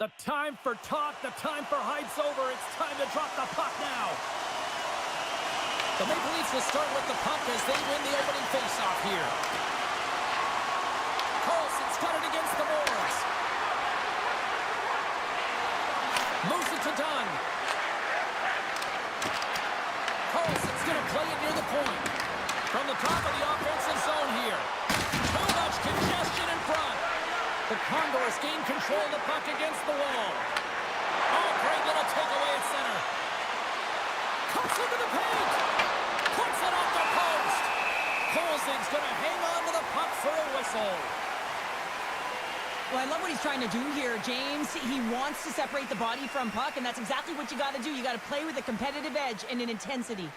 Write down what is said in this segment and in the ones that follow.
The time for talk, the time for hype's over. It's time to drop the puck now. The Maple Leafs will start with the puck as they win the opening faceoff here. Carlson's got it against the boards. Moves it to Dunn. Carlson's going to play it near the point. From the top of the offensive zone here. Too much congestion in front. The Condors gain control of the puck against the wall. Oh, great little takeaway at center. Cuts into the paint. Puts it off the post. Colsing's going to hang on to the puck for a whistle. Well, I love what he's trying to do here, James. He wants to separate the body from puck, and that's exactly what you got to do. You got to play with a competitive edge and an intensity.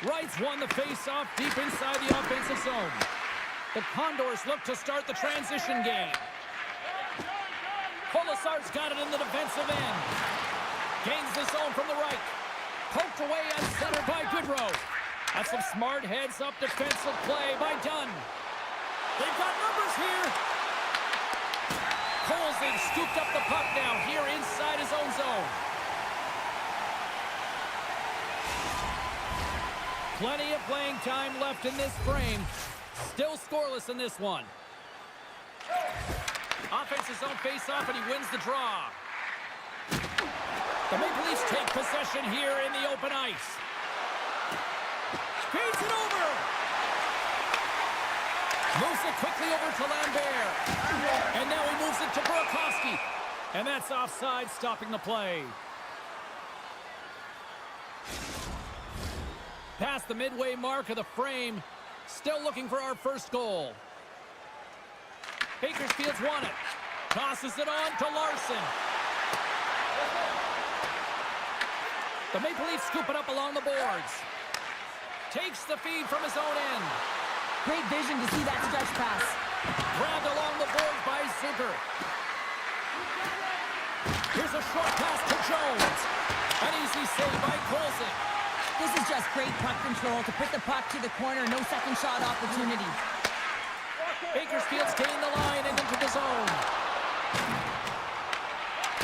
Wrights won the face-off deep inside the offensive zone. The Condors look to start the transition game. Colasar's got it in the defensive end. Gains the zone from the right. Poked away at center by Goodrow. That's some smart heads-up defensive play by Dunn. They've got numbers here. Colsing scooped up the puck now here inside his own zone. Plenty of playing time left in this frame. Still scoreless in this one. Offensive zone face-off, and he wins the draw. The Maple Leafs take possession here in the open ice. Feeds it over. Moves it quickly over to Lambert. And now he moves it to Burakovsky. And that's offside, stopping the play. Past the midway mark of the frame. Still looking for our first goal. Bakersfield's won it. Tosses it on to Larson. The Maple Leafs scoop it up along the boards. Takes the feed from his own end. Great vision to see that stretch pass. Grabbed along the boards by Zucker. Here's a short pass to Jones. An easy save by Colson. This is just great puck control to put the puck to the corner. No second shot opportunity. Bakersfield's gained the line and into the zone.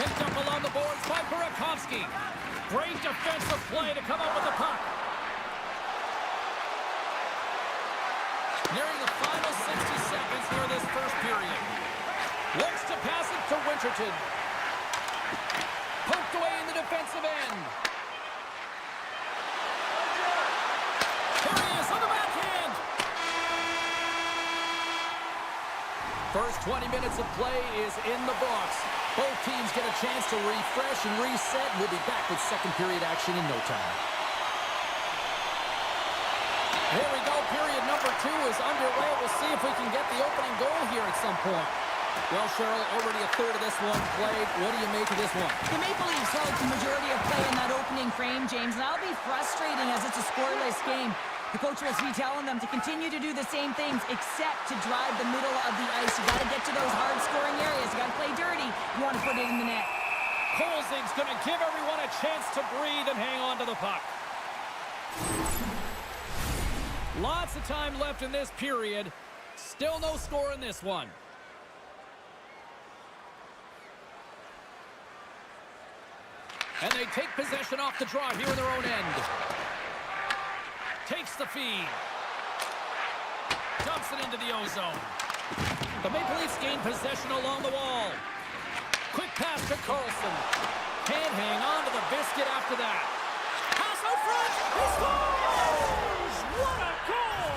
Picked up along the boards by Burakovsky. Great defensive play to come up with the puck. Nearing the final 60 seconds here this first period. Looks to pass it to Winterton. Poked away in the defensive end. Here he is on the backhand. First 20 minutes of play is in the books. Both teams get a chance to refresh and reset. We'll be back with second period action in no time. Here we go. Period number 2 is underway. We'll see if we can get the opening goal here at some point. Well, Cheryl, already a third of this one played. What do you make of this one? The Maple Leafs held the majority of play in that opening frame, James, and that'll be frustrating as it's a scoreless game. The coach will be telling them to continue to do the same things except to drive the middle of the ice. You got to get to those hard-scoring areas. You got to play dirty. You want to put it in the net. Colsing's going to give everyone a chance to breathe and hang on to the puck. Lots of time left in this period. Still no score in this one. And they take possession off the draw here in their own end. Takes the feed. Dumps it into the ozone. The Maple Leafs gain possession along the wall. Quick pass to Carlson. Can't hang on to the biscuit after that. Pass out front. He scores! What a goal!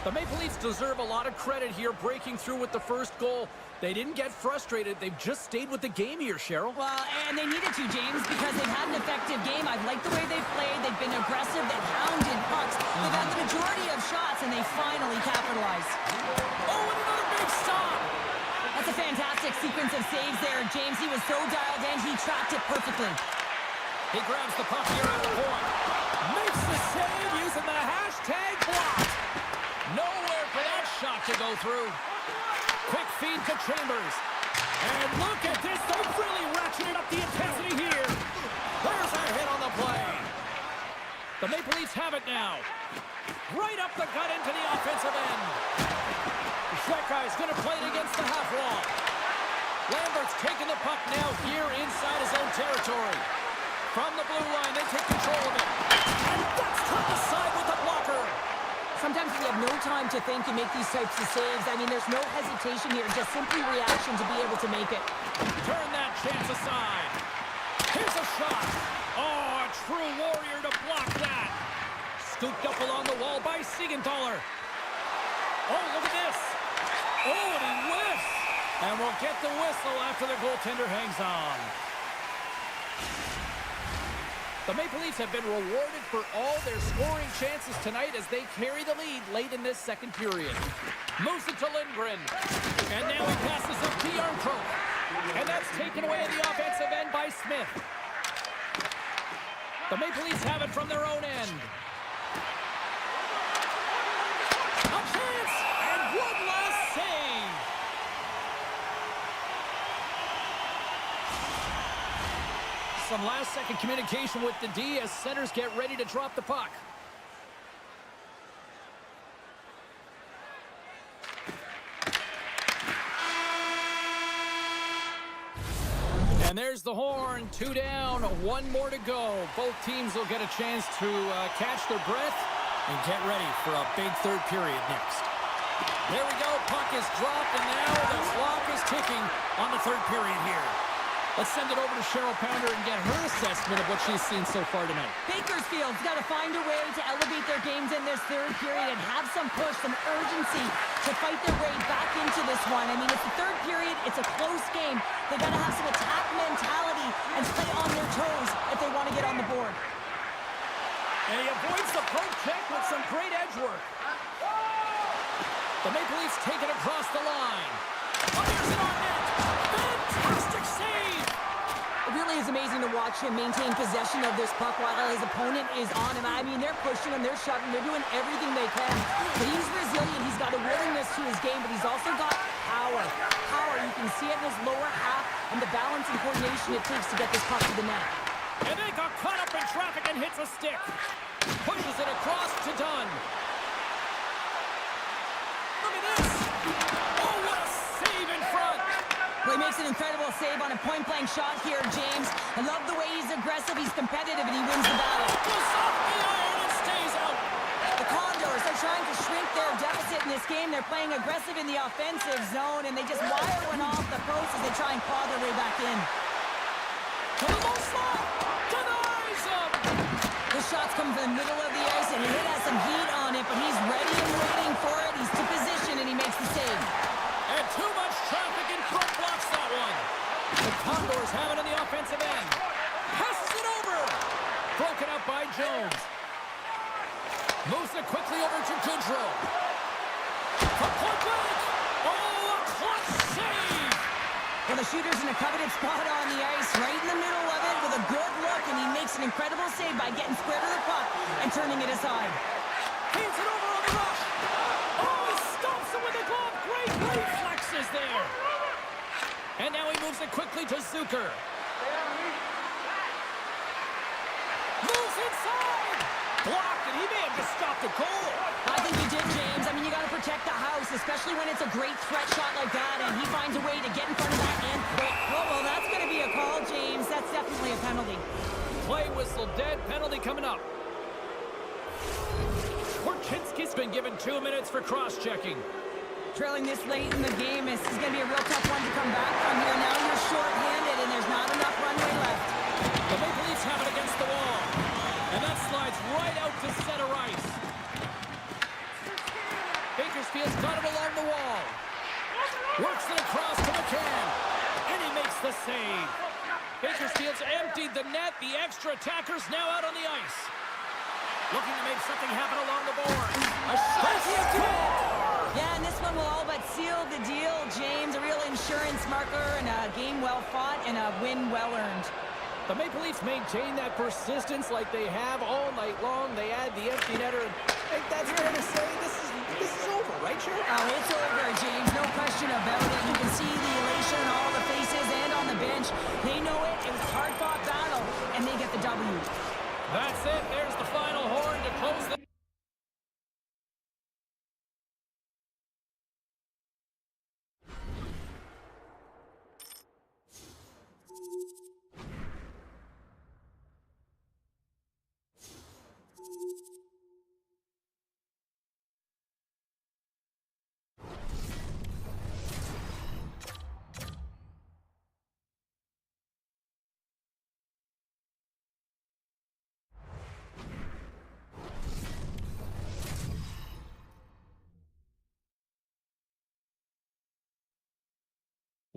The Maple Leafs deserve a lot of credit here, breaking through with the first goal. They didn't get frustrated. They've just stayed with the game here, Cheryl. Well, and they needed to, James, because they've had an effective game. I've liked the way they've played. They've been aggressive. They've hounded pucks. They've had the majority of shots, and they finally capitalized. Oh, and another big stop! That's a fantastic sequence of saves there, James. He was so dialed in, he tracked it perfectly. He grabs the puck here at the point. Makes the save using the hashtag block. Nowhere for that shot to go through. Quick feed to Chambers. And look at this. They've really ratcheted up the intensity here. There's a hit on the play. The Maple Leafs have it now. Right up the gut into the offensive end. Schwecka is going to play it against the half wall. Lambert's taking the puck now here inside his own territory. From the blue line, they take control of it. And that's turned aside with the blocker. Sometimes we have no time to think and make these types of saves. I mean, there's no hesitation here, just simply reaction to be able to make it. Turn that chance aside. Here's a shot. Oh, a true warrior to block that. Scooped up along the wall by Siegenthaler. Oh, look at this. Oh, and he whiffs. And we'll get the whistle after the goaltender hangs on. The Maple Leafs have been rewarded for all their scoring chances tonight as they carry the lead late in this second period. Moves it to Lindgren. And now he passes it to Jarnkrok. And that's taken away at the offensive end by Smith. The Maple Leafs have it from their own end. A chance! And one last save! Some last-second communication with the D as centers get ready to drop the puck. And there's the horn. 2 down, 1 more to go. Both teams will get a chance to catch their breath and get ready for a big third period next. There we go. Puck is dropped, and now the clock is ticking on the third period here. Let's send it over to Cheryl Pounder and get her assessment of what she's seen so far tonight. Bakersfield's got to find a way to elevate their games in this third period and have some push, some urgency to fight their way back into this one. I mean, it's the third period. It's a close game. They got to have some attack mentality and stay on their toes if they want to get on the board. And he avoids the poke check with some great edge work. The Maple Leafs take it across the line. Fires it on net. Fantastic save! It really is amazing to watch him maintain possession of this puck while his opponent is on him. I mean, they're pushing him, they're shoving, they're doing everything they can. But he's resilient, he's got a willingness to his game, but he's also got power. Power, you can see it in his lower half and the balance and coordination it takes to get this puck to the net. And they got caught up in traffic and hits a stick. Pushes it across to Dunn. Look at this! Oh, what a save in front! Well, he makes an incredible save on a point-blank shot here, James. I love the way he's aggressive, he's competitive, and he wins the battle. Goes off the iron and stays out. The Condors are trying to shrink their deficit in this game. They're playing aggressive in the offensive zone, and they just wire one off the post as they try and claw their way back in. To the low slot! Denies him! The shots come from the middle of the ice, and it has some heat on it, but he's ready and waiting for it. He's to position, and he makes the save. And too much traffic in front blocks that one. The Condors have it on the offensive end. Passes it over. Broken up by Jones. Moves it quickly over to Goodrow. From point blank. Oh, a clutch save. Well, the shooter's in a coveted spot on the ice, right in the middle of it with a good look, and he makes an incredible save by getting square to the puck and turning it aside. Feeds it over on the rush. Oh, he stomps it with a glove. Great reflexes there. And now he moves it quickly to Zucker. Moves inside. Blocked, and he may have just stopped a goal. I think he did, James. I mean, you got to protect the house, especially when it's a great threat shot like that, and he finds a way to get in front of that and quick. Oh, well, that's going to be a call, James. That's definitely a penalty. Play whistle dead. Penalty coming up. Korchinski's been given 2 minutes for cross-checking. Trailing this late in the game, this is going to be a real tough one to come back from here. Now you're short-handed, and there's not enough runway left. The Maple Leafs have it against the wall. And that slides right out to center ice. Bakersfield's got it along the wall. Works it across to McCann. And he makes the save. Bakersfield's emptied the net. The extra attacker's now out on the ice. Looking to make something happen along the board. A shot goal! Yeah, and this one will all but seal the deal, James. A real insurance marker and a game well fought and a win well earned. The Maple Leafs maintain that persistence like they have all night long. They add the empty netter. And I think that's fair to say this is over, right, Sharon? Oh, it's over, James. No question about it. You can see the elation on all the faces and on the bench. They know it. It was a hard-fought battle, and they get the W. That's it. There's the final horn to close the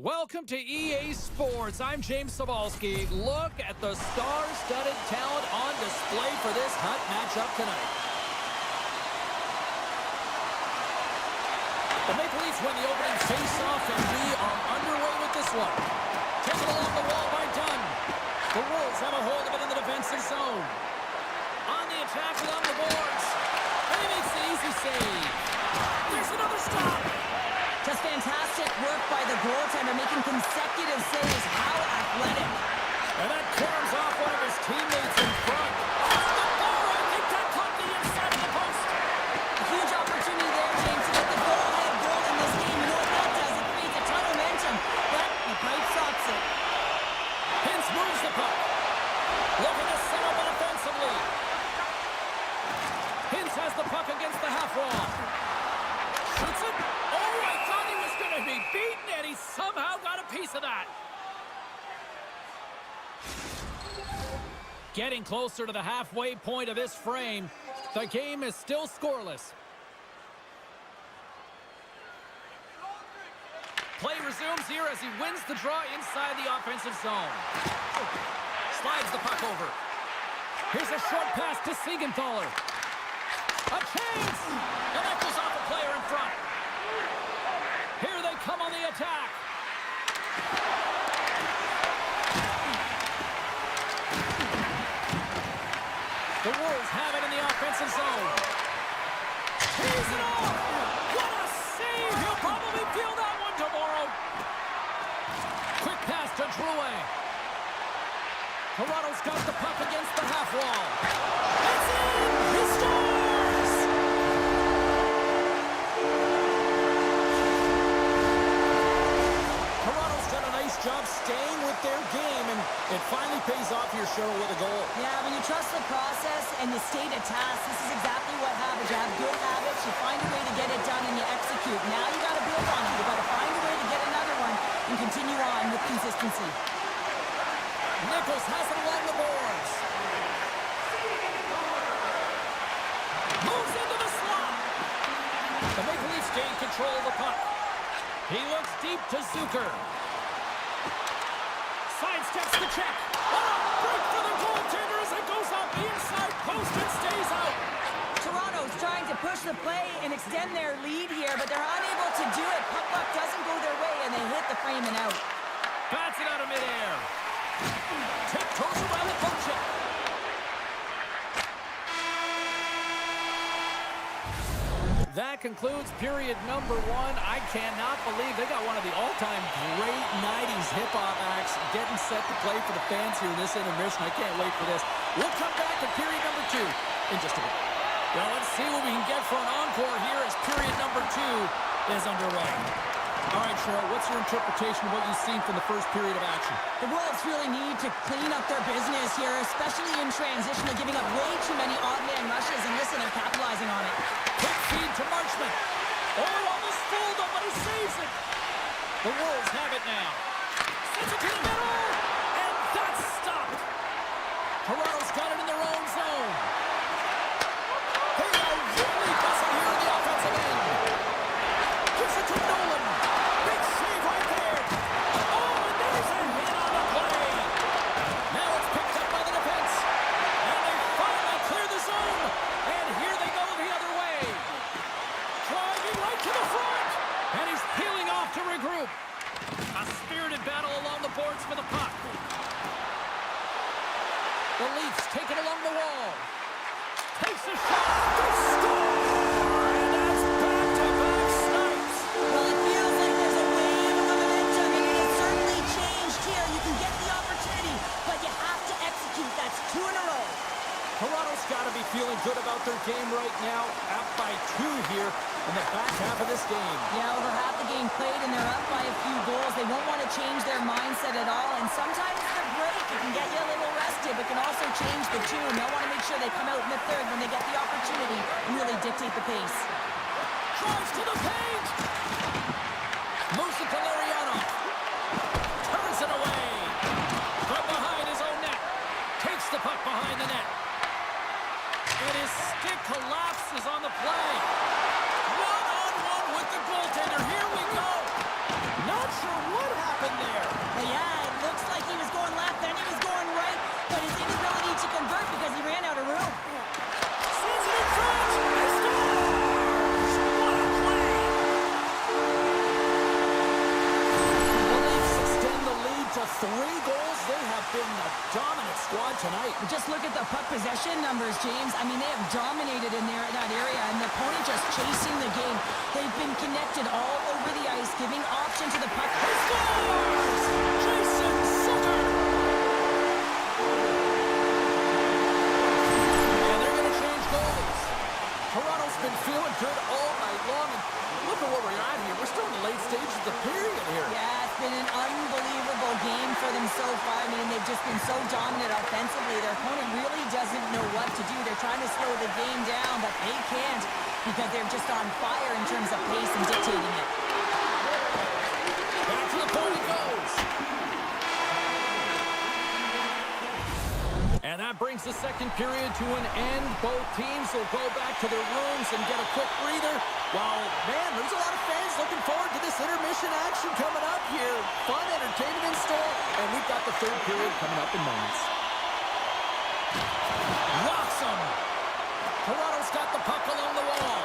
Welcome to EA Sports. I'm James Cebulski. Look at the star-studded talent on display for this hot matchup tonight. The Maple Leafs win the opening face-off, and we are underway with this one. Taken along the wall by Dunn. The Wolves have a hold of it in the defensive zone. On the attack along the boards. And he makes the easy save. There's another stop. Just fantastic work by the goaltender, making consecutive saves. How athletic. And that corners off one of his teammates in front. Off the bar, I think that caught the inside of the post. A huge opportunity there, James, to get the go-ahead goal in this game. You know what that does? It creates a ton of momentum. But the pipe stops it. Hintz moves the puck. Looking to set up it offensively. Hintz has the puck against the half wall. Shoots it. Oh, I thought he was going to be beaten, and he somehow got a piece of that. Getting closer to the halfway point of this frame. The game is still scoreless. Play resumes here as he wins the draw inside the offensive zone. Slides the puck over. Here's a short pass to Siegenthaler. A chance! And that goes off a player in front. Here they come on the attack. The Wolves have it in the offensive zone. Tees it off! What a save! He'll probably feel that one tomorrow. Quick pass to Drouin. Toronto's got the puck against the half wall. It's in! He scores! Toronto's done a nice job staying with their game, and it finally pays off here, Cheryl, with a goal. Yeah, when you trust the process and you stay to task, this is exactly what happens. You have good habits, you find a way to get it done, and you execute. Now you got to build on it. You got to find a way to get another one and continue on with consistency. Nichols has it along the boards. Moves into the slot. The Maple Leafs gain control of the puck. He looks deep to Zucker. Sidesteps the check. Oh, break for the goaltender as it goes off the inside post and stays out. Toronto's trying to push the play and extend their lead here, but they're unable to do it. Puck luck doesn't go their way, and they hit the frame and out. Bats it out of midair. Tiptoes around the poke check. That concludes period number one. I cannot believe they got one of the all-time great 90s hip-hop acts getting set to play for the fans here in this intermission. I can't wait for this. We'll come back to period number two in just a bit. Well, let's see what we can get for an encore here as period number two is underway. All right, Cheryl, what's your interpretation of what you've seen from the first period of action? The Wolves really need to clean up their business here, especially in transition. They're giving up way too many odd man rushes, and listen, they're capitalizing on it. Quick feed to Marchment. Oh, almost fooled him, but he saves it. The Wolves have it now. Sends it to the middle, and that's stopped. Toronto's got it in their own zone. They are really busting here in the offensive end. Gives it to Nolan. Big save right there. Oh, and there's a hit on the play. Now it's picked up by the defense. And they finally clear the zone. And here they go the other way. Driving right to the front. And he's peeling off to regroup. A spirited battle along the boards for the puck. The Leafs take it along the wall. Takes a shot. They score! And that's back-to-back snipes. Well, it feels like there's a wave of momentum, and it has certainly changed here. You can get the opportunity, but you have to execute. That's two in a row. Toronto's got to be feeling good about their game right now. Up by 2 here in the back half of this game. Yeah, over half the game played, and they're up by a few goals. They won't want to change their mindset at all, and sometimes the break, it can get you a little rested, but can also change the tune. They'll want to make sure they come out in the third when they get the opportunity and really dictate the pace. Drives to the paint. Moves it to Larionov. Turns it away. From behind his own net. Takes the puck behind the net. And his stick collapses on the play. One-on-one with the goaltender. Here we go. Not sure what happened. open there. Well, yeah, it looks like he was going left, then he was going right, but his inability to convert because he ran out of room. Sends it in front. He scores! What a play! The Leafs extend the lead to 3 goals. They have been the dominant squad tonight. Just look at the puck possession numbers, James. I mean, they have dominated in there in that area, and the opponent just chasing the game. They've been connected all over the ice, giving option to the puck. He scores! Jason Sutter! And they're going to change goalies. Toronto's been feeling good all night long, and look at where we're at here. We're still in the late stages of the period here. Yeah, it's been an unbelievable game for them so far. I mean, they've just been so dominant offensively. Their opponent really doesn't know what to do. They're trying to slow the game down, but they can't because they're just on fire in terms of pace and dictating it. Back to the point it goes. And that brings the second period to an end. Both teams will go back to their rooms and get a quick breather. While, man, there's a lot of fans looking forward to this intermission action coming up here. Fun entertainment in store, and we've got the third period coming up in moments. Rocks him. Toronto's got the puck along the wall.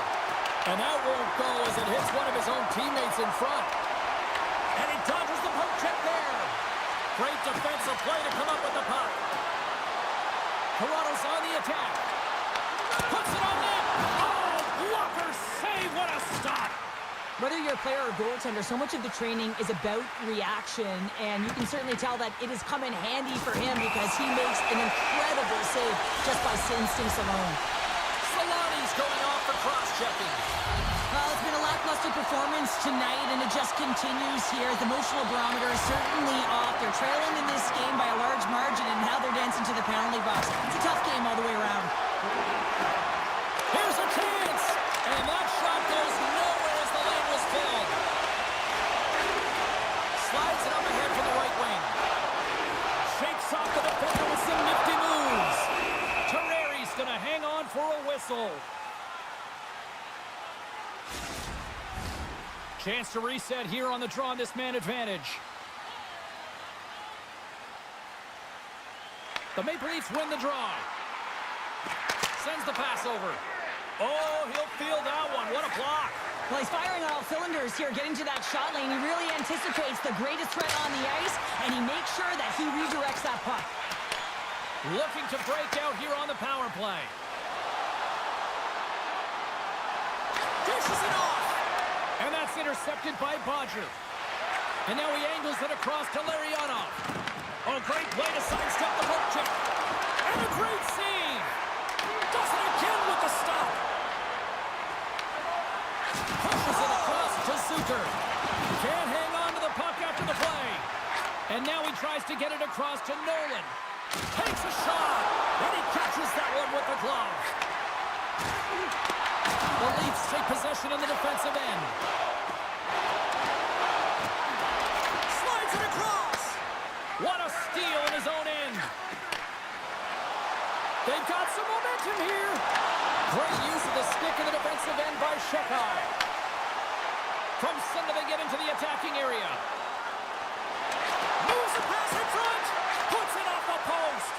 And that won't go as it hits one of his own teammates in front. And he dodges the poke check there. Great defensive play to come up with the puck. Toronto's on the attack. Puts it on net. Oh, blocker save. What a stop. Whether you're a player or goaltender, so much of the training is about reaction, and you can certainly tell that it has come in handy for him because he makes an incredible save just by instincts alone. Solani's going off for cross-checking. Well, it's been a lackluster performance tonight, and it just continues here. The emotional barometer is certainly off. They're trailing in this game by a large margin, and now they're dancing to the penalty box. It's a tough game all the way around. Here's a chance, and that shot goes nowhere as the lane was filled. Slides it up ahead for the right wing. Shakes off the defender with some nifty moves. Terreri's going to hang on for a whistle. Chance to reset here on the draw on this man advantage. The Maple Leafs win the draw. Sends the pass over. Oh, he'll feel that one. What a block. Well, he's firing on all cylinders here, getting to that shot lane. He really anticipates the greatest threat on the ice, and he makes sure that he redirects that puck. Looking to break out here on the power play. Dishes it off. And that's intercepted by Bodger. And now he angles it across to Larionov. Oh, great play to sidestep the hook check. And a great save. Does it again with the stop. Pushes it across to Suter. Can't hang on to the puck after the play. And now he tries to get it across to Nolan. Takes a shot. And he catches that one with the glove. The Leafs take possession in the defensive end. Slides it across. What a steal in his own end. They've got some momentum here. Great use of the stick in the defensive end by Shekai. From center they get into the attacking area. Moves the pass in front. Puts it off the post.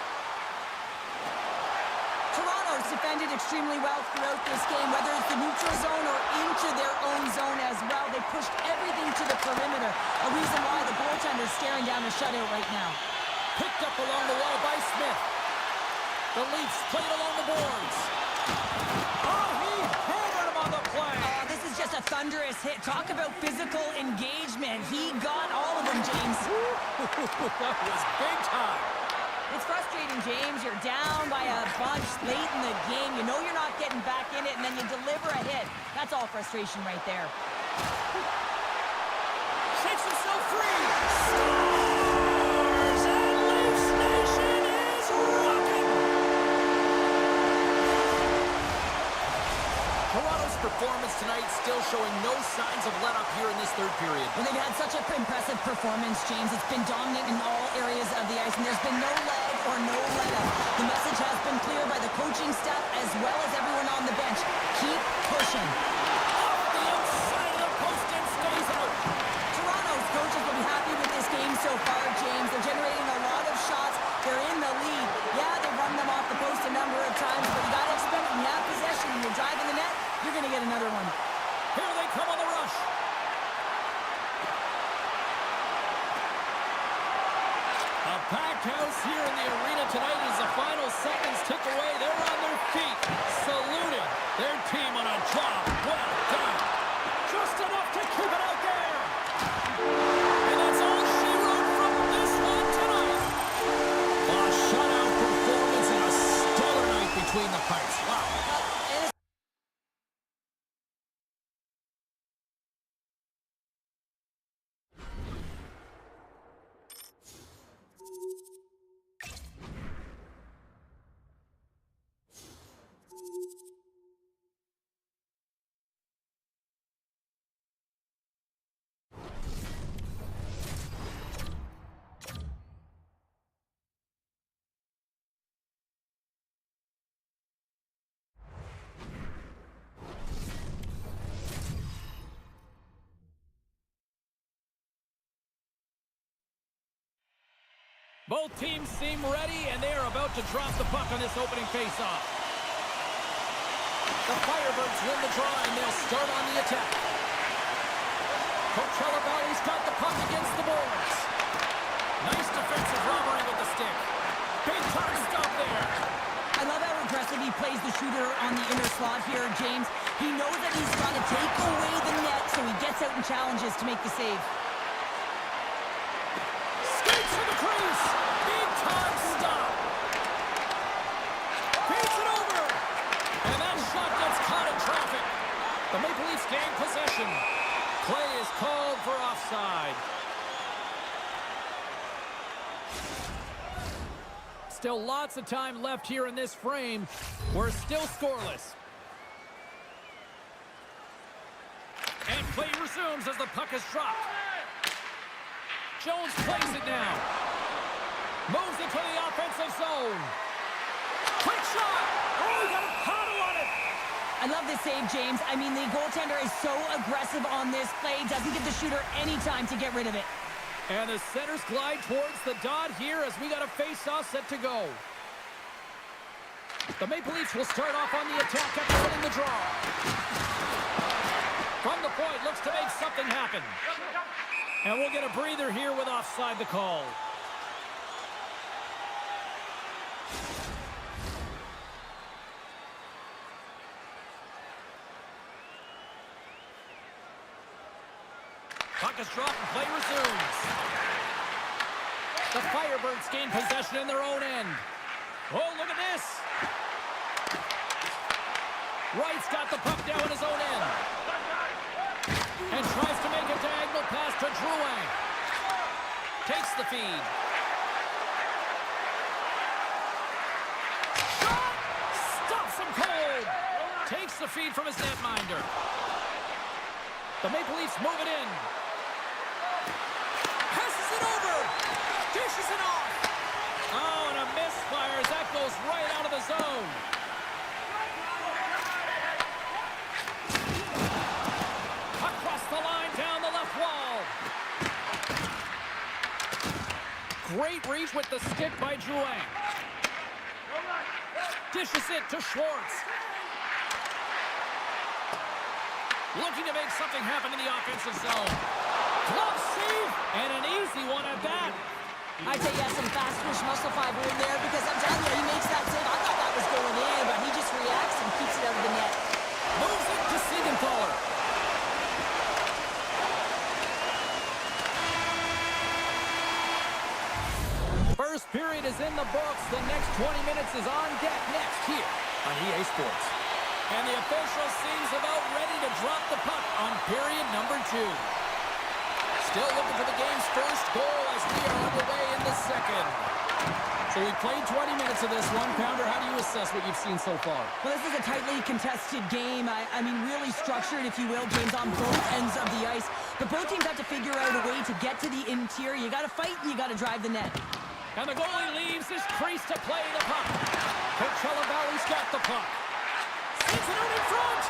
Toronto's defended extremely well throughout this game, whether it's the neutral zone or into their own zone as well. They pushed everything to the perimeter, a reason why the goaltender's staring down a shutout right now. Picked up along the wall by Smith. The Leafs played along the boards. Oh, he hammered him on the play. Oh, this is just a thunderous hit. Talk about physical engagement. He got all of them, James. That was big time. It's frustrating, James. You're down by a bunch late in the game. You know you're not getting back in it, and then you deliver a hit. That's all frustration right there. Shakes himself free. Scores! And Leafs Nation is rocking. Toronto's performance tonight still showing no signs of let-up here in this third period. Well, they've had such an impressive performance, James. It's been dominant in all areas of the ice, and there's been no lag or no let-up. The message has been clear by the coaching staff as well as everyone on the bench. Keep pushing. Off the outside of the post and stays out. Toronto's coaches will be happy with this game a number of times, but you got to expect when you have possession and you're driving the net, you're going to get another one. Here they come on the rush. A packed house here in the arena tonight as the final seconds tick away. They're on their feet, saluting their team on a job well done. Just enough to keep it out there. And that's all she wrote from this one tonight. A shutout performance and a stellar night between the Pikes. Wow. Both teams seem ready, and they are about to drop the puck on this opening faceoff. The Firebirds win the draw, and they'll start on the attack. Coachella Valley's got the puck against the boards. Nice defensive robbery with the stick. Big time stop there. I love how aggressive he plays the shooter on the inner slot here, James. He knows that he's got to take away the net, so he gets out and challenges to make the save. Skates to the crease. Big time stop. Beats it over. And that shot gets caught in traffic. The Maple Leafs gain possession. Play is called for offside. Still lots of time left here in this frame. We're still scoreless. And play resumes as the puck is dropped. Jones plays it now. Moves into the offensive zone. Quick shot. Oh, he got a paddle on it. I love this save, James. I mean, the goaltender is so aggressive on this play. Doesn't give the shooter any time to get rid of it. And the centers glide towards the dot here as we got a face-off set to go. The Maple Leafs will start off on the attack after winning the draw. From the point, looks to make something happen. And we'll get a breather here with offside the call. Puck is dropped and play resumes. The Firebirds gain possession in their own end. Oh, look at this. Wright's got the puck down in his own end. And tries to make a diagonal pass to Drouin. Takes the feed. Shot! Stops him cold. Takes the feed from his netminder. The Maple Leafs move it in. Passes it over. Dishes it off. Oh, and a misfire as that goes right out of the zone. Across the line, down the left wall. Great reach with the stick by Drouin. Dishes it to Schwartz. Looking to make something happen in the offensive zone. Glove save, and an easy one at that. I'd say he has some fast twitch muscle fiber in there because I'm telling you, he makes that save. I thought that was going in, but he just reacts and keeps it out of the net. Moves it to Siegenthaler. First period is in the books. The next 20 minutes is on deck next here on EA Sports. And the official seems about ready to drop the puck on period number 2. Still looking for the game's first goal as we are underway in the second. So we played 20 minutes of this one. Pounder, how do you assess what you've seen so far? Well, this is a tightly contested game. I mean, really structured, if you will, James, on both ends of the ice. But both teams have to figure out a way to get to the interior. You got to fight and you got to drive the net. And the goalie leaves his crease to play the puck. Coachella Valley's got the puck. Sends it out in front.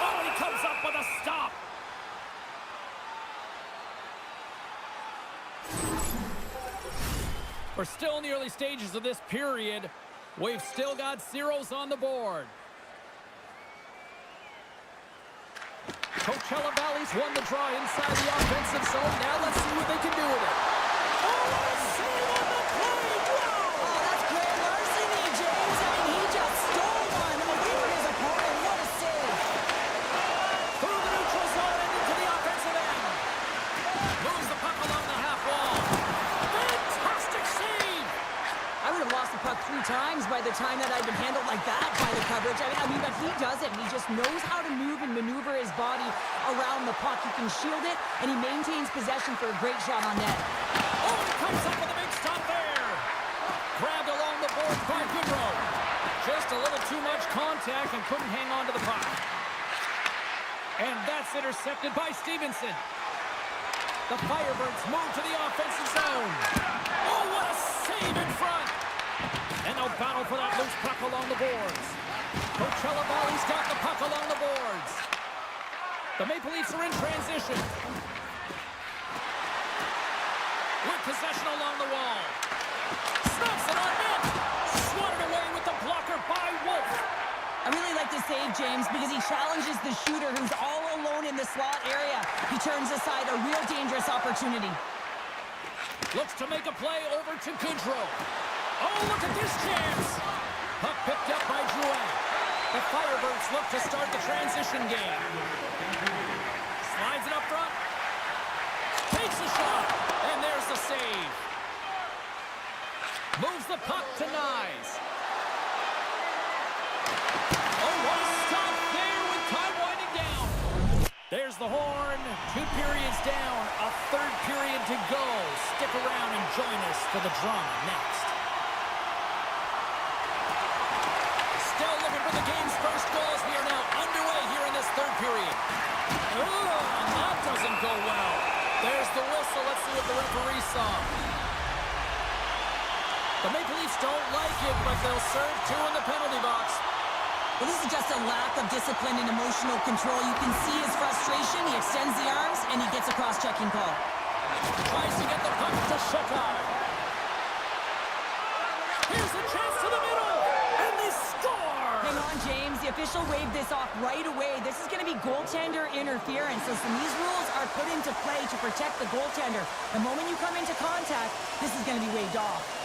Oh, and he comes up with a stop. We're still in the early stages of this period. We've still got zeros on the board. Coachella Valley's won the draw inside the offensive zone. Now let's see what they can do with it. Oh, what a save on the play! Wow! Oh, that's great larceny, James. I mean, he just stole one away from his opponent. What a save. Through the neutral zone and into the offensive end. Moves the puck along the half wall. Fantastic save! I would have lost the puck 3 times by the time that I'd been handled like that by the coverage. I mean, but he doesn't. He just knows how to move and maneuver his body around the puck. He can shield it, and he maintains possession for a great shot on net. Oh, he comes up with a big stop there. Grabbed along the boards by Goodrow. Just a little too much contact and couldn't hang on to the puck. And that's intercepted by Stevenson. The Firebirds move to the offensive zone. Oh, what a save in front. And they'll battle for that loose puck along the boards. Coachella Valley's got the puck along the boards. The Maple Leafs are in transition. With possession along the wall. Snaps it on net. Swatted away with the blocker by Wolf. I really like this save, James, because he challenges the shooter who's all alone in the slot area. He turns aside a real dangerous opportunity. Looks to make a play over to Goodrow. Oh, look at this chance. Puck picked up by Drouin. The Firebirds look to start the transition game. Slides it up front. Takes a shot. And there's the save. Moves the puck to Nyes. Oh, what a stop there with time winding down. There's the horn. 2 periods down. A 3rd period to go. Stick around and join us for the drama next. Still looking for the game's first goal as we are now underway here in this 3rd period. Oh, and that doesn't go well. There's the whistle. Let's see what the referee saw. The Maple Leafs don't like it, but they'll serve 2 in the penalty box. Well, this is just a lack of discipline and emotional control. You can see his frustration. He extends the arms, and he gets a cross-checking call. Tries to get the puck to Shekhar. Here's a chance to the middle, and they score! Hang on, James. The official waved this off right away. This is going to be goaltender interference. Listen, these rules are put into play to protect the goaltender. The moment you come into contact, this is going to be waved off.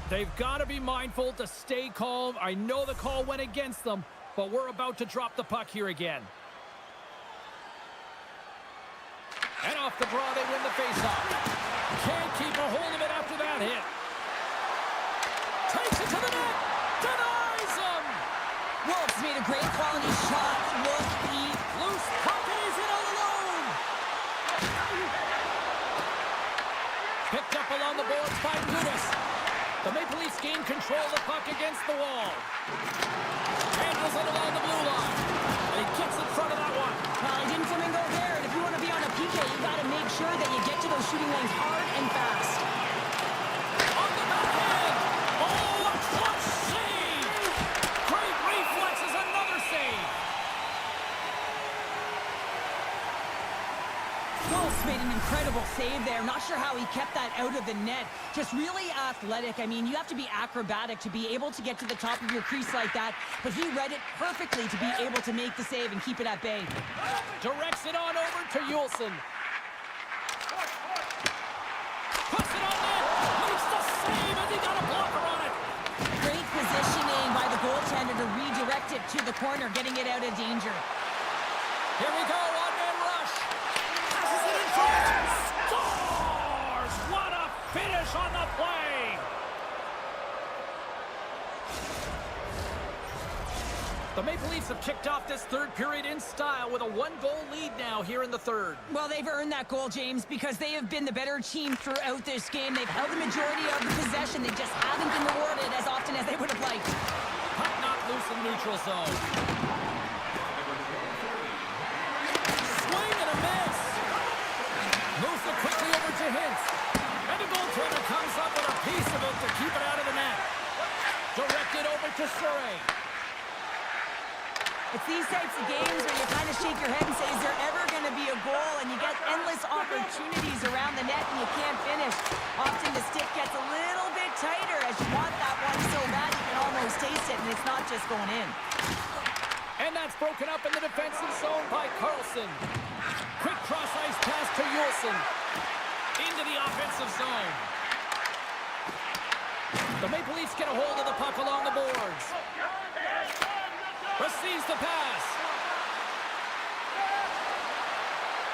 They've got to be mindful to stay calm. I know the call went against them, but we're about to drop the puck here again. And off the draw, they win the faceoff. Can't keep a hold of it after that hit. Takes it to the net. Denies him. Wolf's made a great quality shot. Look, Loose puck, and he's in all alone. Picked up along the boards by Gudas. The Maple Leafs gain control of the puck against the wall. Handles it along the blue line. And he gets in front of that one. Well, he didn't flamingo there. And if you want to be on a PK, you got to make sure that you get to those shooting lanes hard and fast. On the backhand. Oh, a clutch save. Great reflexes, another save. Wolf's made an incredible save there. Not sure how he kept that out of the net. Just really athletic. I mean, you have to be acrobatic to be able to get to the top of your crease like that. But he read it perfectly to be able to make the save and keep it at bay. Directs it on over to Juleson. Puts it on net. Makes the save, and he got a blocker on it. Great positioning by the goaltender to redirect it to the corner, getting it out of danger. Here we go, one-man rush. Passes it in front. Scores! What a finish on the play. The Maple Leafs have kicked off this 3rd period in style with a 1-goal lead now here in the 3rd. Well, they've earned that goal, James, because they have been the better team throughout this game. They've held the majority of the possession. They just haven't been rewarded as often as they would have liked. Puck knocked loose in the neutral zone. Swing and a miss. Moves it quickly over to Hintz. And the goaltender comes up with a piece of it to keep it out of the net. Directed over to Surrey. It's these types of games where you kind of shake your head and say, is there ever going to be a goal? And you get endless opportunities around the net and you can't finish. Often the stick gets a little bit tighter as you want that one so bad you can almost taste it, and it's not just going in. And that's broken up in the defensive zone by Carlson. Quick cross-ice pass to Yulson. Into the offensive zone. The Maple Leafs get a hold of the puck along the boards. Receives the pass.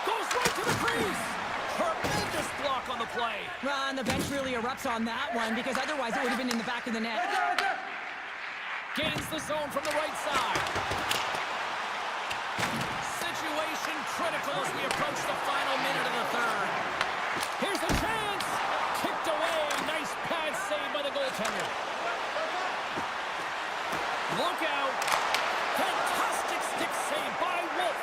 Goes right to the crease. Tremendous block on the play. Well, and the bench really erupts on that one because otherwise it would have been in the back of the net. Gains the zone from the right side. Situation critical as we approach the final minute of the third. Here's a chance. Kicked away. Nice pad save by the goaltender. Look out. Fantastic stick save by Wolf.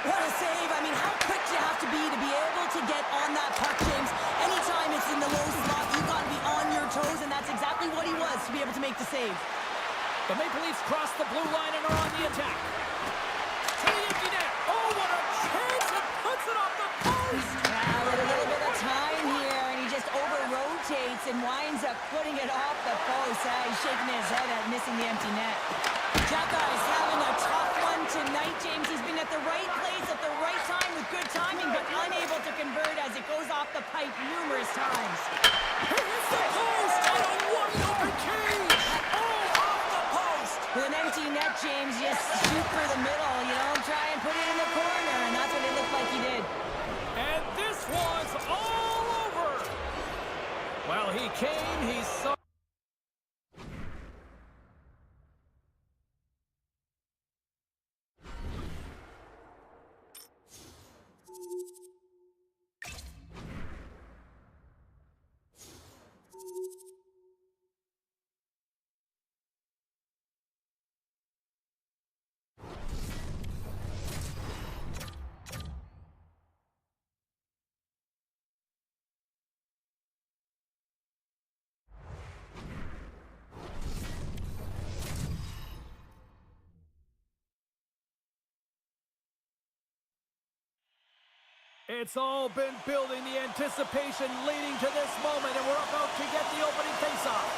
What a save. I mean, how quick do you have to be able to get on that puck, James? Anytime it's in the low slot, you've got to be on your toes, and that's exactly what he was to be able to make the save. The Maple Leafs cross the blue line and are on the attack. To the empty net. Oh, what a chance. It puts it off the post. Well, with a little bit of time here, and he just over-rotates and winds up putting it off the post. He's shaking his head at missing the empty net. Jacka is having a tough one tonight, James. He's been at the right place at the right time with good timing, but unable to convert as it goes off the pipe numerous times. Here's the post on a wide-open cage. Oh, off the post. With an empty net, James, just shoot for the middle, try and put it in the corner, and that's what it looked like he did. And this one's all over. Well, he came, he saw. It's all been building, the anticipation leading to this moment, and we're about to get the opening faceoff.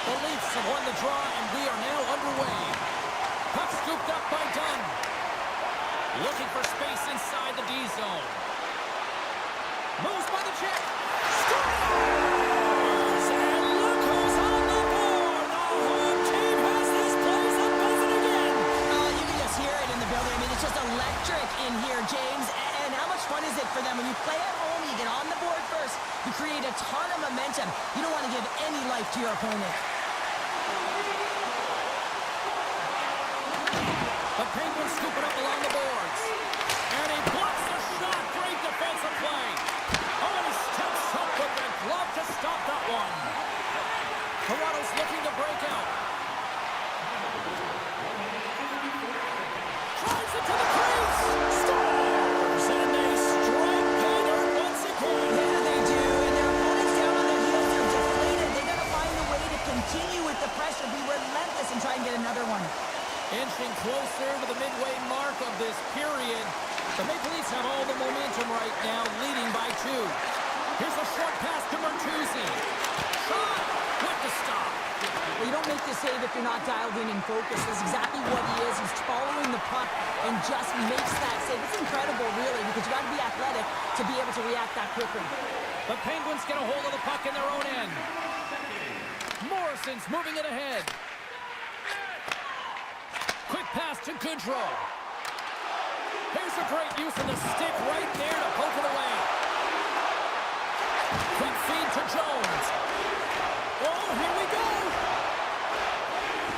The Leafs have won the draw, and we are now underway. Puck scooped up by Dunn. Looking for space inside the D zone. Moves by the check. Scores! And look who's on the board. The home team has this place up buzzing again. Oh, you can just hear it in the building. I mean, it's just electric in here, James. And how much fun is it for them? When you play at home, you get on the board first. You create a ton of momentum. You don't want to give any life to your opponent. The Penguins scoop it up along the boards. And he blocks the shot. Great defensive play. Oh, and he steps up with the glove to stop that one. Toronto's looking to break out. Drives it to the crease. Scores! And they strike Painter once again. Yeah, they do. And their opponents down on their heels. They're deflated. They got to find a way to continue with the pressure, be relentless, and try and get another one. Inching closer to the midway mark of this period. The Maple Leafs have all the momentum right now, leading by 2. Here's a short pass to Bertuzzi. Shot with the stop. Well, you don't make the save if you're not dialed in and focused. That's exactly what he is. He's following the puck and just makes that save. It's incredible, really, because you got to be athletic to be able to react that quickly. The Penguins get a hold of the puck in their own end. Morrison's moving it ahead. Quick pass to Goodrow. Here's a great use of the stick right there to poke it away. Quick feed to Jones. Oh, here we go.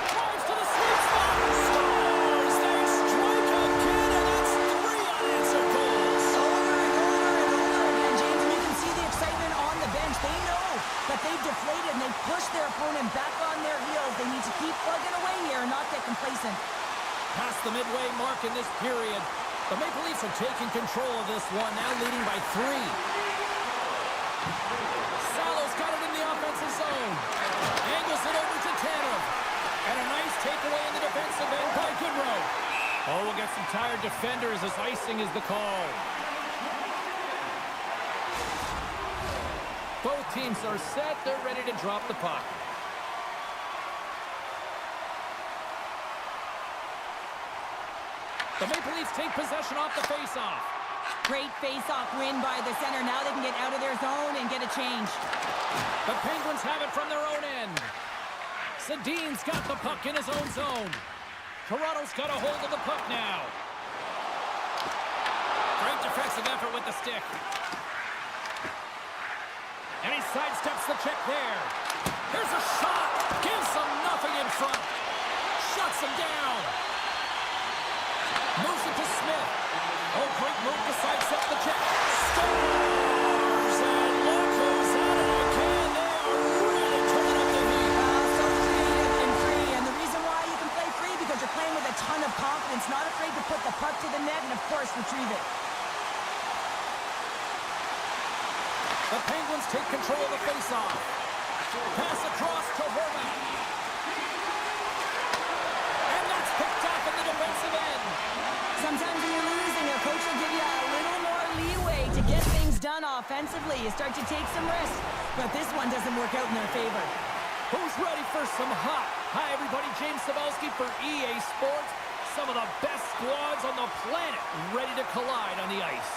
Drives to the sweet spot. Scores. They strike again, and it's 3 unanswered goals. Over and over and over again, James, and you can see the excitement on the bench. They know that they've deflated and they've pushed their opponent back on their heels. They need to keep plugging away here and not get complacent. Past the midway mark in this period, the Maple Leafs are taking control of this one, now leading by 3. Salo's got it in the offensive zone. And Oh, we'll get some tired defenders as icing is the call. Both teams are set. They're ready to drop the puck. The Maple Leafs take possession off the faceoff. Great face-off win by the center. Now they can get out of their zone and get a change. The Penguins have it from their own end. Sedin's got the puck in his own zone. Toronto's got a hold of the puck now. Great defensive effort with the stick. And he sidesteps the check there. Here's a shot. Gives them nothing in front. Shuts him down. Moves it to Smith. Oh, great move to sidestep the check. Scores! And look who's at it again. They are really turning up the heat. So creative and free. And the reason why you can play free, because you're playing with a ton of confidence, not afraid to put the puck to the net and, of course, retrieve it. The Penguins take control of the faceoff. Pass across to Horvat. And that's picked off at the defensive end. Sometimes when you're losing, a coach will give you a little more leeway to get things done offensively. You start to take some risks, but this one doesn't work out in their favor. Who's ready for some hot? Hi, everybody. James Cybulski for EA Sports. Some of the best squads on the planet ready to collide on the ice.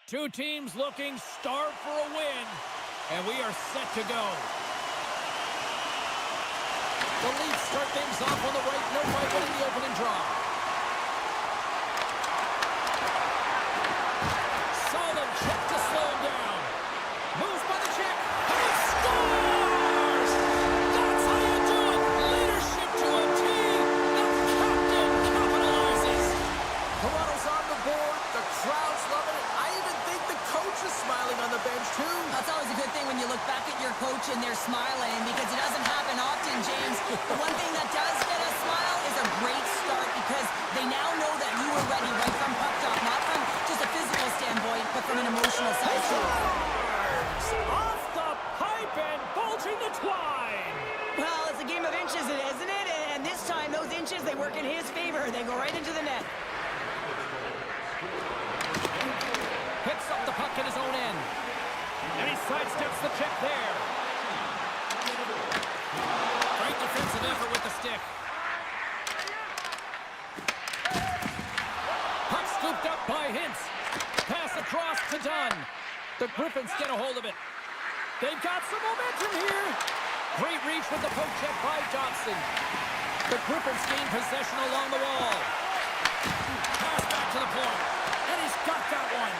Two teams looking starved for a win, and we are set to go. The Leafs start things off on the right, no right winning the opening draw. Solid check to slow him down. Moves by the check, and he scores! That's how you do it! Leadership to a team. The captain capitalizes. Toronto's on the board. The crowd's loving it. I even think the coach is smiling on the bench, too. That's always a good thing when you look back at your coach and they're smiling, because it doesn't happen often, James. The one thing that does get us smile is a great start because they now know that you were ready right from puck drop, not from just a physical standpoint, but from an emotional side too. Off the pipe and bulging the twine. Well, it's a game of inches, isn't it? And this time, those inches, they work in his favor. They go right into the net. Picks up the puck at his own end. And he sidesteps the check there. Great defensive effort with the stick. Puck scooped up by Hintz. Pass across to Dunn. The Griffins get a hold of it. They've got some momentum here. Great reach with the poke check by Dobson. The Griffins gain possession along the wall. Pass back to the point. And he's got that one.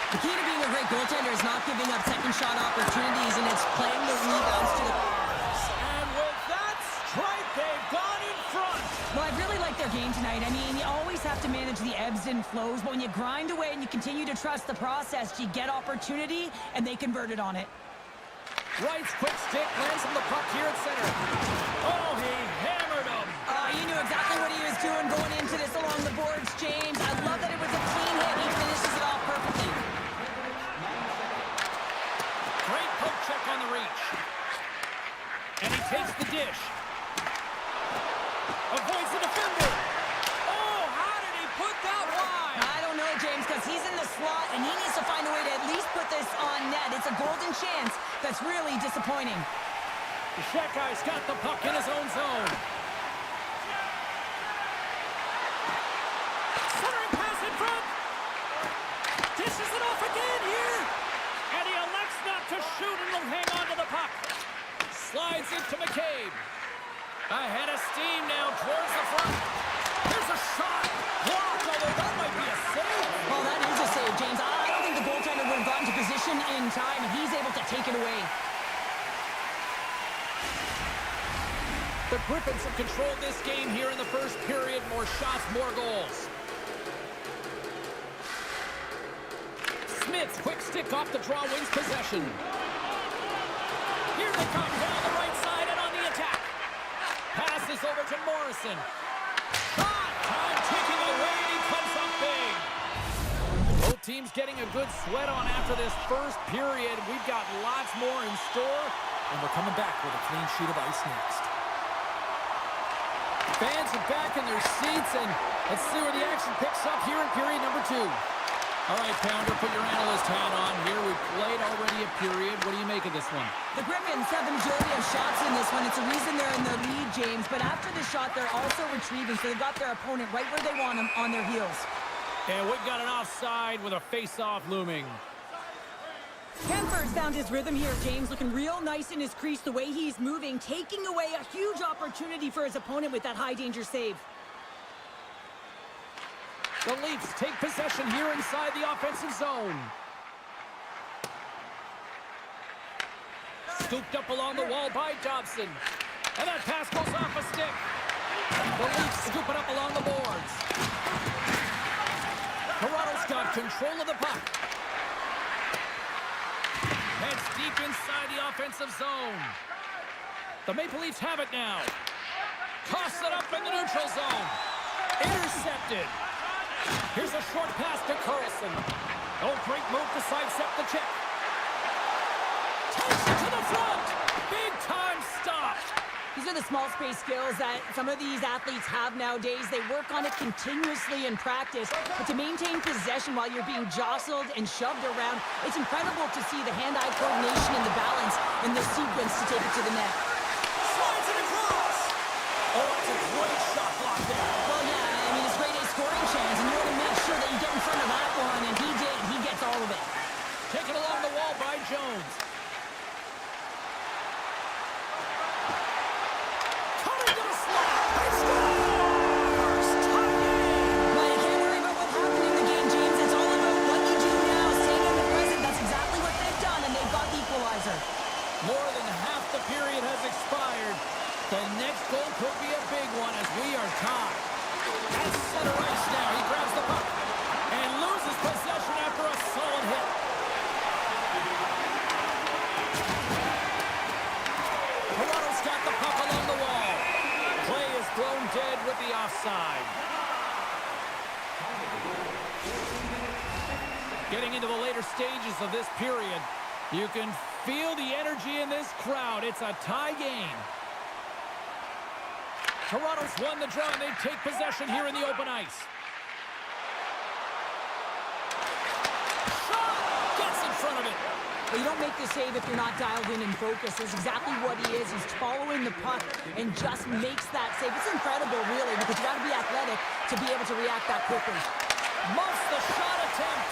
The key to being a great goaltender is not giving up second shot opportunities, and it's playing the rebounds to the... And with that strike, they've gone in front. Well, I really like their game tonight. I mean, you always have to manage the ebbs and flows, but when you grind away and you continue to trust the process, you get opportunity, and they converted on it. Wright's quick stick lands on the puck here at center. Oh, he hammered him. He knew exactly what he was doing going into this along the boards, James. I love that it was a clean hit. He finishes it off perfectly. Great poke check on the reach. And he takes the dish. Avoids the defender. Oh, how did he put that wide? I don't know, James, because he's in the slot, and he needs to find a way to at least put this on net. It's a golden chance that's really disappointing. Shekai's got the puck in his own zone. Centering pass in front. Dishes it off again here. And he elects not to shoot and will hang on to the puck. Slides into McCabe. Ahead of steam now towards the front. There's a shot. Blocked, although that might be a save. Well, that is a save, James. I don't think the goaltender would have gotten to position in time, and he's able to take it away. The Griffins have controlled this game here in the first period. More shots, more goals. Smith's quick stick off the draw wins possession. Here they come down the right side and on the attack. Passes over to Morrison. Shot! Time ticking away. He comes up big. Both teams getting a good sweat on after this first period. We've got lots more in store, and we're coming back with a clean sheet of ice next. Fans are back in their seats, and let's see where the action picks up here in period number 2. All right, Pounder, put your analyst hat on here. We've played already a period. What do you make of this one? The Griffins have the majority of shots in this one. It's a reason they're in the lead, James. But after the shot, they're also retrieving, so they've got their opponent right where they want them, on their heels. And we've got an offside with a face-off looming. Kemper's found his rhythm here, James, looking real nice in his crease, the way he's moving, taking away a huge opportunity for his opponent with that high-danger save. The Leafs take possession here inside the offensive zone. Scooped up along the wall by Dobson. And that pass goes off a stick. The Leafs scoop it up along the boards. Toronto's got control of the puck. Heads deep inside the offensive zone. The Maple Leafs have it now. Toss it up in the neutral zone. Intercepted. Here's a short pass to Carlson. Oh, great move to sidestep the check. Takes it to the front. Big time stop. These are the small space skills that some of these athletes have nowadays. They work on it continuously in practice. But to maintain possession while you're being jostled and shoved around, it's incredible to see the hand-eye coordination and the balance in this sequence to take it to the net. Slides it across. Oh, it's a great shot block there. Well, yeah, I mean, it's great a scoring chance, and you want to make sure that you get in front of that one, and he did. He gets all of it. Taken along the wall by Jones. Coming to the slot. He scores! Tie game. Well, you can't worry about what happened in the game, James. It's all about what you do now, staying in the present. That's exactly what they've done, and they've got the equalizer. More than half the period has expired. The next goal could be a big one as we are tied. At center ice now, he grabs the puck and loses possession after a solid hit. Toronto's got the puck along the wall. Play is thrown side. Getting into the later stages of this period, you can feel the energy in this crowd. It's a tie game. Toronto's won the draw, and they take possession here in the open ice. Shot! Gets in front of it. Well, you don't make the save if you're not dialed in and focused. That's exactly what he is. He's following the puck and just makes that save. It's incredible, really, because you got to be athletic to be able to react that quickly. Muffs the shot attempt.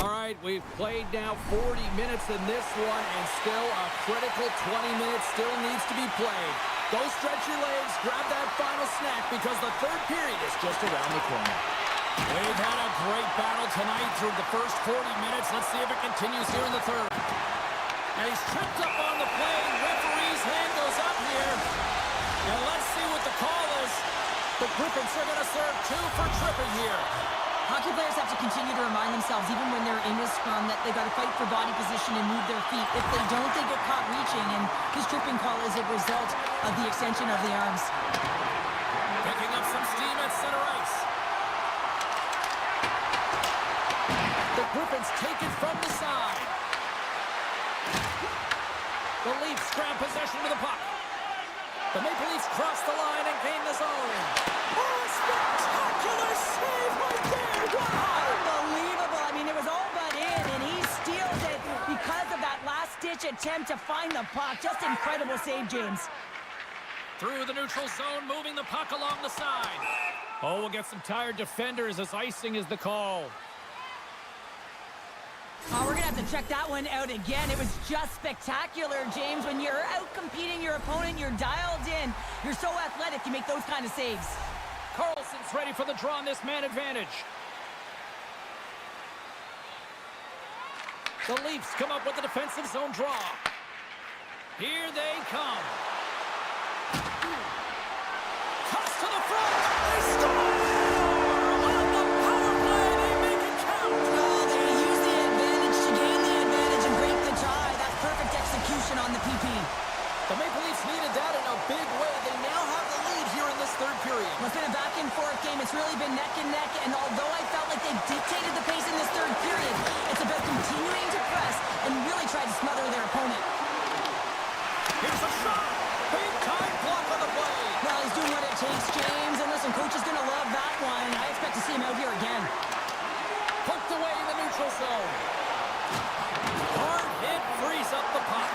All right, we've played now 40 minutes in this one, and still a critical 20 minutes still needs to be played. Go stretch your legs, grab that final snack, because the third period is just around the corner. We've had a great battle tonight through the first 40 minutes. Let's see if it continues here in the third. And he's tripped up on the play. Referee's hand goes up here. And let's see what the call is. The Griffins are going to serve 2 for tripping here. Hockey players have to continue to remind themselves, even when they're in a scrum, that they got to fight for body position and move their feet. If they don't, they get caught reaching, and his tripping call is a result of the extension of the arms. Picking up some steam at center ice. The Griffins take it from the side. The Leafs grab possession of the puck. The Maple Leafs cross the line and gain the zone. Oh, spectacular save right there! Wow! Unbelievable. I mean, it was all but in, and he steals it because of that last-ditch attempt to find the puck. Just incredible save, James. Through the neutral zone, moving the puck along the side. Oh, we'll get some tired defenders as icing is the call. Oh, we're going to have to check that one out again. It was just spectacular, James. When you're out competing your opponent, you're dialed in. You're so athletic, you make those kind of saves. Carlson's ready for the draw on this man advantage. The Leafs come up with the defensive zone draw. Here they come. Toss to the front. They score! On the power play, they make it count. Oh, they use the advantage to gain the advantage and break the tie. That's perfect execution on the PP. The Maple Leafs needed that in a big way. They now have the lead here in this third period. Well, it's been a back-and-forth game. It's really been neck and neck, and although I felt like they dictated the pace in this third period, it's about continuing to press and really try to smother their opponent. Here's a shot. Big time block on the play. Well, he's doing what it takes, James, and listen, coach is going to love that one. I expect to see him out here again. Poked away in the neutral zone. Hard hit frees up the puck.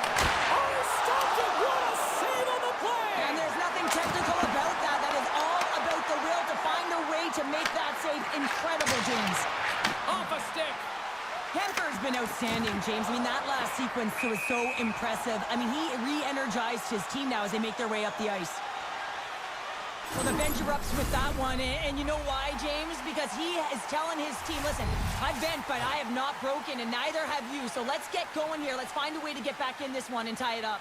Oh, stopped it. What a save on the play. And there's nothing technical about that. That is all about the will to find a way to make that save incredible, James. Off a stick. Hanford's been outstanding, James. I mean, that last sequence was so impressive. I mean, he re-energized his team now as they make their way up the ice. Well, the bench erupts with that one, and you know why, James? Because he is telling his team, listen, I've bent, but I have not broken, and neither have you. So let's get going here. Let's find a way to get back in this one and tie it up.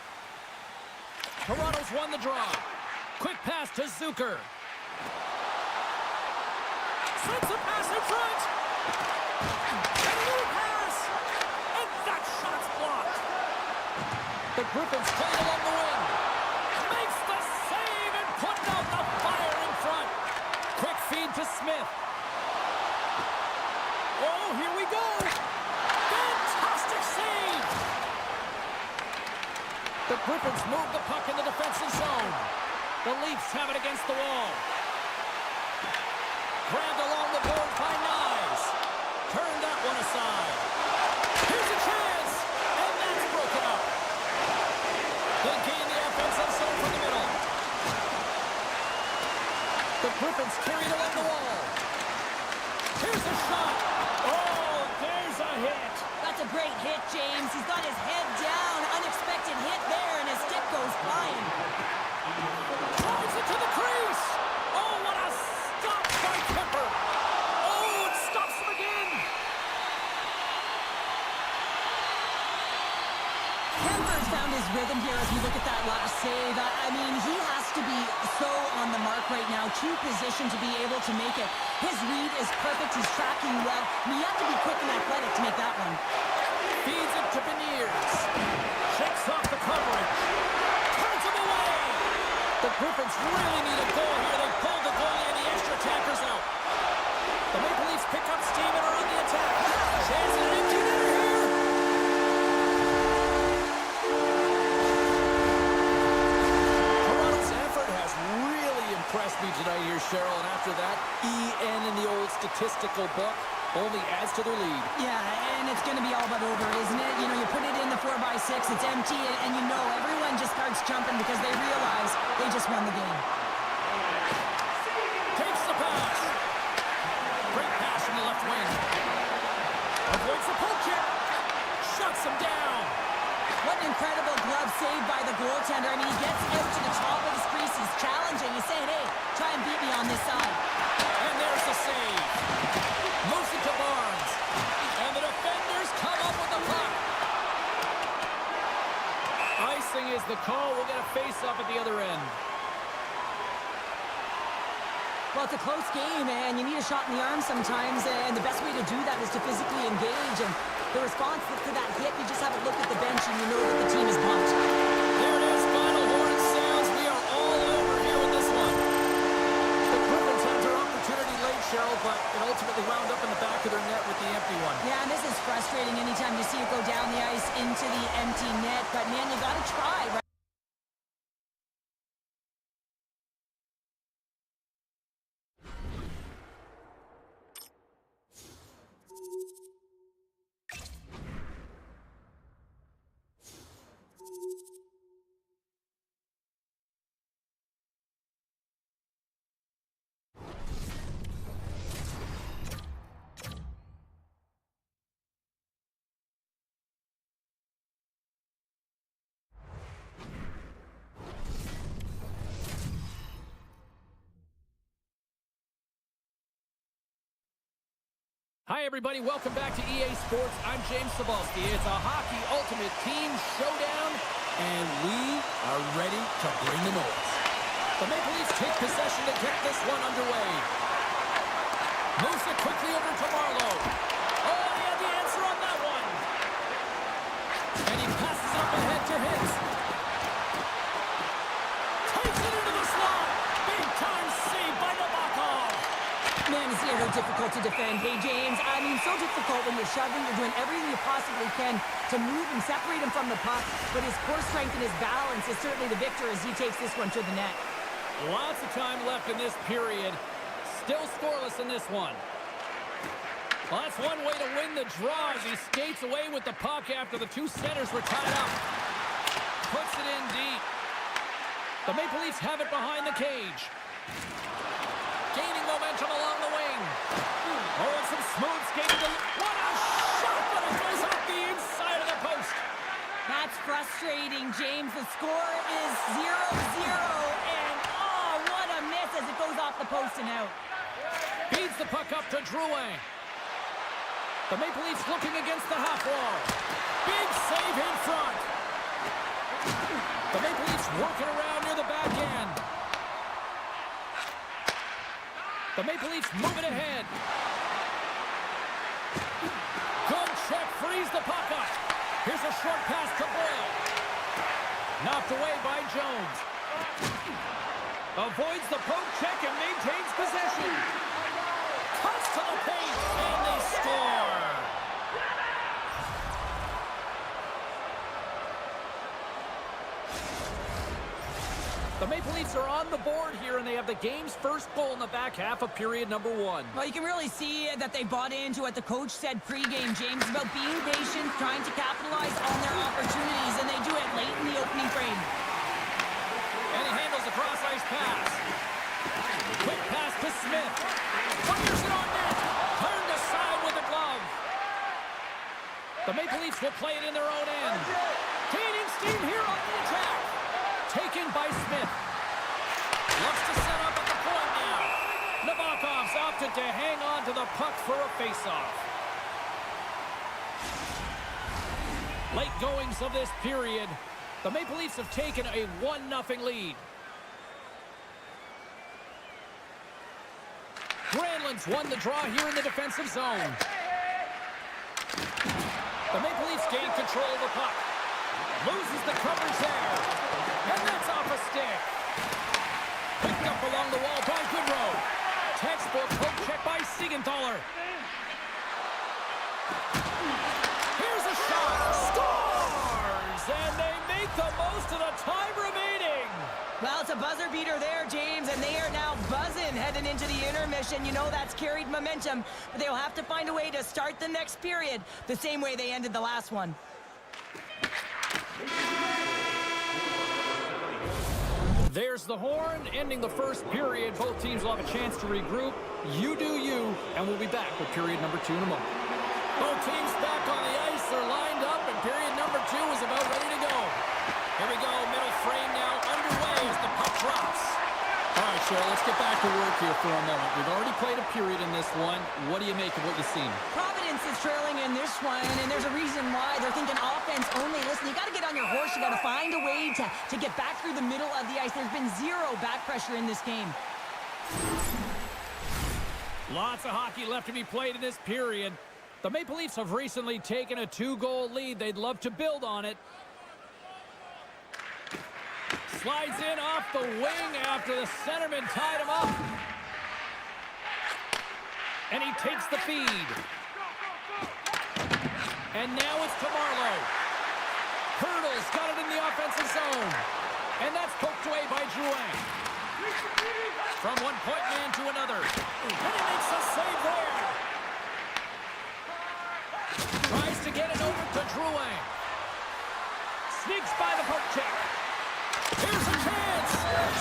Toronto's won the draw. Quick pass to Zucker. Slips a pass in front. And a new pass. And that shot's blocked. The Griffins play along the wing. Makes the save and putting out the fire in front. Quick feed to Smith. Oh, here we go. Fantastic save. The Griffins move the puck in the defensive zone. The Leafs have it against the wall. Grabbed along the boards by Nyes. Turn that one aside. Here's a chance. And that's broken up. They gain the offensive zone from the middle. The Griffins carried along the wall. Here's a shot. Oh, there's a hit. That's a great hit, James. He's got his head down. Unexpected hit there, and his stick goes flying. Drives it to the crease. Oh, what a stop by Kemper. Oh, it stops him again. Kemper's found his rhythm here as we look at that last save. I mean, he has to be so on the mark right now, to position to be able to make it. His read is perfect. He's tracking well. I mean, you have to be quick and athletic to make that one. Feeds it to Beniers. really need a goal here. They pulled the goalie and the extra attackers out. The Maple Leafs pick up steam and are on the attack. Chance at an empty netter here. Toronto's effort has really impressed me tonight here, Cheryl. And after that, EN in the old statistical book only adds to their lead. Yeah, and it's going to be all but over, isn't it? You know, you put it in the 4x6, it's empty, and you know everyone just starts jumping because they realize they just won the game. Takes the pass. Great pass from the left wing. Avoids the poke check. Shuts him down. What an incredible glove save by the goaltender. I mean, he gets out to the top of his crease. He's challenging. He's saying, hey, try and beat me on this side. And there's the save. Moves it to Barnes. And the defenders come up with the puck. Icing is the call. We'll get a face-up at the other end. Well, it's a close game, and you need a shot in the arm sometimes, and the best way to do that is to physically engage. And the response to that hit, you just have a look at the bench, and you know that the team is pumped. There it is. Final horn sounds. We are all over here with this one. The Griffins had their opportunity late, Cheryl, but it ultimately wound up in the back of their net with the empty one. Yeah, and this is frustrating anytime you see it go down the ice into the empty net. But, man, you got to try, right? Hi, everybody. Welcome back to EA Sports. I'm James Cebulski. It's a hockey ultimate team showdown, and we are ready to bring the noise. The Maple Leafs take possession to get this one underway. Moves it quickly over to Marleau. Oh, he had the answer on that one. And he passes up ahead to Hintz. Takes it into the slot. Big time save by Nabokov. Man, is he ever difficult to defend. Hey, James, I mean, so difficult when you're shoving, you're doing everything you possibly can to move and separate him from the puck, but his core strength and his balance is certainly the victor as he takes this one to the net. Lots of time left in this period. Still scoreless in this one. Well, that's one way to win the draw as he skates away with the puck after the two centers were tied up. Puts it in deep. The Maple Leafs have it behind the cage. Gaining momentum along the wing. Oh, and some smooth skating. What a shot, but it goes off the inside of the post. That's frustrating, James. The score is 0-0, and oh, what a miss as it goes off the post and out. Feeds the puck up to Drouin. The Maple Leafs looking against the half wall. Big save in front. The Maple Leafs working around near the back end. The Maple Leafs move it ahead. Good check, frees the puck up. Here's a short pass to Boyle. Knocked away by Jones. Avoids the poke check and maintains possession. Cuts to the paint, and they score. The Maple Leafs are on the board here, and they have the game's first goal in the back half of period number one. Well, you can really see that they bought into what the coach said pregame, James, about being patient, trying to capitalize on their opportunities, and they do it late in the opening frame. And he handles the cross-ice pass. Quick pass to Smith. Fires it on net. Turned aside with a glove. The Maple Leafs will play it in their own end. Gaining steam here on the attack. Taken by Smith. Looks to set up at the point now. Nabokov's opted to hang on to the puck for a face-off. Late goings of this period. The Maple Leafs have taken a 1-0 lead. Granlund's won the draw here in the defensive zone. The Maple Leafs gain control of the puck. Loses the coverage there. And that's off a stick. up along the wall by Goodrow. Textbook poke check by Siegenthaler. Here's a shot. Scores! And they make the most of the time remaining. Well, it's a buzzer beater there, James, and they are now buzzing heading into the intermission. You know that's carried momentum, but they'll have to find a way to start the next period the same way they ended the last one. There's the horn, ending the first period. Both teams will have a chance to regroup. You do you, and we'll be back with period number 2 in a moment. Both teams back on the ice. They're lined up, and period number 2 is about ready to go. Here we go, middle frame now underway as the puck drops. All right, Cheryl, let's get back to work here for a moment. We've already played a period in this one. What do you make of what you've seen? Providence is trailing in this one, and there's a reason why. They're thinking offense only. Listen, you got to get on your horse. You got to find a way to get back through the middle of the ice. There's been zero back pressure in this game. Lots of hockey left to be played in this period. The Maple Leafs have recently taken a 2-goal lead. They'd love to build on it. Slides in off the wing after the centerman tied him up. And he takes the feed. And now it's to Marleau. Hurdles got it in the offensive zone. And that's poked away by Drouin. From one point man to another. And he makes a save there. Tries to get it over to Drouin. Sneaks by the poke check. Here's a chance.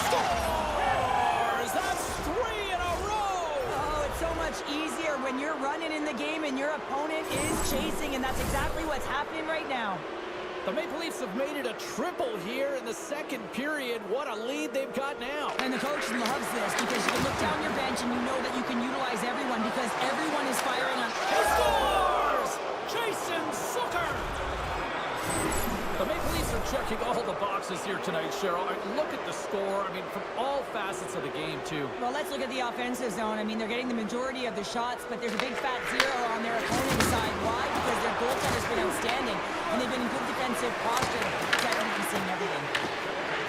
Scores! That's 3 in a row. Oh, it's so much easier when you're running in the game and your opponent is chasing, and that's exactly what's happening right now. The Maple Leafs have made it a triple here in the second period. What a lead they've got now. And the coach loves this because you can look down your bench and you know that you can utilize everyone because everyone is firing on. He scores! Jason Zucker! The Maple Leafs are checking all the boxes here tonight, Cheryl. Look at the score. I mean, from all facets of the game, too. Well, let's look at the offensive zone. I mean, they're getting the majority of the shots, but there's a big fat 0 on their opponent's side. Why? Because their goaltender's been outstanding, and they've been in good defensive posture, seeing everything.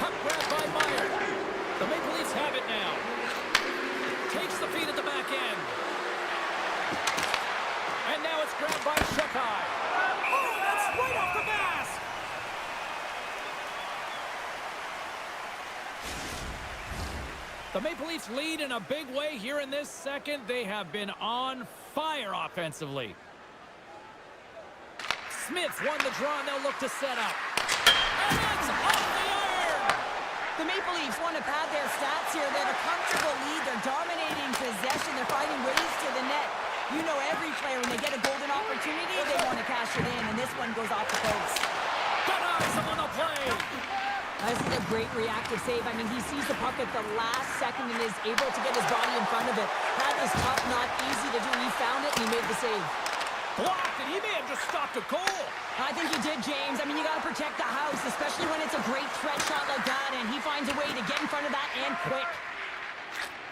Puck grab by Meyer. The Maple Leafs have it now. Takes the feed at the back end. And now it's grabbed by Shekai. Oh, that's right off the mask! The Maple Leafs lead in a big way here in this second. They have been on fire offensively. Smith won the draw, and they'll look to set up. And it's off the iron! The Maple Leafs want to pad their stats here. They have a comfortable lead. They're dominating possession. They're finding ways to the net. You know every player, when they get a golden opportunity, they want to cash it in, and this one goes off the post. Denies him on the play! This is a great reactive save. I mean, he sees the puck at the last second and is able to get his body in front of it. That is tough, not easy to do. He found it, and he made the save. Blocked, and he may have just stopped a goal. I think he did, James. I mean, you got to protect the house, especially when it's a great threat shot like that, and he finds a way to get in front of that and quick.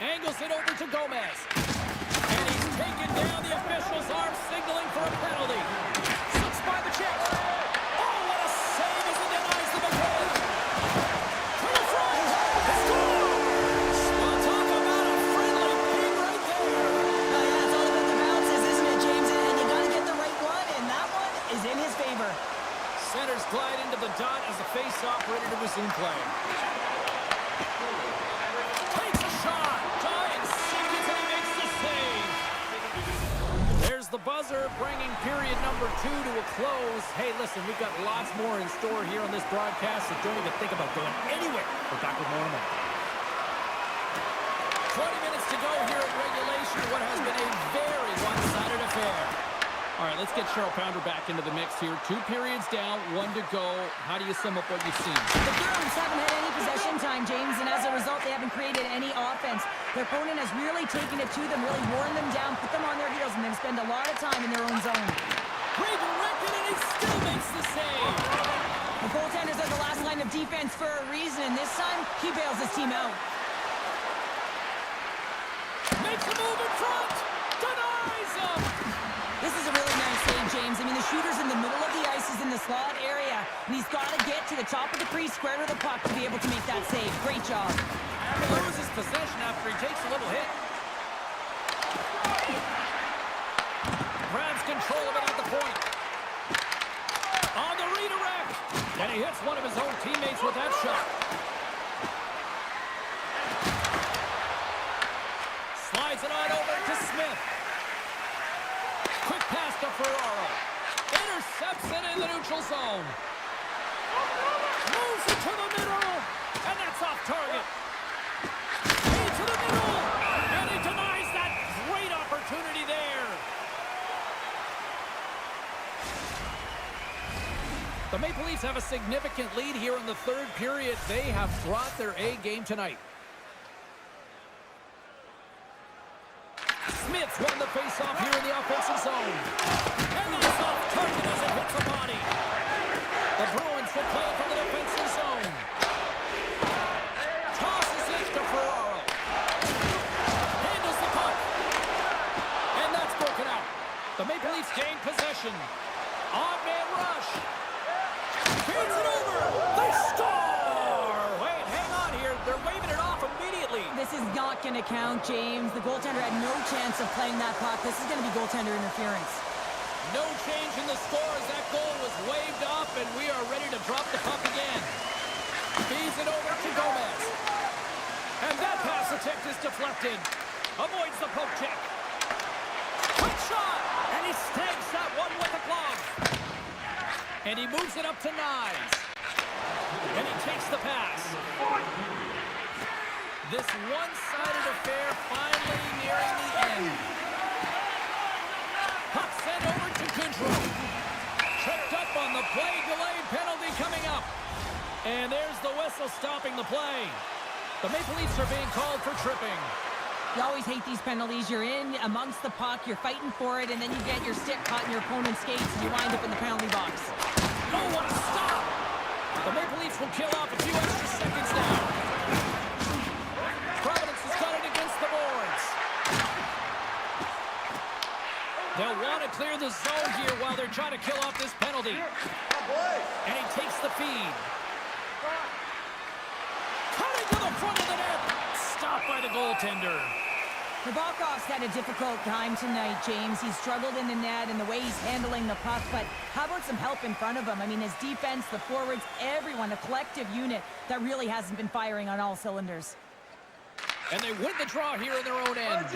Angles it over to Gomez. And he's taken down. The official's arm signaling for a penalty. Slips by the check. Oh, what a save as he denies the McKay. To the front. Scores! Well, talk about a friendly ping right there. Oh, yeah, it's all about the bounces, isn't it, James? And you got to get the right one, and that one is in his favor. Centers glide into the dot as the face-off ready to resume play. Takes a shot. Giant seconds and he makes the save. There's the buzzer bringing period number 2 to a close. Hey, listen, we've got lots more in store here on this broadcast, so don't even think about going anywhere. We're back with more in a moment. 20 minutes to go here in regulation. What has been a very one-sided affair. All right, let's get Cheryl Pounder back into the mix here. 2 periods down, 1 to go. How do you sum up what you've seen? The Bruins haven't had any possession time, James, and as a result, they haven't created any offense. Their opponent has really taken it to them, really worn them down, put them on their heels, and then spend a lot of time in their own zone. Redirected, and he still makes the save. The goaltenders are the last line of defense for a reason, and this time, he bails his team out. Makes a move in front. Denies him. This is a really nice save, James. I mean, the shooter's in the middle of the ice, he's in the slot area, and he's got to get to the top of the crease, square to the puck to be able to make that save. Great job. Loses possession after he takes a little hit. Grabs control of it at the point. On the redirect. And he hits one of his own teammates with that shot. Slides it on over to Smith. Quick pass to Ferraro. Intercepts it in the neutral zone. Moves it to the middle. And that's off target. To the middle. And he denies that great opportunity there. The Maple Leafs have a significant lead here in the third period. They have brought their A game tonight. Smith's won the faceoff here in the offensive zone. And that's off target as it hits the body. The Bruins will play it from the defensive zone. Tosses it to Ferraro. Handles the puck. And that's broken out. The Maple Leafs gain possession. On-man rush. Feeds it over. They score! Wait, hang on here. They're waving it off immediately. This is not going to count, James. The goaltender had no chance of playing that puck. This is going to be goaltender interference. No change in the score as that goal was waved off, and we are ready to drop the puck again. Feeds it over to Gomez. And that pass attempt is deflected. Avoids the poke check. Quick shot! And he snags that one with a glove. And he moves it up to Knies. And he takes the pass. This one-sided affair finally nearing the end. Puck sent over to Goodrow. Tripped up on the play. Delayed penalty coming up. And there's the whistle stopping the play. The Maple Leafs are being called for tripping. You always hate these penalties. You're in amongst the puck, you're fighting for it, and then you get your stick caught in your opponent's skates, and you wind up in the penalty box. Oh, what a stop! The Maple Leafs will kill off a few extra seconds now. Providence has got it against the boards. They'll want to clear the zone here while they're trying to kill off this penalty. And he takes the feed. Cutting to the front of the net. Stopped by the goaltender. Nabokov's had a difficult time tonight, James. He's struggled in the net and the way he's handling the puck, but how about some help in front of him? I mean, his defense, the forwards, everyone, a collective unit that really hasn't been firing on all cylinders. And they win the draw here in their own end.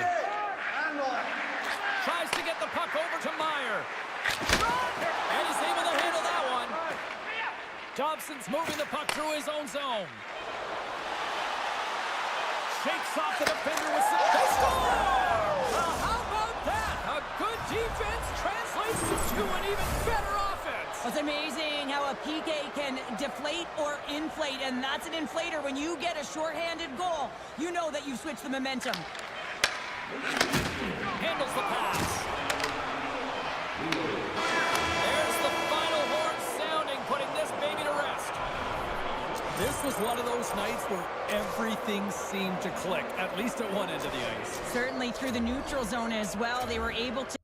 Tries to get the puck over to Meyer. And he's able to handle that one. Dobson's moving the puck through his own zone. Shakes off the defender with some... They score! Well, how about that? A good defense translates to an even better offense. It's amazing how a PK can deflate or inflate, and that's an inflator. When you get a shorthanded goal, you know that you've switched the momentum. Handles the pass. There's the final horn sounding, putting this baby to rest. This was one of those nights where everything seemed to click, at least at one end of the ice. Certainly through the neutral zone as well. They were able to...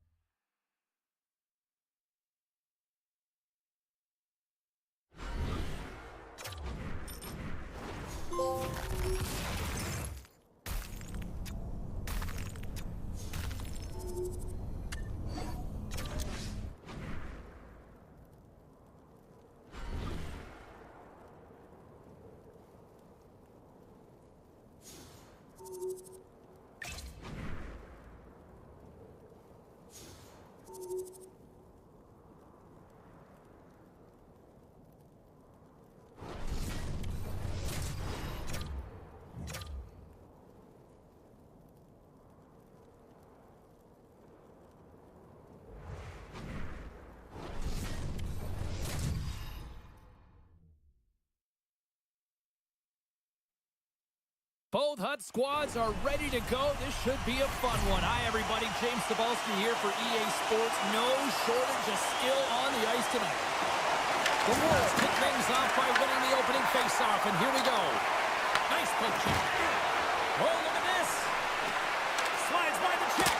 Both Hut squads are ready to go. This should be a fun one. Hi, everybody. James Cebulski here for EA Sports. No shortage of skill on the ice tonight. The Wolves kick things off by winning the opening faceoff, and here we go. Nice poke check. Oh, look at this. Slides by the check.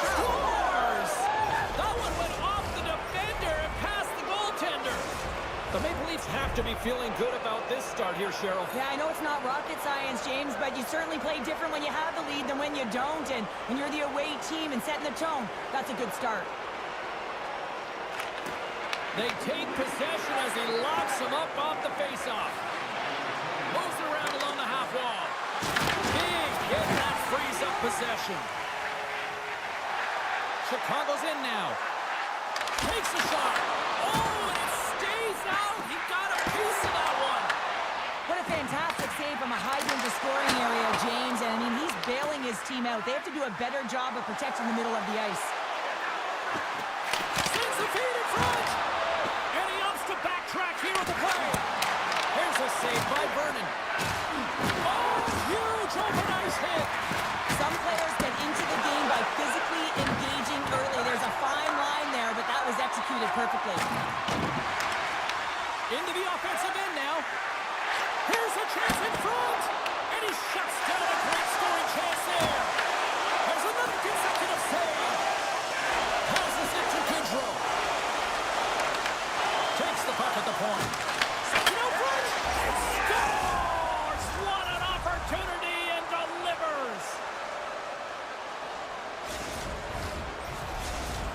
Scores! That one went off the defender and past the goaltender. The Maple Leafs have have to be feeling good about this start here, Cheryl. Yeah, I know it's not rocket science, James, but you certainly play different when you have the lead than when you don't. And when you're the away team and setting the tone, that's a good start. They take possession as he locks him up off the faceoff. Moves it around along the half wall. Big hit that frees up possession. Chicago's in now. Takes a shot. Oh, and it stays out. He got a piece of that one. What a fantastic save from a high-danger scoring area, James. And, I mean, he's bailing his team out. They have to do a better job of protecting the middle of the ice. Sends the feed in front. And he opts to backtrack here with the play. Here's a save by Vernon. Oh, huge open-ice hit. Some players get into the game by physically engaging early. There's a fine line there, but that was executed perfectly. Into the offensive end now. Here's a chance in front. And he shuts down a great scoring chance there. There's another consecutive save. Passes it to Goodrow. Takes the puck at the point. Second out front. And scores! What an opportunity and delivers.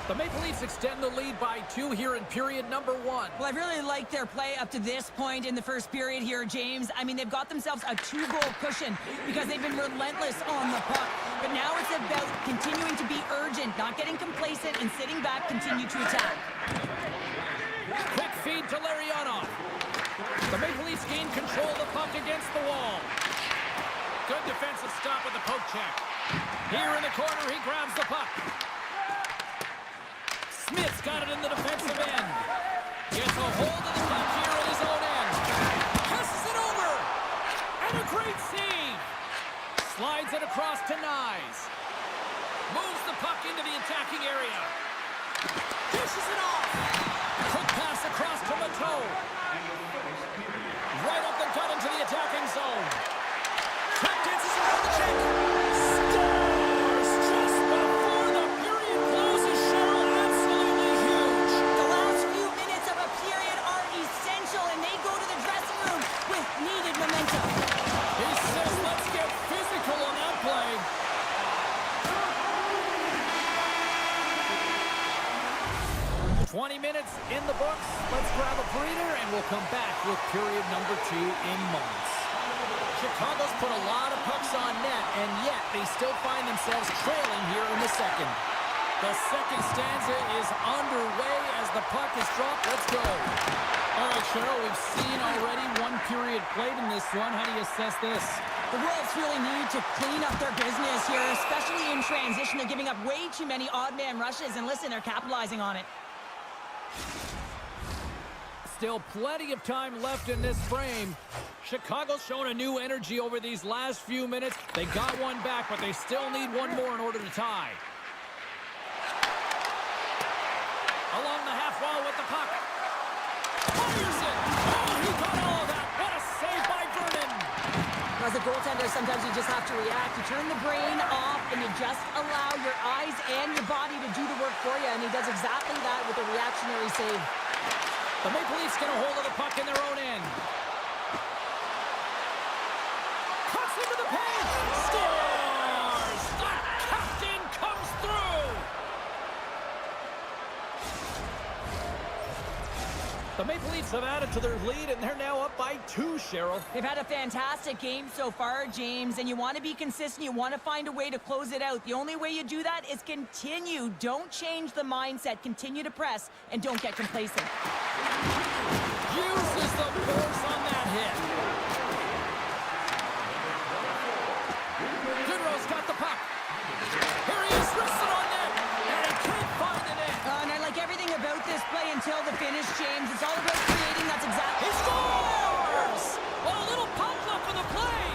The Maple Leafs extend the lead by 2 here in period number 1. Well, I really like their play up to this point in the first period here, James. I mean, they've got themselves a 2-goal cushion because they've been relentless on the puck. But now it's about continuing to be urgent, not getting complacent, and sitting back, continue to attack. Quick feed to Larionov. The Maple Leafs gain control of the puck against the wall. Good defensive stop with the poke check. Here in the corner, he grabs the puck. Smith's got it in the defensive end. Gets a hold of the puck here at his own end. Passes it over. And a great save. Slides it across to Nyes. Moves the puck into the attacking area. Dishes it off. Quick pass across to Mateau. Right up the gut into the attacking zone. Trent dances around the check. Scores just before the period closes, Cheryl. Absolutely huge. The last few minutes of a period are essential, and they go to the dressing room with needed momentum. He says, let's get physical on that play. "20 minutes in the books. Let's grab a breather, and we'll come back with period number 2 in moments." Chicago's put a lot of pucks on net, and yet they still find themselves trailing here in the second. The second stanza is underway as the puck is dropped. Let's go. All right, Cheryl, we've seen already 1 period played in this one. How do you assess this? The Wolves really need to clean up their business here, especially in transition. They're giving up way too many odd-man rushes, and listen, they're capitalizing on it. Still plenty of time left in this frame. Chicago's shown a new energy over these last few minutes. They got one back, but they still need one more in order to tie. Along the half wall with the puck. Fires it! Oh, he got all of that! What a save by Vernon! As a goaltender, sometimes you just have to react. You turn the brain off, and you just allow your eyes and your body to do the work for you, and he does exactly that with a reactionary save. The Maple Leafs get a hold of the puck in their own end. Cuts into the paint! Scores! The captain comes through! The Maple Leafs have added to their lead, and they're now up by 2, Cheryl. They've had a fantastic game so far, James, and you want to be consistent. You want to find a way to close it out. The only way you do that is continue. Don't change the mindset. Continue to press, and don't get complacent. Uses the force on that hit. Goodrow's got the puck. Here he is, wrestled on net, and he can't find the net. And I like everything about this play until the finish, James. It's all about creating. That's exactly. He scores! Well, a little pump luck on the play.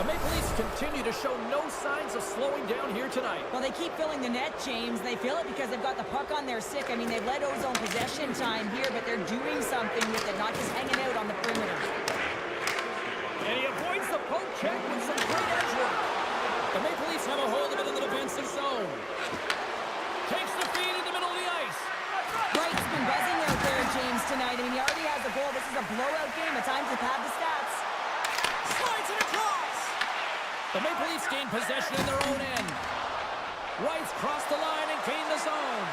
The Maple Leafs continue to show no signs of slowing down here tonight. Well, they keep filling the net, James. They fill it because they've got the puck on their stick. I mean, they've let Ozone possession time here, but they're doing something with it, not just hanging out on the perimeter. And he avoids the poke check with some great edge work. The Maple Leafs have a hold of it in the defensive zone. Takes the feed in the middle of the ice. Wright's been buzzing out there, James. tonight. I mean, he already has a goal. This is a blowout game. At times, they've had the stats. Slides it across. The Maple Leafs gain possession in their own end. White's crossed the line and gained the zone.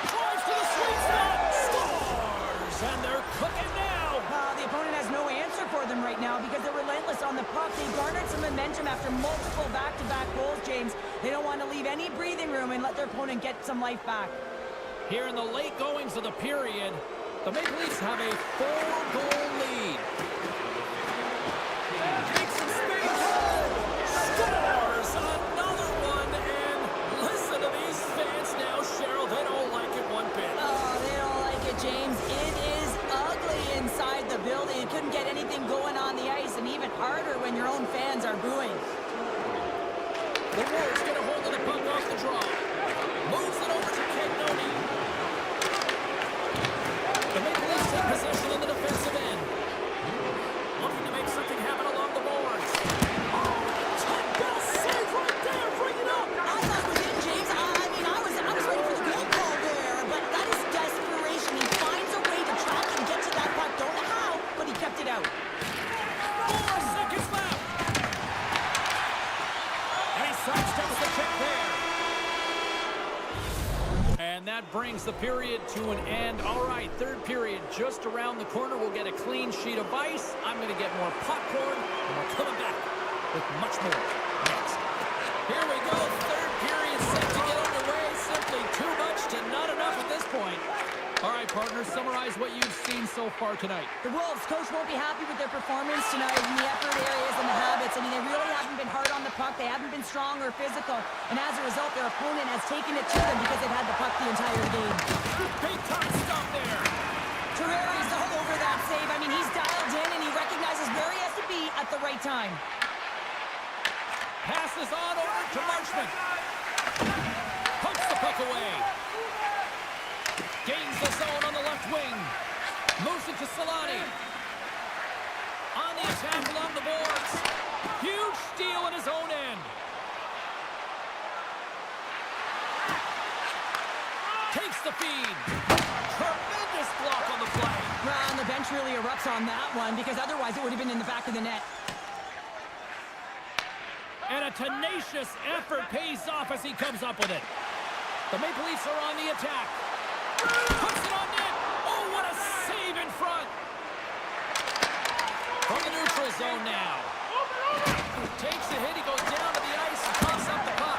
Drives to the sweet spot. Scores! And they're cooking now. The opponent has no answer for them right now because they're relentless on the puck. They garnered some momentum after multiple back-to-back goals, James. They don't want to leave any breathing room and let their opponent get some life back. Here in the late goings of the period, the Maple Leafs have a 4-goal lead. Makes some space. Scores another one. And listen to these fans now, Cheryl. They don't like it one bit. Oh, they don't like it, James. It is ugly inside the building. You couldn't get anything going on the ice, and even harder when your own fans are booing. The Wolves get a hold of the puck off the draw. Moves it over to Cagnoni. The Maple Leafs take possession in the defensive end. Looking to make something happen along the boards. Oh, 10-bell save right there. Bring it up. I thought it was in, James. I mean, I was ready for the goal call there, but that is desperation. He finds a way to track and get to that puck. Don't know how, but he kept it out. 4 seconds left. And he sidesteps the check there. And that brings the period to an end. All right, third period just around the corner. We'll get a clean sheet of ice. I'm going to get more popcorn, and we're coming back with much more next. Here we go. Third period set to get underway. Simply too much to not enough at this point. All right, partners, summarize what you've seen so far tonight. The Wolves coach won't be happy with their performance tonight in the effort areas and the habits. I mean, they really haven't been hard on the puck. They haven't been strong or physical. And as a result, their opponent has taken it to them because they've had the puck the entire game. Big time stop there. Terrari's all over that save. I mean, he's dialed in and he recognizes where he has to be at the right time. Passes on over to Marchment. Pokes the puck away. Gains the zone on the left wing. Moves it to Solani. On the attack along the boards. Huge steal in his own end. Takes the feed. Tremendous block on the play. Well, and the bench really erupts on that one because otherwise it would have been in the back of the net. And a tenacious effort pays off as he comes up with it. The Maple Leafs are on the attack. Puts it on net. Oh, what a save in front. From the neutral zone now. Takes a hit. He goes down to the ice and picks up the puck.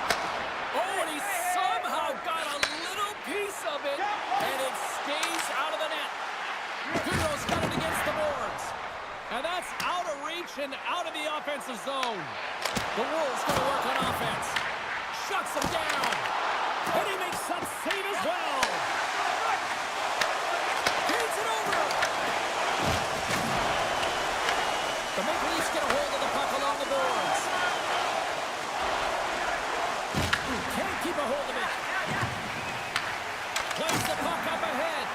Oh, and he somehow got a little piece of it, and it stays out of the net. Guerrero's got it against the boards. And that's out of reach and out of the offensive zone. The Wolves going to work on offense. Shuts him down. And he makes that save as well. Feeds it over. The Maple Leafs get a hold of the puck along the boards. Can't keep a hold of it. Plays the puck up ahead.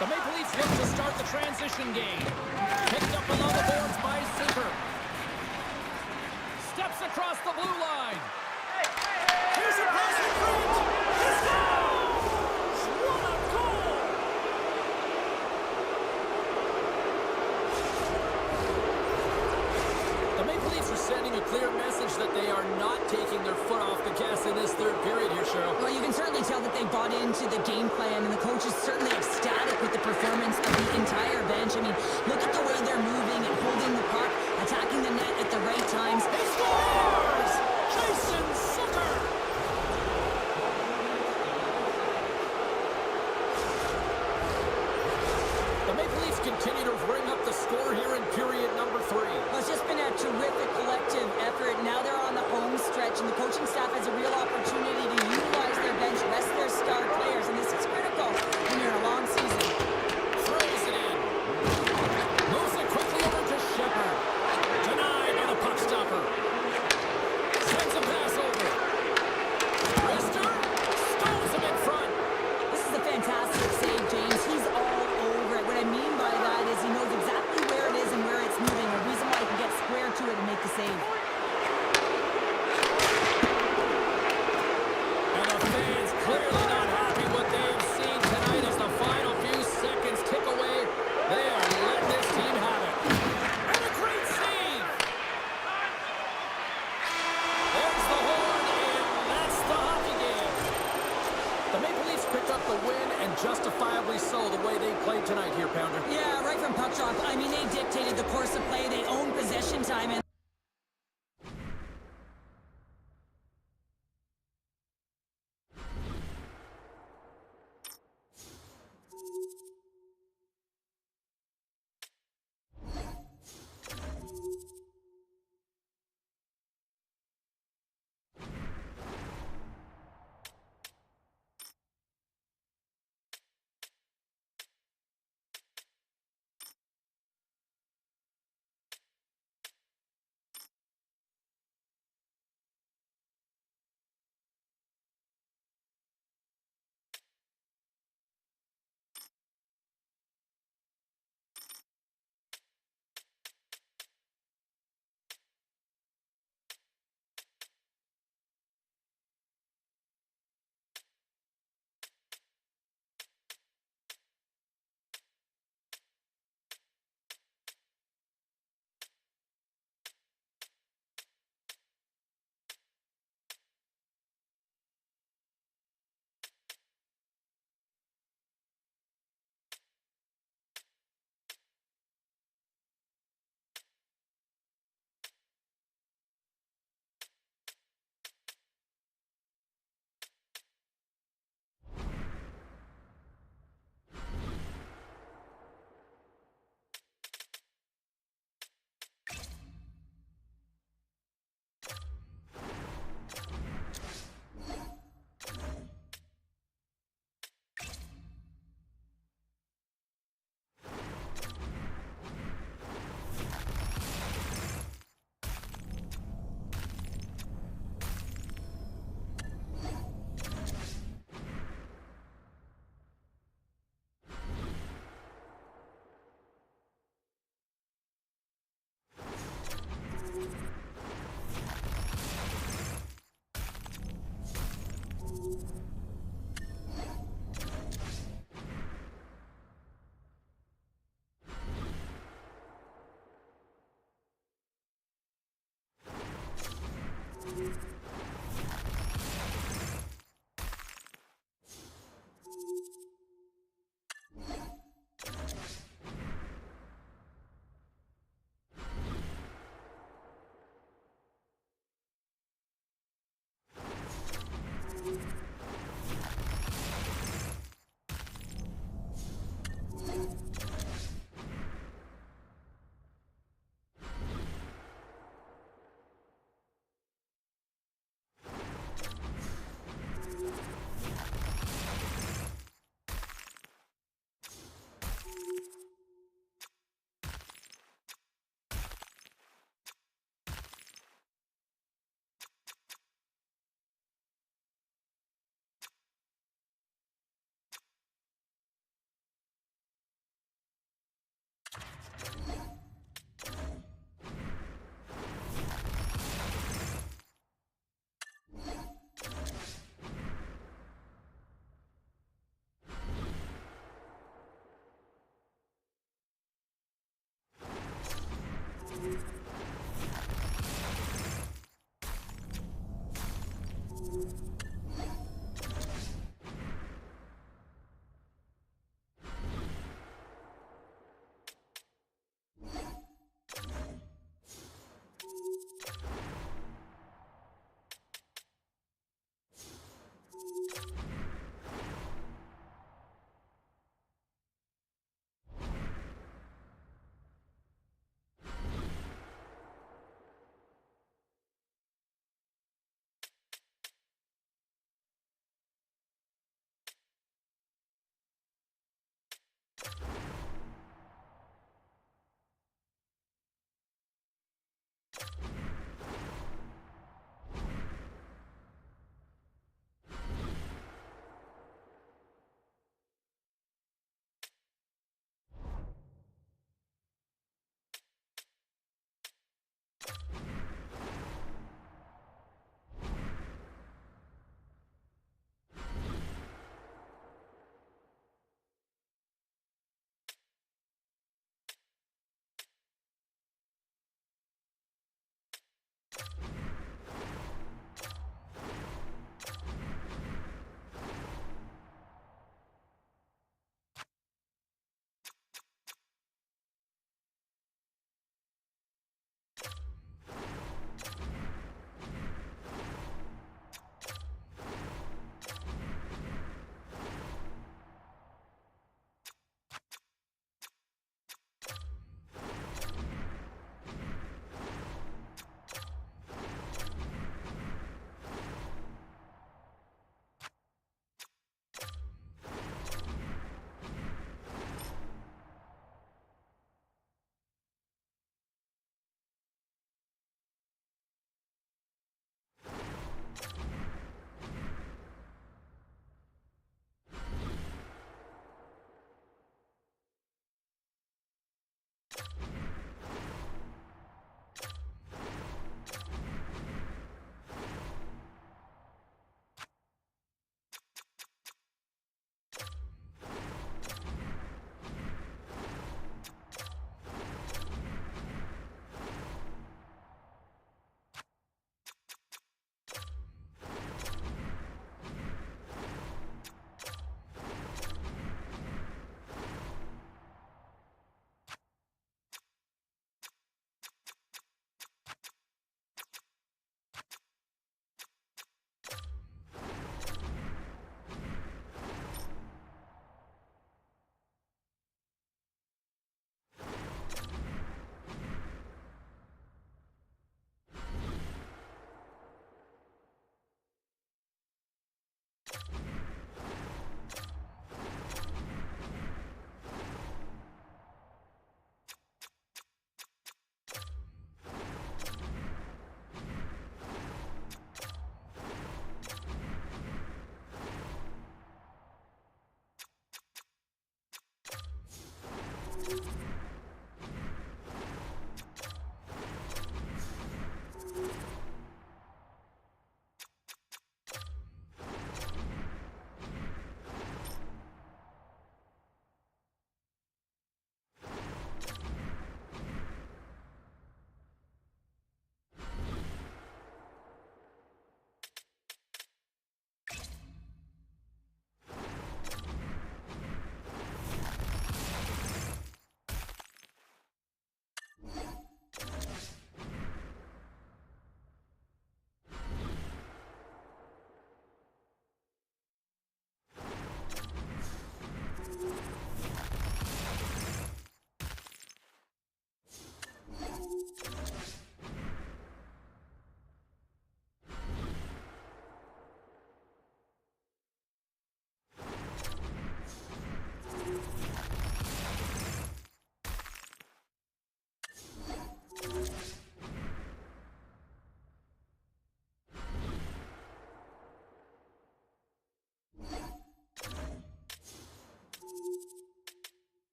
The Maple Leafs look to start the transition game. Picked up along the boards by Zucker. Steps across the blue line. Here's a pass in front. He scores! What a goal! The Maple Leafs are sending a clear message that they are not taking their foot off the gas in this third period here, Cheryl. Well, you can certainly tell that they bought into the game plan, and the coach is certainly ecstatic with the performance of the entire bench. I mean, look at the way they're moving and holding the puck, attacking the net at the right times. He scores! Jason Zucker! The Maple Leafs continue to bring up the score here in period number 3. Well, it's just been a terrific collective effort. Now they're on the home stretch, and the coaching staff has a real opportunity to utilize their bench, rest their star players, and this is critical when you're in a long season. Throws it in. Moves it quickly over to Shepard. Denied by the puck stopper. Sends a pass over. Rister stones him in front. This is a fantastic save, James. He's all over it. What I mean by that is he knows exactly where it is and where it's moving, a reason why he can get square to it and make the save. Maple Leafs picked up the win, and justifiably so, the way they played tonight here, Pounder. Yeah, right from puck drop. I mean, they dictated the course of play. They owned possession time, and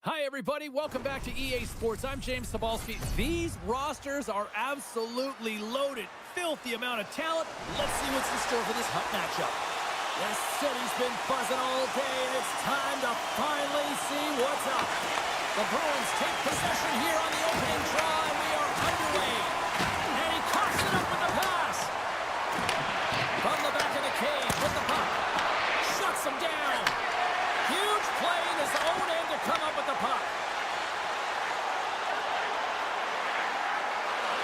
Hi, everybody. Welcome back to EA Sports. I'm James Cebulski. These rosters are absolutely loaded. Filthy amount of talent. Let's see what's in store for this hot matchup. The city's been buzzing all day, and it's time to finally see what's up. The Bruins take possession here on the opening draw, and we are underway. And he coughs it up with the pass. From the back of the cage with the puck. Shuts him down. Huge play in his own end to come up with the puck.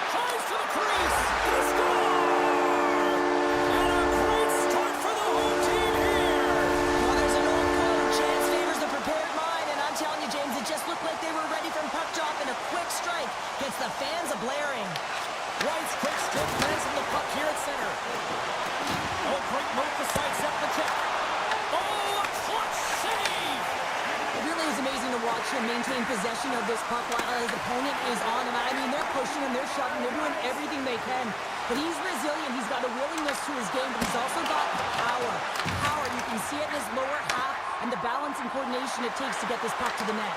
Tries to the crease. He scores! And a great start for the home team here. Well, there's an old quote, chance favors the prepared mind, and I'm telling you, James, it just looked like they were ready from puck drop, and a quick strike gets the fans a-blaring. White's quick stick lands on the puck here at center. Oh, great move to sidestep the check. Oh, a clutch save! It really is amazing to watch him maintain possession of this puck while his opponent is on him. I mean, they're pushing him, they're shoving, they're doing everything they can. But he's resilient, he's got a willingness to his game, but he's also got power. Power, you can see it in his lower half and the balance and coordination it takes to get this puck to the net.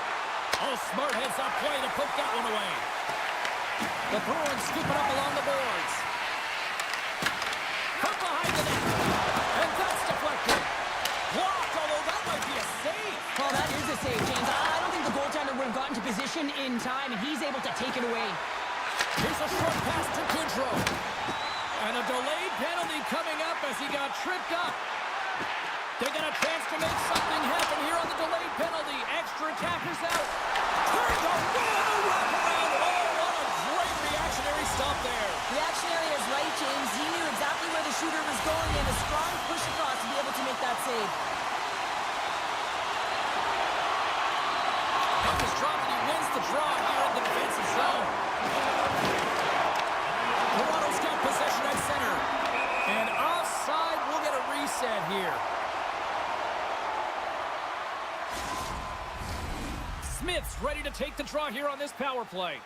Oh, smart heads up play to poke that one away. The Bruins scoop it up along the boards. From behind the net. And that's deflected. Blocked, although that might be a save. Well, that is a save, James. I don't think the goaltender would have gotten to position in time, and he's able to take it away. Here's a short pass to Goodrow. And a delayed penalty coming up as he got tripped up. They got a chance to make something happen here on the delayed penalty. Extra attackers out. Turned around the wraparound. Oh, what a great reactionary stop there. Reactionary is right, James. He knew exactly where the shooter was going, and a strong push across to be able to make that save. Puck is dropped and he wins the draw here in the defensive zone. Toronto's got possession at center. And offside, we'll get a reset here. Smith's ready to take the draw here on this power play.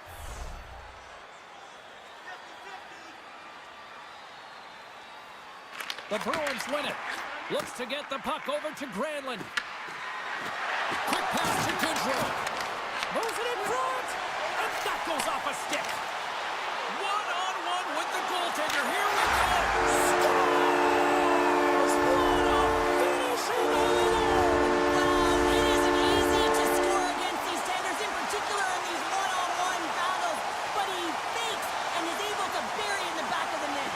The Bruins win it. Looks to get the puck over to Granlund. Quick pass to Goodrow. Moves it in front. And that goes off a stick. One-on-one with the goaltender. Here we go. Scores! What a finishing goal! Wow, it isn't easy to score against these Tigers, in particular in these one-on-one battles, but he fakes and is able to bury it in the back of the net.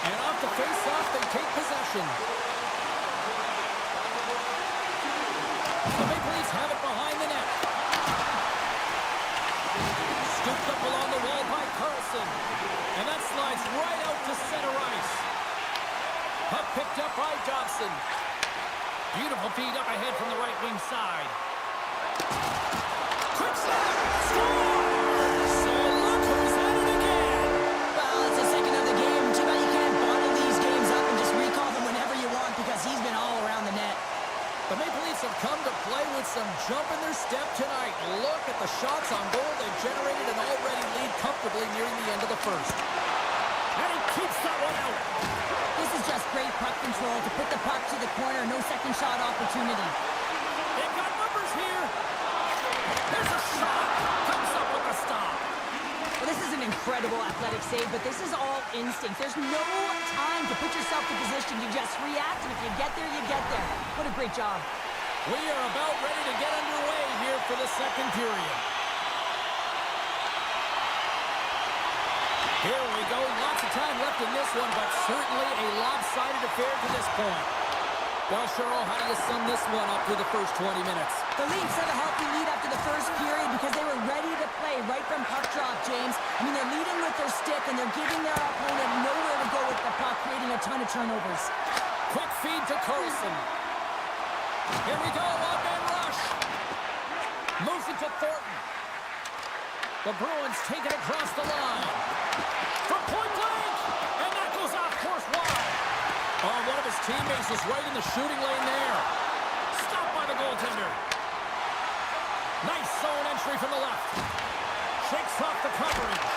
And off the face-off, they take possession. The Maple Leafs have it behind the net. Scooped up along the wall by Carlson. And that slides right out to center ice. Puck picked up by Dobson. Beautiful feed up ahead from the right wing side. Quick snap! Scores! So look who's at it again. Well, it's the second of the game. Too bad you can't bottle these games up and just recall them whenever you want, because he's been all around the net. The Maple Leafs have come to play with some jump in their step tonight. Look at the shots on goal. They've generated an already lead comfortably nearing the end of the first. And he keeps that one out. This is just great puck control to put the puck to the corner. No second shot opportunity. They've got numbers here. There's a shot. Comes up with the stop. Well, this is an incredible athletic save, but this is all instinct. There's no time to put yourself in position. You just react, and if you get there, you get there. What a great job. We are about ready to get underway here for the second period. Here we go. Lots of time left in this one, but certainly a lopsided affair to this point. Well, Cheryl, how do you sum this one up through the first 20 minutes? The Leafs had a healthy lead after the first period because they were ready to play right from puck drop, James. I mean, they're leading with their stick, and they're giving their opponent nowhere to go with the puck, creating a ton of turnovers. Quick feed to Carlson. Here we go, one-man rush. Moves it to Thornton. The Bruins take it across the line. From point blank. And that goes off course wide. Oh, one of his teammates was right in the shooting lane there. Stopped by the goaltender. Nice zone entry from the left. Shakes off the coverage.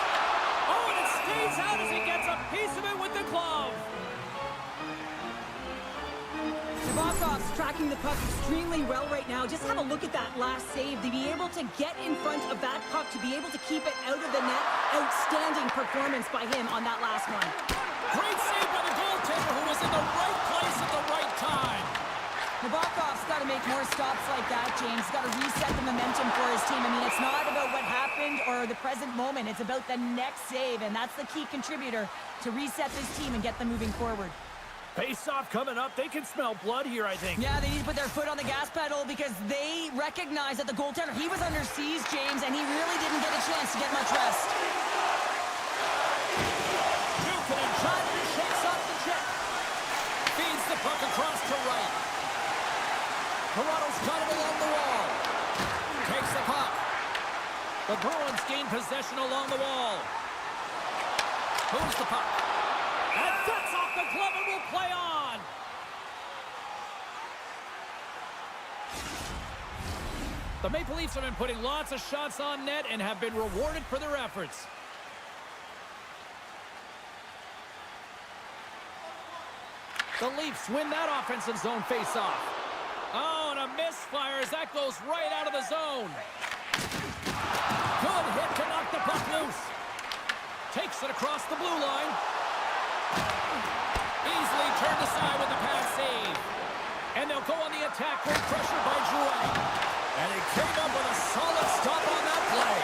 Oh, and it stays out as he gets a piece of it with the glove. Nabokov's tracking the puck extremely well right now. Just have a look at that last save. To be able to get in front of that puck, to be able to keep it out of the net, outstanding performance by him on that last one. Great save by the goaltender who was in the right place at the right time. Nabokov's got to make more stops like that, James. Got to reset the momentum for his team. I mean, it's not about what happened or the present moment. It's about the next save, and that's the key contributor to reset this team and get them moving forward. Face-off coming up. They can smell blood here, I think. Yeah, they need to put their foot on the gas pedal because they recognize that the goaltender, he was under siege, James, and he really didn't get a chance to get much rest. Jukinen drives and shakes off the check. Feeds the puck across to right. Toronto's got it along the wall. Takes the puck. The Bruins gain possession along the wall. Moves the puck. And that's off the glove and will play on. The Maple Leafs have been putting lots of shots on net and have been rewarded for their efforts. The Leafs win that offensive zone faceoff. Oh, and a misfire as that goes right out of the zone. Good hit to knock the puck loose. Takes it across the blue line. Easily turned aside with the pass save. And they'll go on the attack, great pressure by Drouin. And he came up with a solid stop on that play.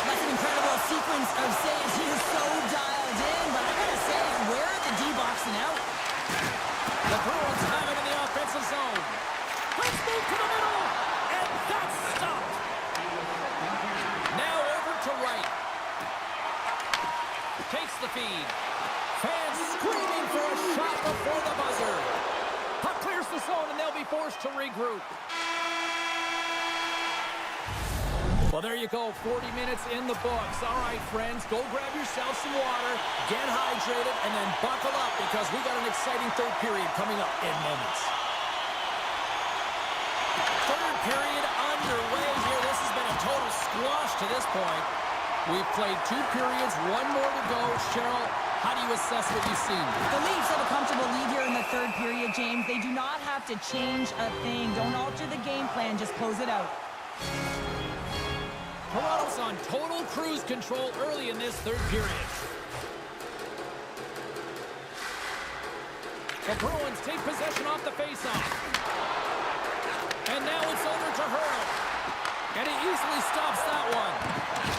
That's an incredible sequence of saves. He is so dialed in, but I gotta say, where are the D-boxing out? The Bruins have it in the offensive zone. Let's move to the middle. And that's stopped. Now over to right. Takes the feed. Fans screaming for a shot before the buzzer. Puck clears the zone and they'll be forced to regroup. Well, there you go. 40 minutes in the books. All right, friends, go grab yourself some water, get hydrated, and then buckle up because we got an exciting third period coming up in moments. Third period underway here. This has been a total squash to this point. We've played 2 periods, 1 more to go. Cheryl, how do you assess what you've seen? The Leafs have a comfortable lead here in the third period, James. They do not have to change a thing. Don't alter the game plan. Just close it out. Toronto's on total cruise control early in this third period. The Bruins take possession off the faceoff. And now it's over to Hurl. And he easily stops that one.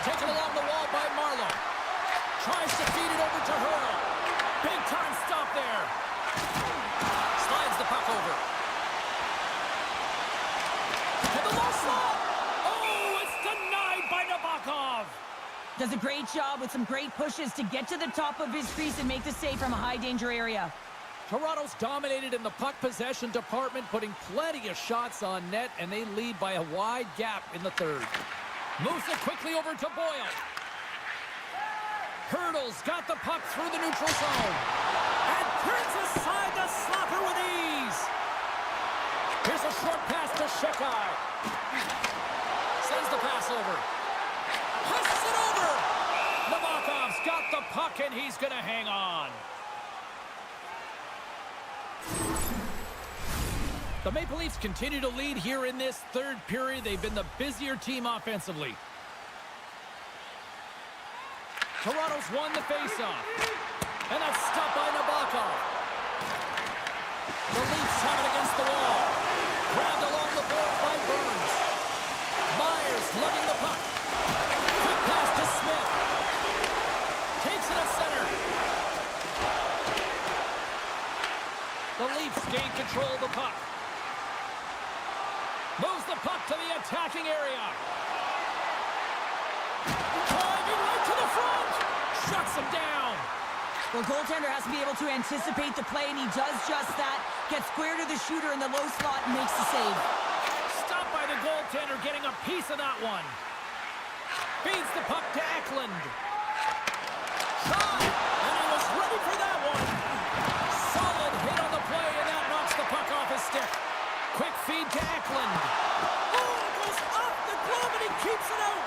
Taken along the wall by Marleau. Tries to feed it over to Hurl. Big time stop there. Slides the puck over. To the low slot. Oh, it's denied by Nabokov. Does a great job with some great pushes to get to the top of his crease and make the save from a high-danger area. Toronto's dominated in the puck possession department, putting plenty of shots on net, and they lead by a wide gap in the third. Moves it quickly over to Boyle. Hurdles got the puck through the neutral zone. And turns aside the slapper with ease. Here's a short pass to Shekai. Sends the pass over. Passes it over. Nabokov's got the puck, and he's going to hang on. The Maple Leafs continue to lead here in this third period. They've been the busier team offensively. Toronto's won the faceoff. And that's stopped by Nabokov. The Leafs have it against the wall. Grabbed along the board by Burns. Myers lugging the puck. Quick pass to Smith. Takes it at center. The Leafs gain control of the puck. Moves the puck to the attacking area. Driving right to the front. Shuts him down. Well, goaltender has to be able to anticipate the play, and he does just that. Gets square to the shooter in the low slot and makes the save. Stopped by the goaltender, getting a piece of that one. Feeds the puck to Eklund. Shot, and he was ready for that one. Solid hit on the play, and that knocks the puck off his stick. Quick feed to Eklund. Oh, it goes off the glove, and he keeps it out.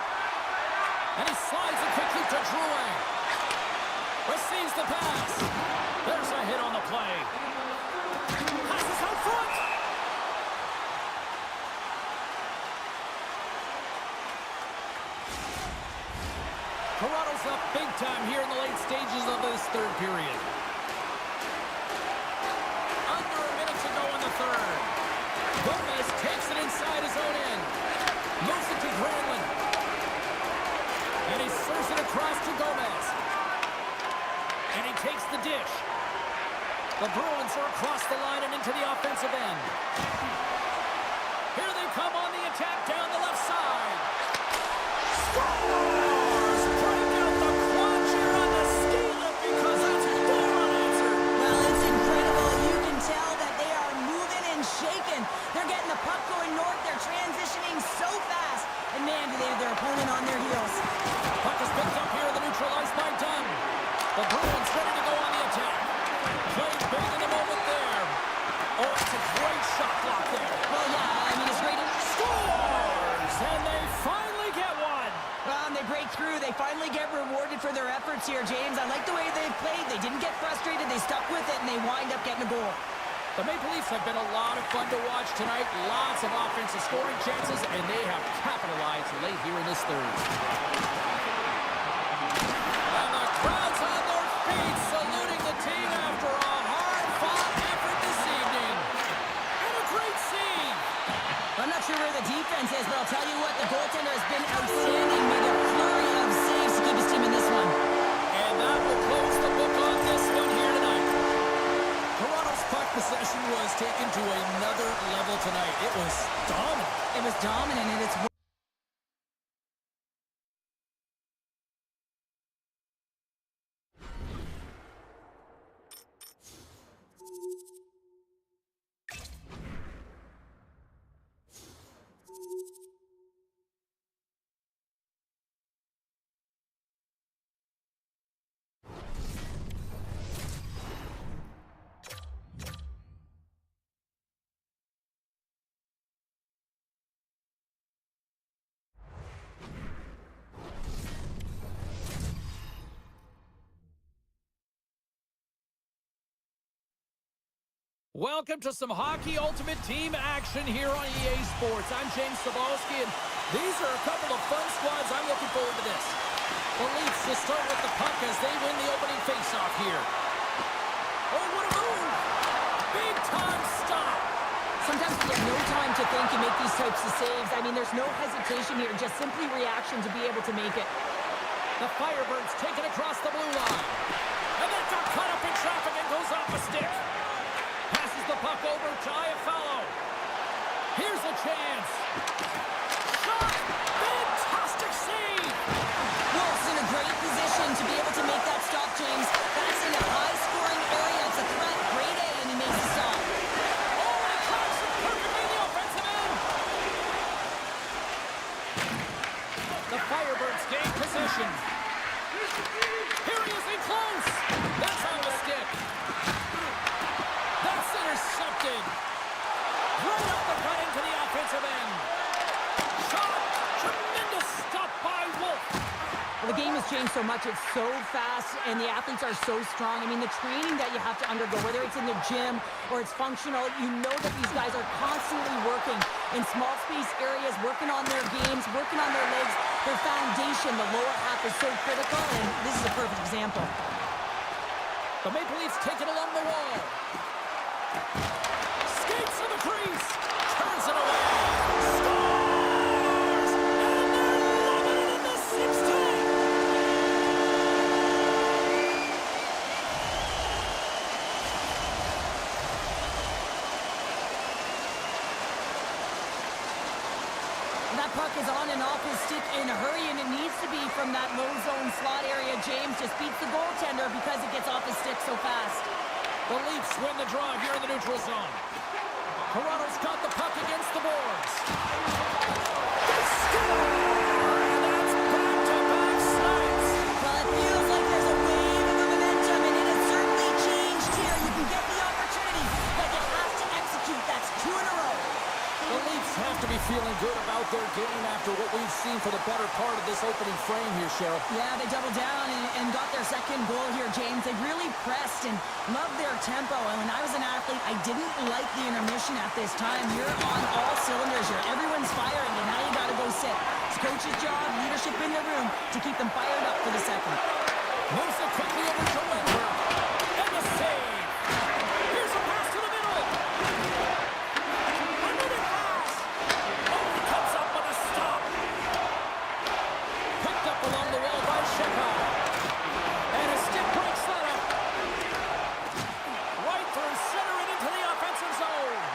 And he slides it quickly to Drouin. Receives the pass. There's a hit on the play. Passes out front. off big time here in the late stages of this third period. Under a minute to go in the third. Gomez takes it inside his own end. Moves it to Granlund. And he serves it across to Gomez. And he takes the dish. The Bruins are across the line and into the offensive end. Here they come on the attack down the left side. Scores! Break out the quad cheer on the stealer because that's four unanswered. Well, it's incredible. You can tell that they are moving and shaking. They're getting the puck going north. They're transitioning so fast. And man, do they have their opponent on their heels. Puck is picked up here in the neutral ice by Dunn. The Bruins ready to go on the attack. Played big in the moment there. Oh, it's a great shot block there. Well, yeah, I mean, it's great. Scores! And they finally get one. Well, and they break through. They finally get rewarded for their efforts here, James. I like the way they played. They didn't get frustrated. They stuck with it, and they wind up getting a goal. The Maple Leafs have been a lot of fun to watch tonight. Lots of offensive scoring chances, and they have capitalized late here in this third. And the crowd's on their feet, saluting the team after a hard-fought effort this evening. And a great scene. I'm not sure where the defense is, but I'll tell you what, the goaltender has been outstanding. Made a flurry of saves to keep his team in this one. And that will close the book on this one here tonight. Toronto's puck possession was taken to another level tonight. It was dominant. It was dominant, and it's... Welcome to some Hockey Ultimate Team action here on EA Sports. I'm James Cebulski, and these are a couple of fun squads. I'm looking forward to this. The Leafs to start with the puck as they win the opening faceoff here. Oh, what a move! Big time stop! Sometimes we have no time to think and make these types of saves. I mean, there's no hesitation here, just simply reaction to be able to make it. The Firebirds take it across the blue line. And that got caught up in traffic and goes off a stick. Passes the puck over to Iafallo. Here's a chance. Shot! Fantastic save! Wolf's in a great position to be able to make that stop, James. That's in a high-scoring area. It's a threat. Grade A, and he makes the stop. Oh, and it crosses it perfectly in the offensive end. The Firebirds gain possession. Here he is in close. That's on the stick. That's intercepted. Right up the gut into the offensive end. Shot. Tremendous stop by Wolf. Well, the game has changed so much. It's so fast, and the athletes are so strong. I mean, the training that you have to undergo, whether it's in the gym or it's functional, you know that these guys are constantly working in small space areas, working on their games, working on their legs. Their foundation, the lower half, is so critical, and this is a perfect example. The Maple Leafs take it along the wall. Skates to the crease. Turns it away. Scores! And they're loving it in the 16th. That puck is on and off his stick in a hurry, and it needs to be from that low zone slot area. James just beats the goaltender because it gets off his stick so fast. The Leafs win the draw here in the neutral zone. Toronto's got the puck against the boards. They score! That's back-to-back sides. Well, it feels like there's a wave of momentum, and it has certainly changed here. You can get the opportunity, but you have to execute. That's 2 in a row. The Leafs have to be feeling good about their game after what we've seen for the better part of this opening frame here, Cheryl. Yeah, they doubled down and got their second goal here, James. They really pressed and loved their tempo. And when I was an athlete, I didn't like the intermission at this time. You're on all cylinders here. Everyone's firing, and now you got to go sit. It's coach's job, leadership in the room, to keep them fired up for the second. Moves it quickly over to Wentworth. And the save. Here's a pass to the middle. Another pass. Oh, he comes up with a stop. Picked up along the wall by Shepherd. And a stick breaks that up. Right through center and into the offensive zone.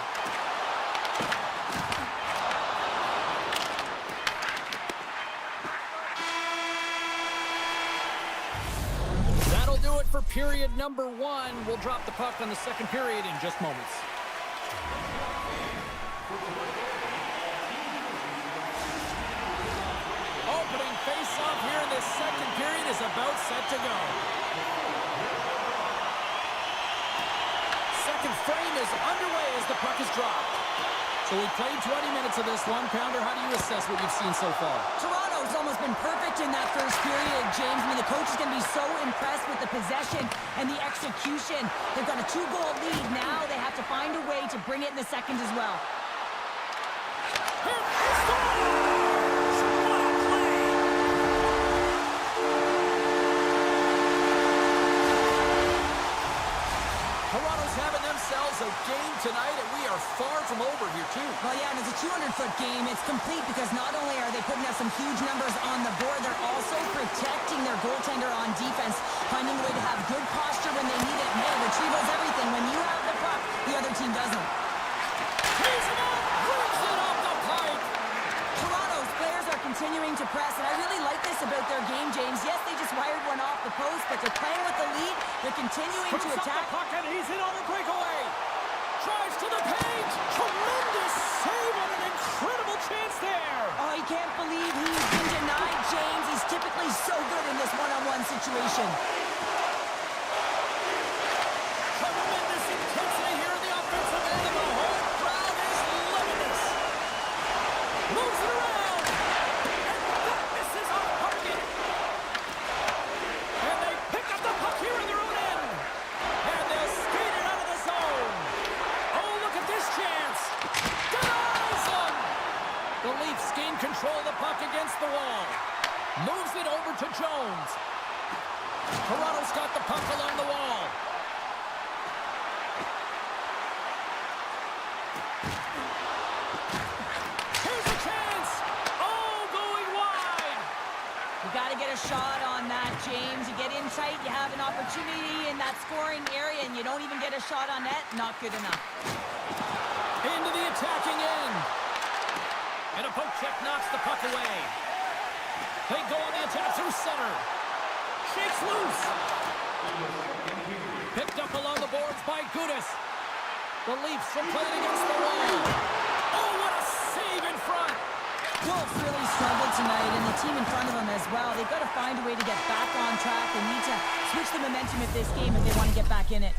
That'll do it for period number 1. We'll drop the puck on the second period in just moments. Opening face-off here in this second period is about set to go. Second frame is underway as the puck is dropped. So we played 20 minutes of this one. Pounder, how do you assess what you've seen so far? Toronto's almost been perfect in that first period, James. I mean, the coach is going to be so impressed with the possession and the execution. They've got a 2-goal lead now. They have to find a way to bring it in the second as well. Here is scores! What a play! Toronto's having themselves a game tonight, and we are far from over here, too. Well, yeah, and it's a 200-foot game. It's complete because not only are they putting up some huge numbers on the board, they're also protecting their goaltender on defense, finding a way to have good posture when they need it. Man, retrieval's everything. When you have the puck, the other team doesn't. He's it up! Moves it off the pipe! Toronto's players are continuing to press, and I really like this about their game, James. Yes, they just wired one off the post, but they're playing with the lead. They're continuing to Puts up attack. the puck and he's in on the breakaway. Drives to the paint! Tremendous save on an incredible chance there! Oh, he can't believe he's been denied, James. He's typically so good in this one-on-one situation. Tremendous intensity here in the offensive end, and the whole crowd is loving this. Moves it around, and that misses on target. And they pick up the puck here in their own end, and they'll skate it out of the zone. Oh, look at this chance. Denies them. The Leafs gain control of the puck against the wall. Moves it over to Jones. Toronto's got the puck along the wall. Here's a chance! Oh, going wide! You got to get a shot on that, James. You get in tight, you have an opportunity in that scoring area, and you don't even get a shot on net. Not good enough. Into the attacking end. And a poke check knocks the puck away. They go on the attack through center. Shakes loose. Picked up along the boards by Gudas. The Leafs are playing against the wall. Oh, what a save in front. Wolves really struggled tonight, and the team in front of them as well. They've got to find a way to get back on track. They need to switch the momentum of this game if they want to get back in it.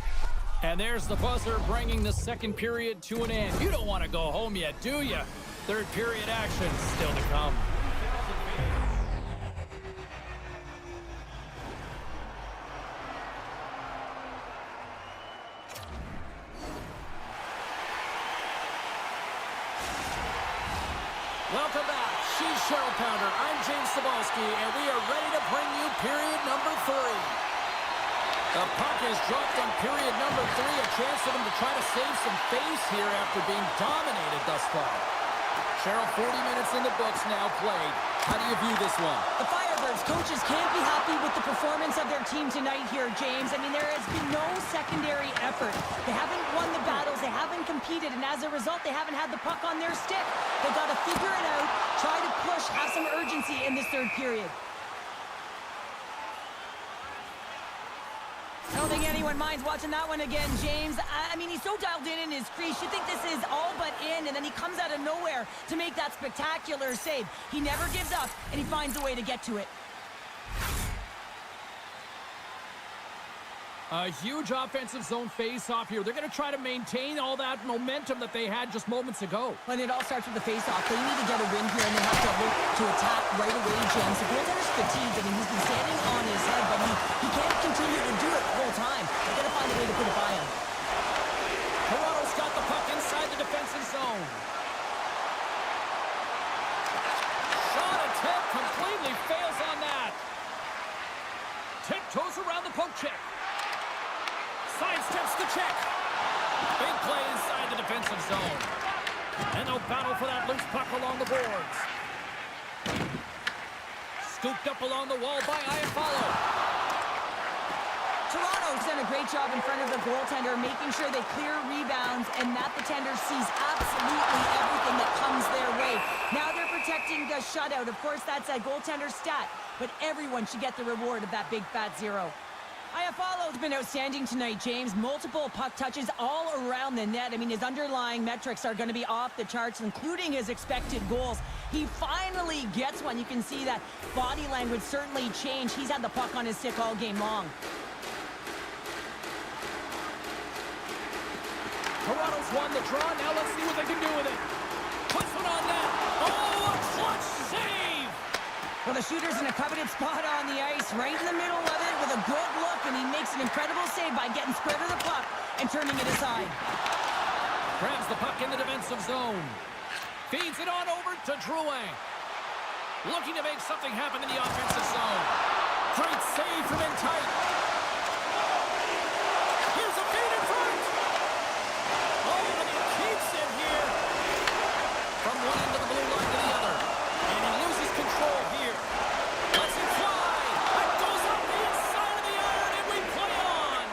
And there's the buzzer bringing the second period to an end. You don't want to go home yet, do you? Third period action still to come. Welcome back. She's Cheryl Pounder. I'm James Cybulski, and we are ready to bring you period number 3. The puck is dropped on period number 3. A chance for them to try to save some face here after being dominated thus far. Cheryl, 40 minutes in the books now played. How do you view this one? The Firebirds coaches can't be happy with the performance of their team tonight here, James. I mean, there has been no secondary effort. They haven't won the battles. They haven't competed. And as a result, they haven't had the puck on their stick. They've got to figure it out, try to push, have some urgency in this third period. I don't think anyone minds watching that one again, James. I mean, he's so dialed in his crease. You think this is all but in, and then he comes out of nowhere to make that spectacular save. He never gives up, and he finds a way to get to it. A huge offensive zone face-off here. They're going to try to maintain all that momentum that they had just moments ago. And it all starts with the face-off. They need to get a win here, and they have to look to attack right away, James. The goaltender's fatigued. I mean, he's been standing on his head, but he can't continue to do it the whole time. They've got to find a way to put it by him. Toronto's got the puck inside the defensive zone. Shot fails on that. Tiptoes around the poke check. Sidesteps the check. Big play inside the defensive zone. And they'll battle for that loose puck along the boards. Scooped up along the wall by Iafallo. Toronto's done a great job in front of the goaltender, making sure they clear rebounds and that the tender sees absolutely everything that comes their way. Now they're protecting the shutout. Of course, that's a goaltender stat, but everyone should get the reward of that big fat zero. Iafallo's been outstanding tonight, James. Multiple puck touches all around the net. I mean, his underlying metrics are going to be off the charts, including his expected goals. He finally gets one. You can see that body language certainly changed. He's had the puck on his stick all game long. Toronto's won the draw. Now let's see what they can do with it. Puts one on net. Oh, a clutch save! Well, the shooter's in a coveted spot on the ice, right in the middle of it with a good look, and he makes an incredible save by getting spread of the puck and turning it aside. Grabs the puck in the defensive zone. Feeds it on over to Drouin. Looking to make something happen in the offensive zone. Great save from in tight. Here's a feed in front. Oh, and he keeps it here. From one end of the blue line to the other. And he loses control here. Lets it fly. That goes up the inside of the iron, and we play on.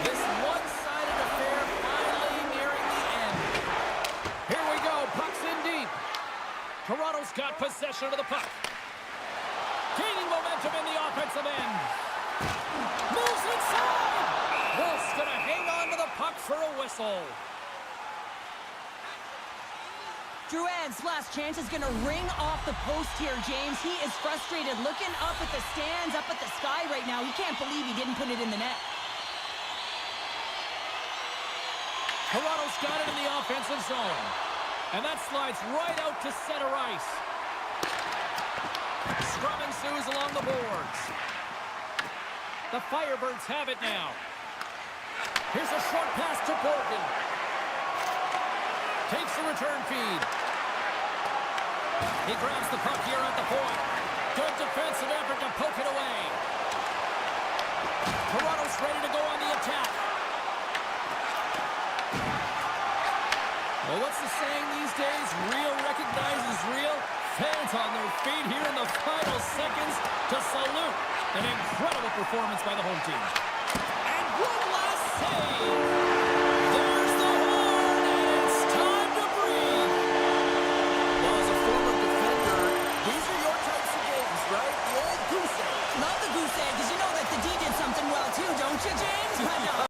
This one-sided affair finally nearing the end. Here we go. Puck's in deep. Toronto's got possession of the puck. Gaining momentum in the offensive end. Moves inside. Wolf's going to hang on to the puck for a whistle. Drouin's last chance is going to ring off the post here, James. He is frustrated, looking up at the stands, up at the sky right now. He can't believe he didn't put it in the net. Toronto's got it in the offensive zone. And that slides right out to center ice. Scrum ensues along the boards. The Firebirds have it now. Here's a short pass to Borgen. Takes the return feed. He grabs the puck here at the point. Good defensive effort to poke it away. Toronto's ready to go on the attack. Well, what's the saying these days? Real recognizes real. Fans on their feet here in the final seconds to salute an incredible performance by the home team. And one last save. There's the horn, and it's time to breathe. Well, as a former defender, these are your types of games, right? The old goose egg. Love the goose egg, because you know that the D did something well too, don't you, James? I know.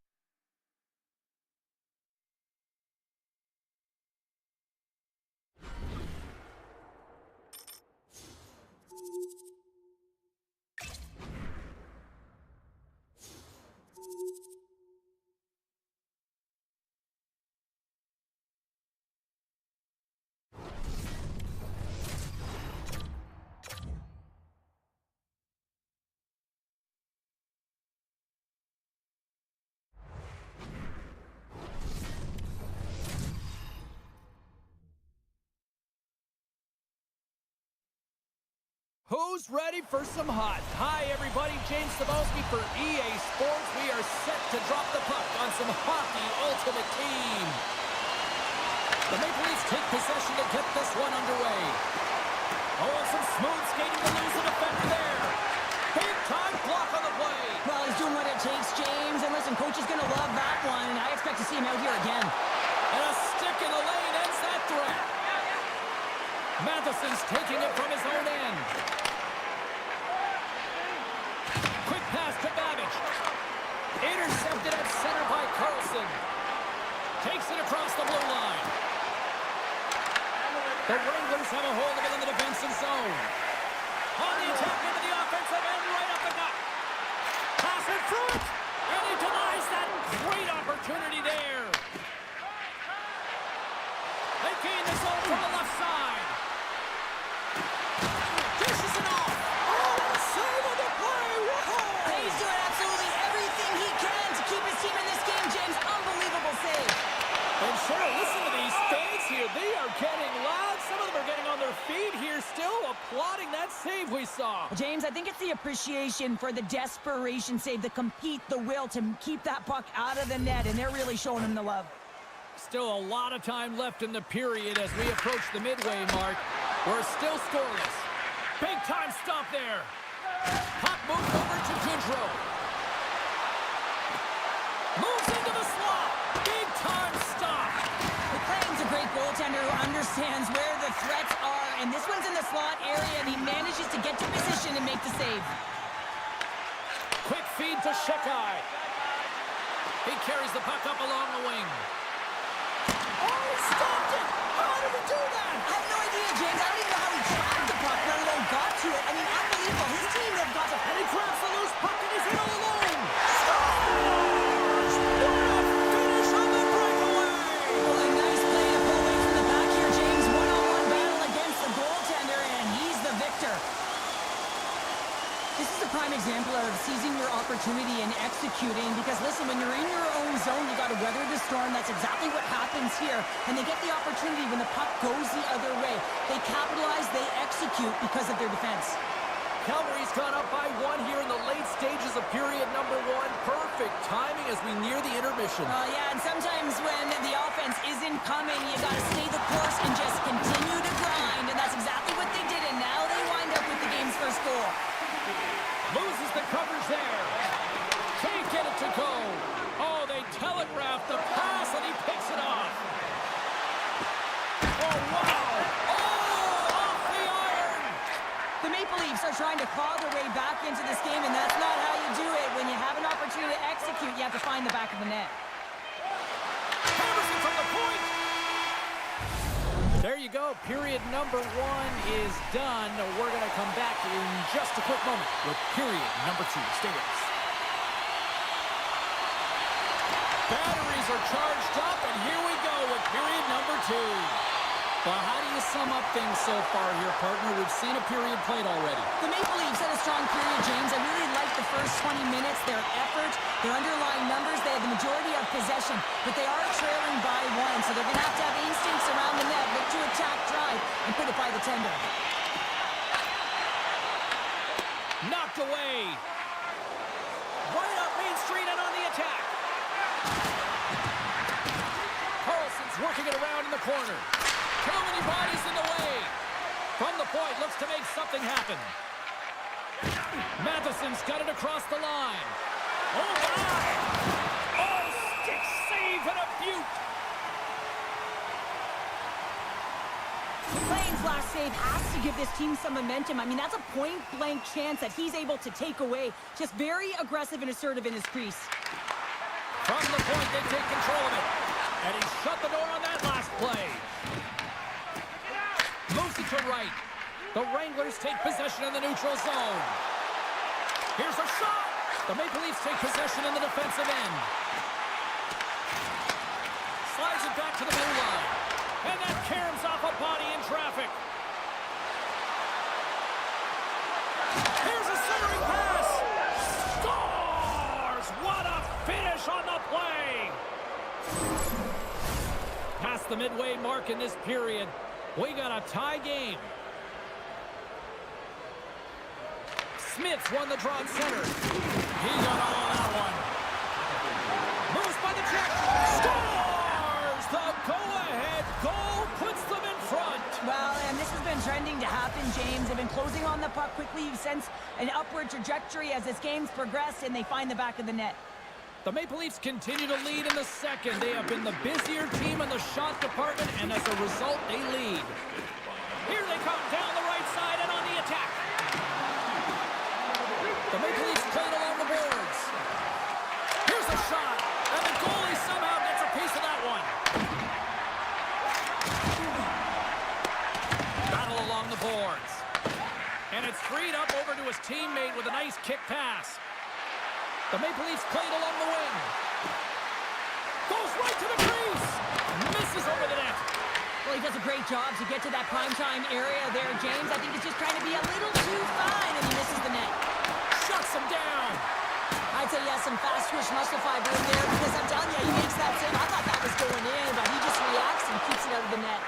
Who's ready for some hot? Hi, everybody. James Cebulski for EA Sports. We are set to drop the puck on some hockey ultimate team. The Maple Leafs take possession to get this one underway. Oh, and some smooth skating to lose the defender there. Big time block on the play. Well, he's doing what it takes, James. And listen, coach is going to love that one, and I expect to see him out here again. And a stick in the lane ends that threat. Matheson's taking it from his own end. Quick pass to Babbage. Intercepted at center by Carlson. Takes it across the blue line. The Wranglers have a hold of it in the defensive zone. On the attack into the offensive end, right up the gut. Pass in front, and he denies that great opportunity there. They gain the zone from the left side. Dishes it off. Oh, what a save on the play. Whoa! He's doing absolutely everything he can to keep his team in this game, James. Unbelievable save. And Cheryl, listen to these fans here. They are getting loud. Some of them are getting on their feet. lead here, still applauding that save we saw. James, I think it's the appreciation for the desperation save, the compete, the will to keep that puck out of the net, and they're really showing him the love. Still a lot of time left in the period as we approach the midway mark. We're still scoreless. Big time stop there. Puck moved over to Goodrow. Moves into the slot. Big time stop. McLean's a great goaltender who understands where the threats are, and this one's in the slot area, and he manages to get to position and make the save. Quick feed to Shekai. He carries the puck up along the wing. Oh, he stopped it! How did he do that? I have no idea, James. I don't even know how he tracked the puck, let alone got to it. I mean, unbelievable. His team have got to... And he grabs the loose puck and he's in all alone. Scores! What a finish on the breakaway! Well, a nice play to pull away from the back here, James. One-on-one battle against the goaltender, and he's the victor. This is a prime example of seizing your opportunity and executing, because listen, when you're in your own zone, you got to weather the storm. That's exactly what happens here, and they get the opportunity when the puck goes the other way. They capitalize, they execute because of their defense. Calgary's gone up by 1 here in the late stages of period number 1. Perfect timing as we near the intermission. Yeah, and sometimes when the offense isn't coming, you got to stay the course and just continue to grind, and that's exactly what they did, and now they wind up with the game's first goal. Loses the coverage there. Can't get it to go. Oh, they telegraphed the pass, and he picks it off. Oh, wow. Oh, off the iron. The Maple Leafs are trying to claw their way back into this game, and that's not how you do it. When you have an opportunity to execute, you have to find the back of the net. Hammerson from the point. There you go. Period number 1 is done. We're going to come back in just a quick moment with period number 2. Stay with us. Batteries are charged up, and here we go with period number 2. Well, how do you sum up things so far here, partner? We've seen a period played already. The Maple Leafs had a strong period, James. I really liked the first 20 minutes, their effort, their underlying numbers. They had the majority of possession, but they are trailing by 1, so they're going to have instincts around the net, look to attack, drive, and put it by the tender. Knocked away. Right up Main Street and on the attack. Carlson's working it around in the corner. Too many bodies in the way. From the point, looks to make something happen. Matheson's got it across the line. Oh, my! Oh, stick save and a beaut! McLean's last save has to give this team some momentum. I mean, that's a point-blank chance that he's able to take away. Just very aggressive and assertive in his crease. From the point, they take control of it. And he shut the door on that last play. Moves it to right. The Wranglers take possession in the neutral zone. Here's a shot. The Maple Leafs take possession in the defensive end. Slides it back to the blue line. And that caroms off a body in traffic. Here's a centering pass. Scores! What a finish on the play. Past the midway mark in this period. We got a tie game. Smith's won the draw at center. He got all on that one. Moves by the check. Scores! The go-ahead goal puts them in front. Well, and this has been trending to happen, James. They've been closing on the puck quickly. You've sensed an upward trajectory as this game's progressed, and they find the back of the net. The Maple Leafs continue to lead in the second. They have been the busier team in the shot department, and as a result, they lead. Here they come down the right side and on the attack. The Maple Leafs played along the boards. Here's a shot, and the goalie somehow gets a piece of that one. Battle along the boards. And it's freed up over to his teammate with a nice kick pass. The Maple Leafs played along the wing. Goes right to the crease. Misses over the net. Well, he does a great job to get to that primetime area there, James. I think he's just trying to be a little too fine, and he misses the net. Shuts him down. I'd say, yes, some fast twitch muscle fiber in there, because I'm telling you, he makes that save. I thought that was going in, but he just reacts and keeps it out of the net.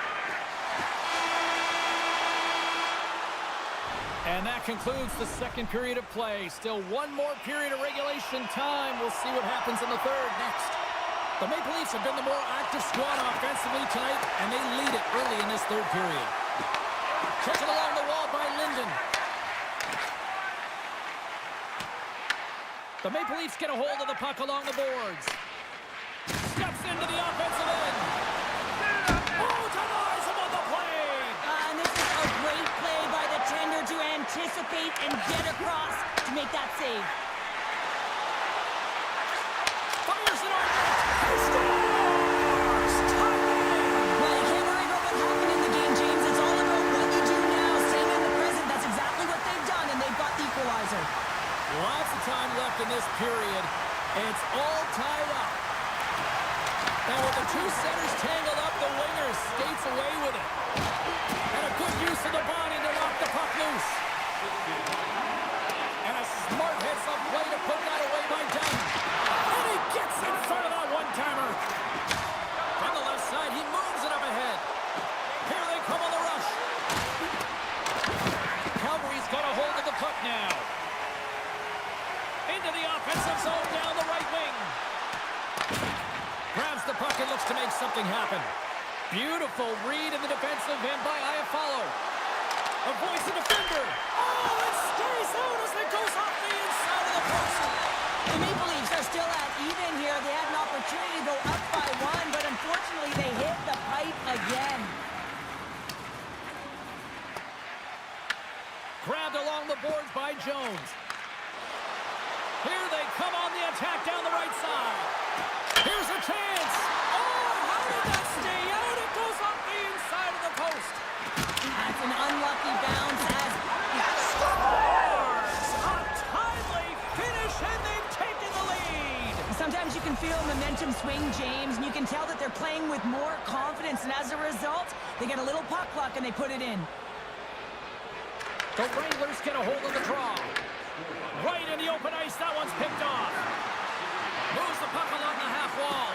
And that concludes the second period of play. Still one more period of regulation time. We'll see what happens in the third next. The Maple Leafs have been the more active squad offensively tonight, and they lead it early in this third period. Taken along the wall by Linden. The Maple Leafs get a hold of the puck along the boards. Steps into the offensive end. Oh, denies him on the play. And this is a great play by the tender to anticipate and get across to make that save. Fires it over. He scores! Tie game! Well, you can't worry about what happened in the game, James. It's all about what you do now, staying in the present. That's exactly what they've done, and they've got the equalizer. Lots of time left in this period. It's all tied up. Now with the two centers tangled up, the winger skates away with it. And a good use of the body to knock the puck loose. And a smart heads-up play to put that away by Dunn. And he gets in front of that one-timer. From the left side, he moves it up ahead. Here they come on the rush. Calgary's got a hold of the puck now. Into the offensive zone down the right wing. Grabs the puck and looks to make something happen. Beautiful read in the defensive end by Iafallo. Avoids the defender. Oh, it stays out as it goes off the inside of the post. The Maple Leafs are still at even here. They had an opportunity to go up by one, but unfortunately they hit the pipe again. Grabbed along the boards by Jones. Here they come on the attack down the right side. Here's a chance. Oh, how did that stay out? It goes off the inside of the post. That's an unlucky bounce as Scores! A timely finish, and they've taken the lead. sometimes you can feel momentum swing, James, and you can tell that they're playing with more confidence, and as a result, they get a little puck luck and they put it in. The Wranglers get a hold of the draw. Right in the open ice, that one's picked off. Moves the puck along the half wall.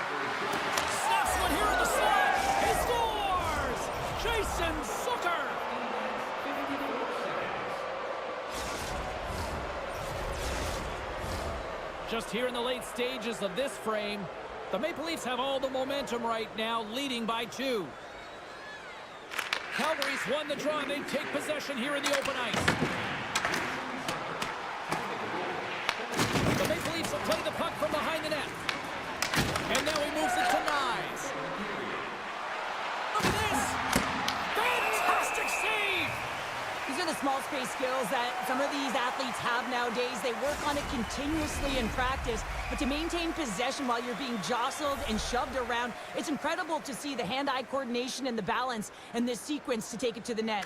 Snaps one here in the slot. He scores! Jason Zucker! Just here in the late stages of this frame, the Maple Leafs have all the momentum right now, leading by 2. Calgary's won the draw, and they take possession here in the open ice. The Maple Leafs will play the puck from behind the net. And now he moves it to Nyes. Look at this! Fantastic save! These are the small space skills that some of these athletes have nowadays. They work on it continuously in practice, but to maintain possession while you're being jostled and shoved around, it's incredible to see the hand-eye coordination and the balance in this sequence to take it to the net.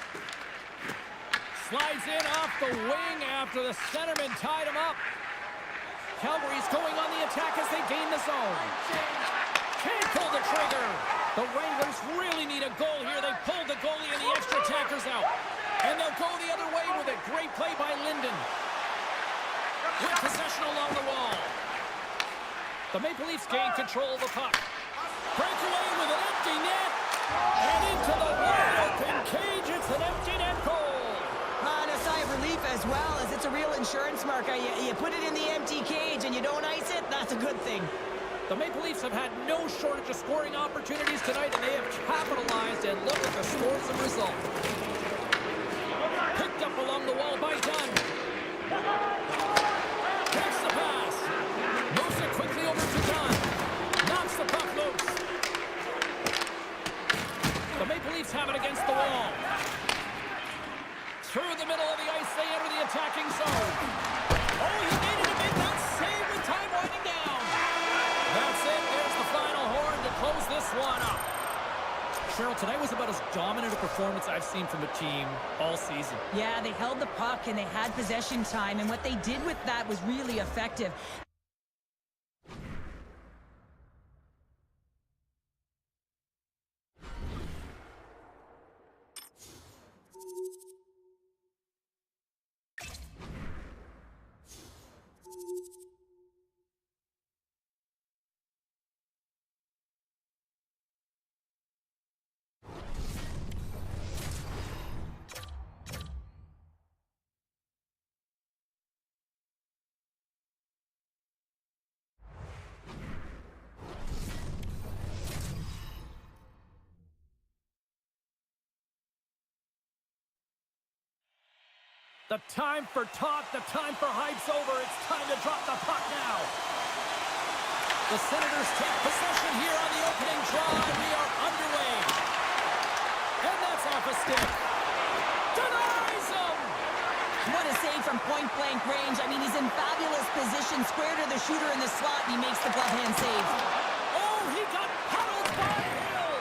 Slides in off the wing after the centerman tied him up. Calgary's going on the attack as they gain the zone. Can't pull the trigger. The Wranglers really need a goal here. They pulled the goalie and the extra attackers out. And they'll go the other way with it. Great play by Linden. With possession along the wall. The Maple Leafs gain control of the puck. Breakaway with an empty net. And into the wide open cage. It's an empty net goal. And a sigh of relief as well, as it's a real insurance marker. You put it in the empty cage and you don't ice it, that's a good thing. The Maple Leafs have had no shortage of scoring opportunities tonight, and they have capitalized, and look at the scores and result. Picked up along the wall by Dunn. Takes the pass. Moves it quickly over to Dunn. Knocks the puck loose. The Maple Leafs have it against the wall. Through the middle of the ice, they enter the attacking zone. Oh, he needed to make that save with time winding down. That's it. There's the final horn to close this one up. Cheryl, tonight was about as dominant a performance I've seen from a team all season. Yeah, they held the puck and they had possession time, and what they did with that was really effective. The time for talk, the time for hype's over. It's time to drop the puck now. The Senators take possession here on the opening draw, and we are underway. And that's off a stick. Denies him! What a save from point-blank range. I mean, he's in fabulous position, square to the shooter in the slot, and he makes the glove hand save. Oh, he got huddled by Hill!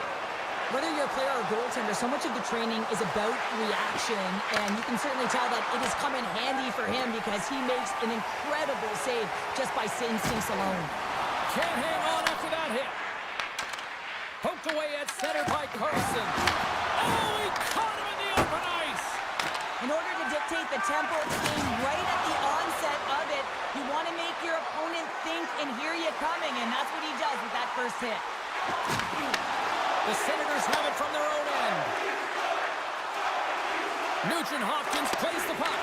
Whether you're a player or goaltender, so much of the training is about reaction, and you can certainly tell that it has come in handy for him because he makes an incredible save just by instincts alone. Can't hang on after that hit. Poked away at center by Carlson. Oh, he caught him in the open ice! In order to dictate the tempo of the game right at the onset of it, you want to make your opponent think and hear you coming, and that's what he does with that first hit. The Senators have it from their own end. Nugent Hopkins plays the puck.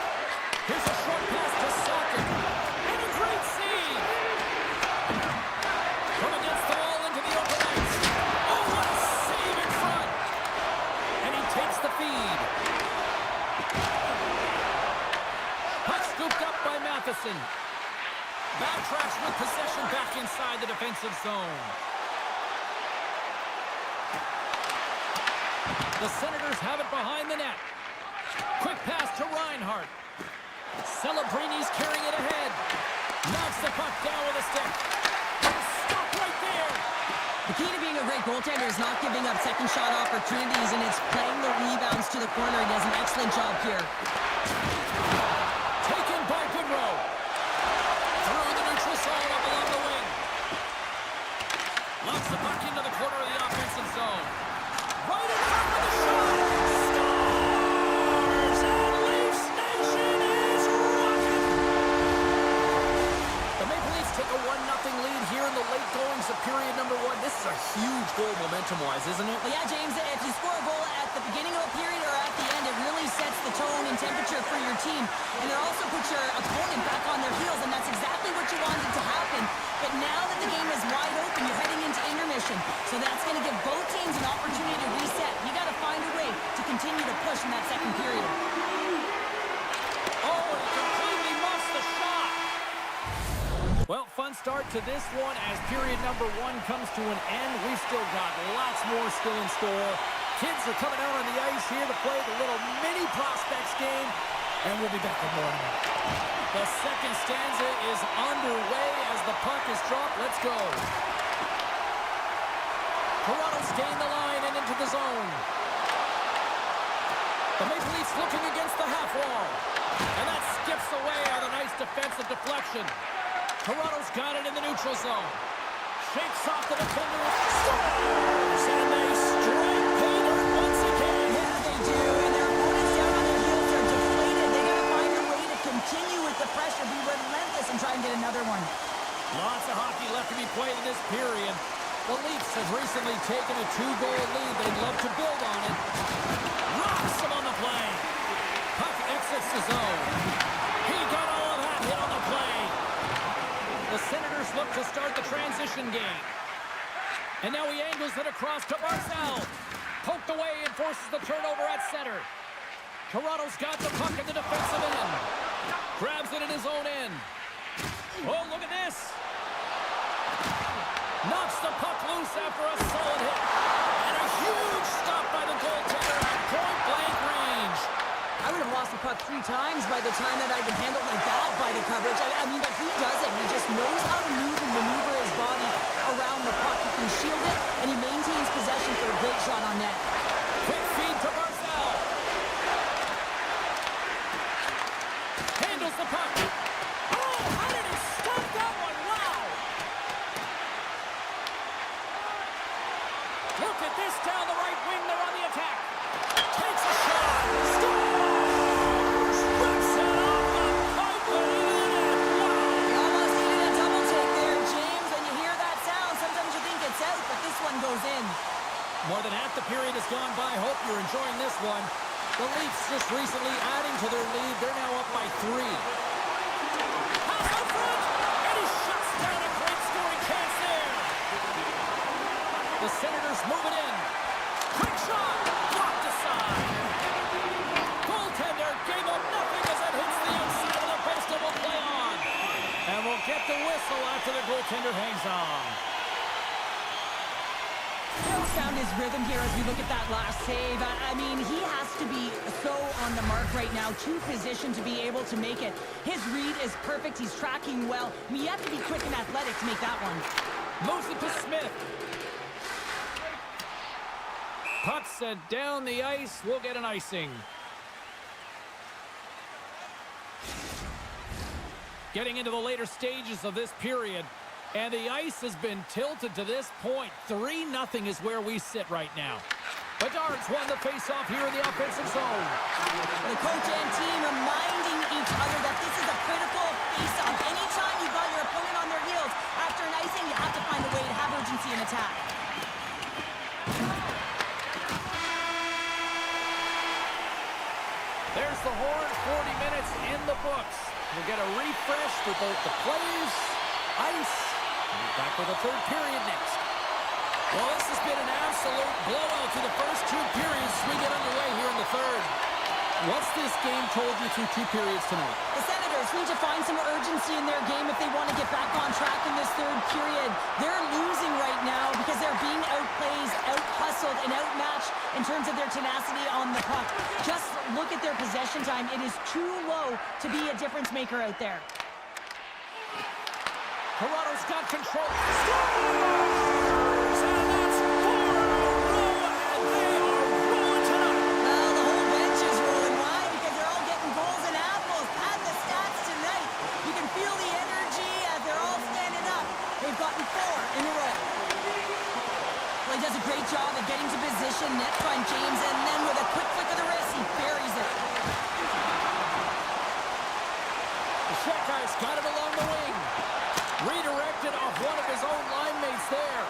Here's a short pass to Sakic. And a great save! From against the wall into the open ice. Oh, what a save in front! And he takes the feed. Puck scooped up by Matheson. Backtracks with possession back inside the defensive zone. The Senators have it behind the net. Quick pass to Reinhart. Celebrini's carrying it ahead. Knocks the puck down with a stick. Stop right there! The key to being a great goaltender is not giving up second shot opportunities, and it's playing the rebounds to the corner. He does an excellent job here. Taken by Goodrow. Through the neutral zone up along the wing. Locks the puck into the corner of the offensive zone. Right in front with a shot. Scores! And Leafs Nation is rocking! The Maple Leafs take a 1-0 lead here in the late goings of period number 1. This is a huge goal momentum-wise, isn't it? Well, yeah, James, if you score a goal at the beginning of a period or at the end, it really sets the tone and temperature for your team. And it also puts your opponent back on their heels, and that's exactly what you wanted to happen. But now that the game is wide open, you're heading into intermission. So that's going to give both teams an opportunity to reset. You got to find a way to continue to push in that second period. Oh, he completely muffs the shot. Well, fun start to this one as period number 1 comes to an end. We've still got lots more still in store. Kids are coming out on the ice here to play the little mini prospects game, and we'll be back with more. The second stanza is underway as the puck is dropped. Let's go. Toronto's gained the line and into the zone. The Maple Leafs looking against the half wall. And that skips away on a nice defensive deflection. Toronto's got it in the neutral zone. Shakes off the defender. Scores! And they strike pay dirt once again. Yeah, they do. And their opponents down on their heels are deflated. They got to find a way to continue with the pressure, be relentless, and try and get another one. Lots of hockey left to be played in this period. The Leafs have recently taken a 2-goal lead. They'd love to build on it. Rocks him on the play. Puck exits the zone. He got all of that hit on the play. The Senators look to start the transition game. And now he angles it across to Barzal. Poked away and forces the turnover at center. Toronto's got the puck in the defensive end. Grabs it in his own end. Oh, look at this. Knocks the puck loose after a solid hit. And a huge stop by the goaltender at point-blank range. I would have lost the puck 3 times by the time that I'd been handled like that by the coverage. I mean, but he doesn't. He just knows how to move and maneuver his body around the puck. He can shield it, and he maintains possession for a great shot on net. Quick feed to Barzal. Handles the puck. Oh, how did he stop that one? Wow! Look at this down the right wing. They're on the attack. Takes a shot. Scores! Rips it off the pipe and in it. Wow! You almost needed a double take there, James. When you hear that sound, sometimes you think it's out, but this one goes in. More than half the period has gone by. Hope you're enjoying this one. The Leafs just recently adding to their lead. They're now up by 3. Pass out front, and he shuts down a great scoring chance there. The Senators move it in. Quick shot, blocked aside. Goaltender gave up nothing as that hit goaltender hangs on. Phil found his rhythm here as we look at that last save. I mean, he has to be so on the mark right now, to position to be able to make it. His read is perfect. He's tracking well. I mean, you have to be quick and athletic to make that one. Moves it to Smith. Puck sent down the ice. We'll get an icing. Getting into the later stages of this period. And the ice has been tilted to this point. 3-0 is where we sit right now. Bedard's won the faceoff here in the offensive zone. The coach and team reminding each other that this is a critical faceoff. Anytime you've got your opponent on their heels after an icing, you have to find a way to have urgency in attack. There's the horn. 40 minutes in the books. We'll get a refresh for both the players, ice, and we're back for the third period next. Well, this has been an absolute blowout to the first 2 periods as we get underway here in the third. What's this game told you through 2 periods tonight? The Senators need to find some urgency in their game if they want to get back on track in this third period. They're losing right now because they're being outplayed, out-hustled, and outmatched in terms of their tenacity on the puck. Just look at their possession time. It is too low to be a difference maker out there. Toronto's got control. Scores! And that's 4 in a row, and they are rolling tonight. Well, the whole bench is rolling. Why? Because they're all getting goals and apples. Add the stats tonight. You can feel the energy as they're all standing up. They've gotten 4 in a row. Well, he does a great job of getting to position, net front, James, and then with a quick flick of the wrist, he buries it. The Shekai's got it along the wing. Redirected off one of his own line mates there.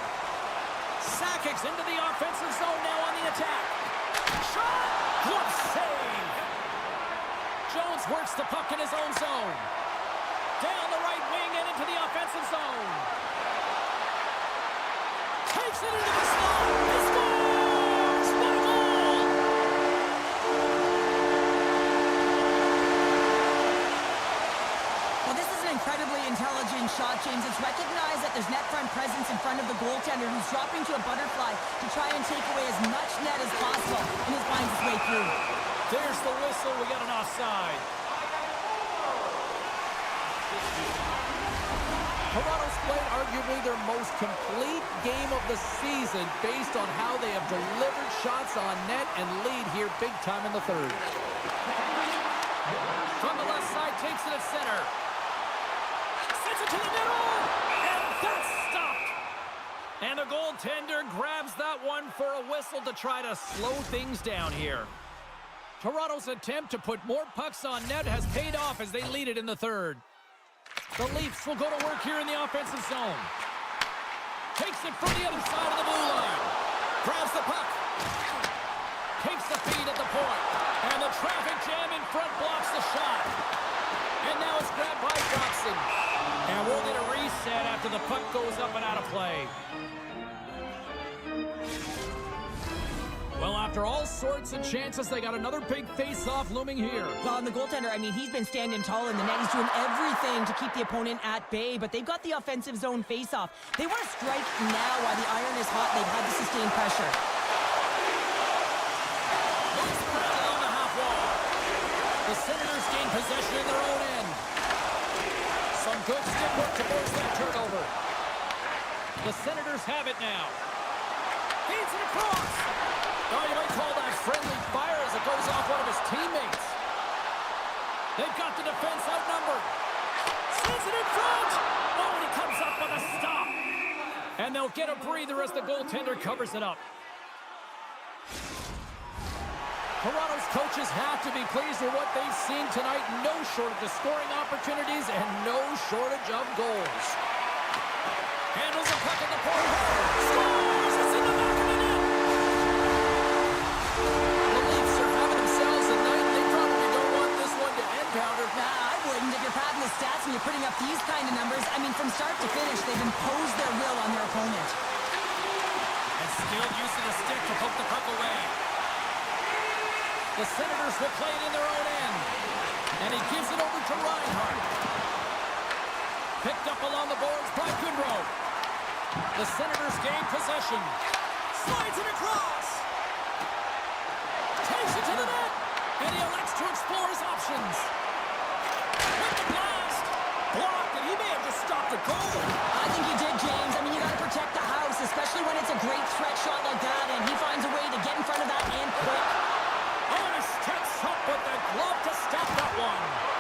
Sakic's into the offensive zone now on the attack. Shot! Good save! Jones works the puck in his own zone. Down the right wing and into the offensive zone. Takes it into the slot. He scores! What a goal! Well, this is an incredibly intelligent shot, James. It's recognized that there's net front presence in front of the goaltender who's dropping to a butterfly to try and take away as much net as possible, and he finds his way through. There's the whistle. We got an offside. Toronto's played arguably their most complete game of the season based on how they have delivered shots on net and lead here big time in the third. From the left side, takes it at center. Sends it to the middle, and that's stopped. And the goaltender grabs that one for a whistle to try to slow things down here. Toronto's attempt to put more pucks on net has paid off as they lead it in the third. The Leafs will go to work here in the offensive zone. Takes it from the other side of the blue line. Grabs the puck. Takes the feed at the point. And the traffic jam in front blocks the shot. And now it's grabbed by Dobson. And we'll get a reset after the puck goes up and out of play. Well, after all sorts of chances, they got another big face-off looming here. Well, and the goaltender, I mean, he's been standing tall in the net. He's doing everything to keep the opponent at bay, but they've got the offensive zone face-off. They want to strike now while the iron is hot. They've had to sustain pressure. Nice play along the half wall. The Senators gain possession in their own end. Some good stick work to force that turnover. The Senators have it now. Feeds it across. Oh, you might call that friendly fire as it goes off one of his teammates. They've got the defense outnumbered. Sends it in front. Oh, and he comes up with a stop. And they'll get a breather as the goaltender covers it up. Toronto's coaches have to be pleased with what they've seen tonight. No shortage of scoring opportunities and no shortage of goals. Handles the puck at the point. Scores! It's in the back of the net. The Leafs are having themselves a night. They probably don't want this one to end, Pounder. Nah, I wouldn't. If you're padding the stats and you're putting up these kind of numbers, I mean, from start to finish, they've imposed their will on their opponent. And still using a stick to poke the puck away. The Senators will play it in their own end. And he gives it over to Reinhart. Picked up along the boards by Goodrow. The Senators gain possession. Slides it across. Takes it to the net. And he elects to explore his options. With the blast. Blocked, and he may have just stopped a goal. I think he did, James. I mean, you got to protect the house, especially when it's a great threat shot like that, and he finds a way to get in front of that and quick. Oh, and he steps up with the glove to stop that one.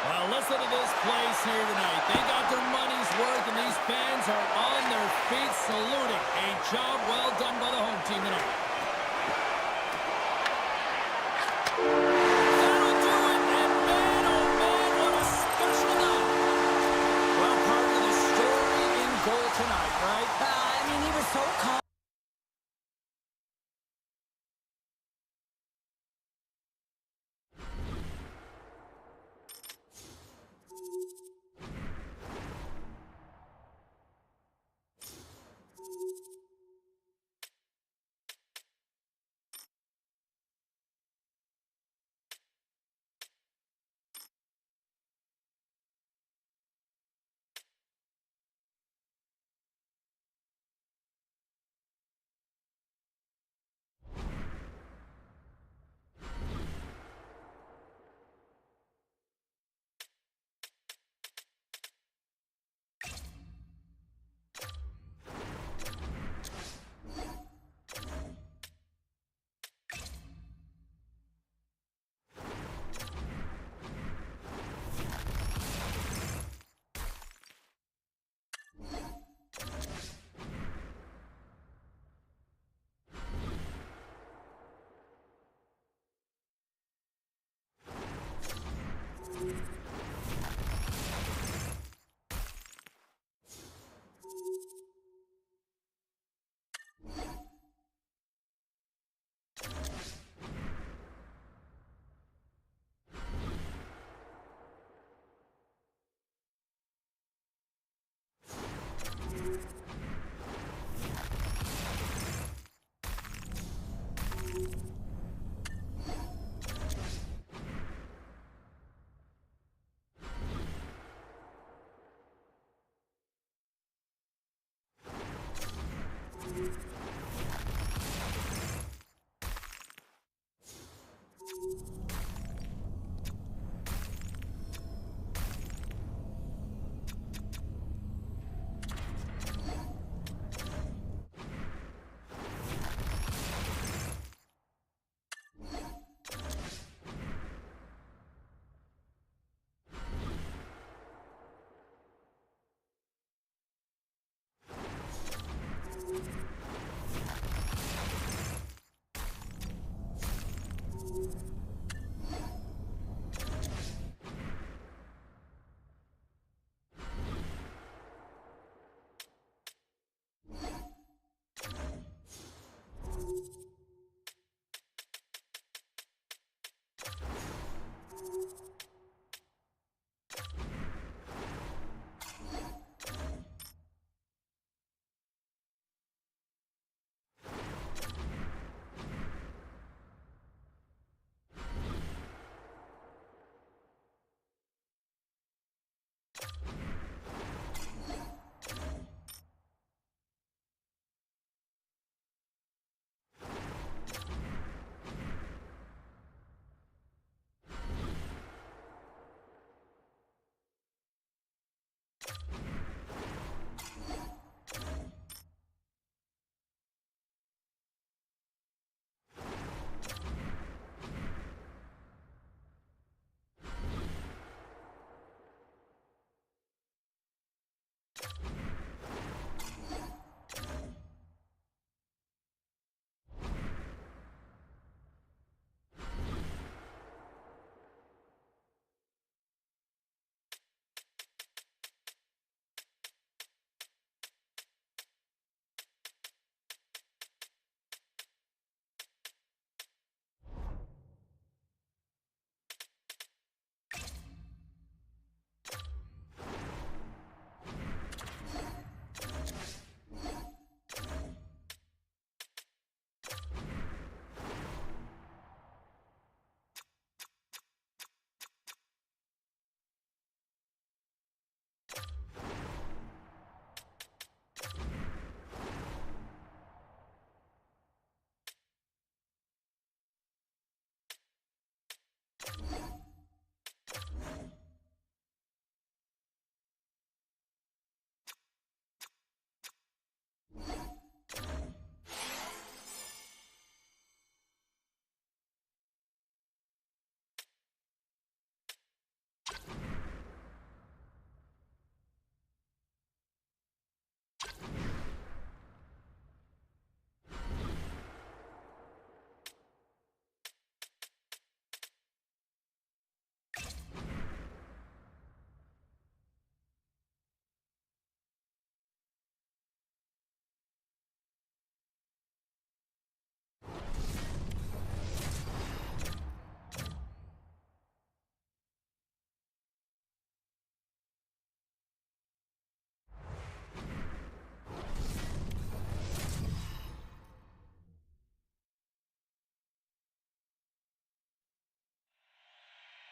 Well, listen to this place here tonight. They got their money's worth, and these fans are on their feet saluting. A job well done by the home team tonight. That'll do it, and man, oh man, what a special night. Well, part of the story in goal tonight, right? I mean, he was so calm.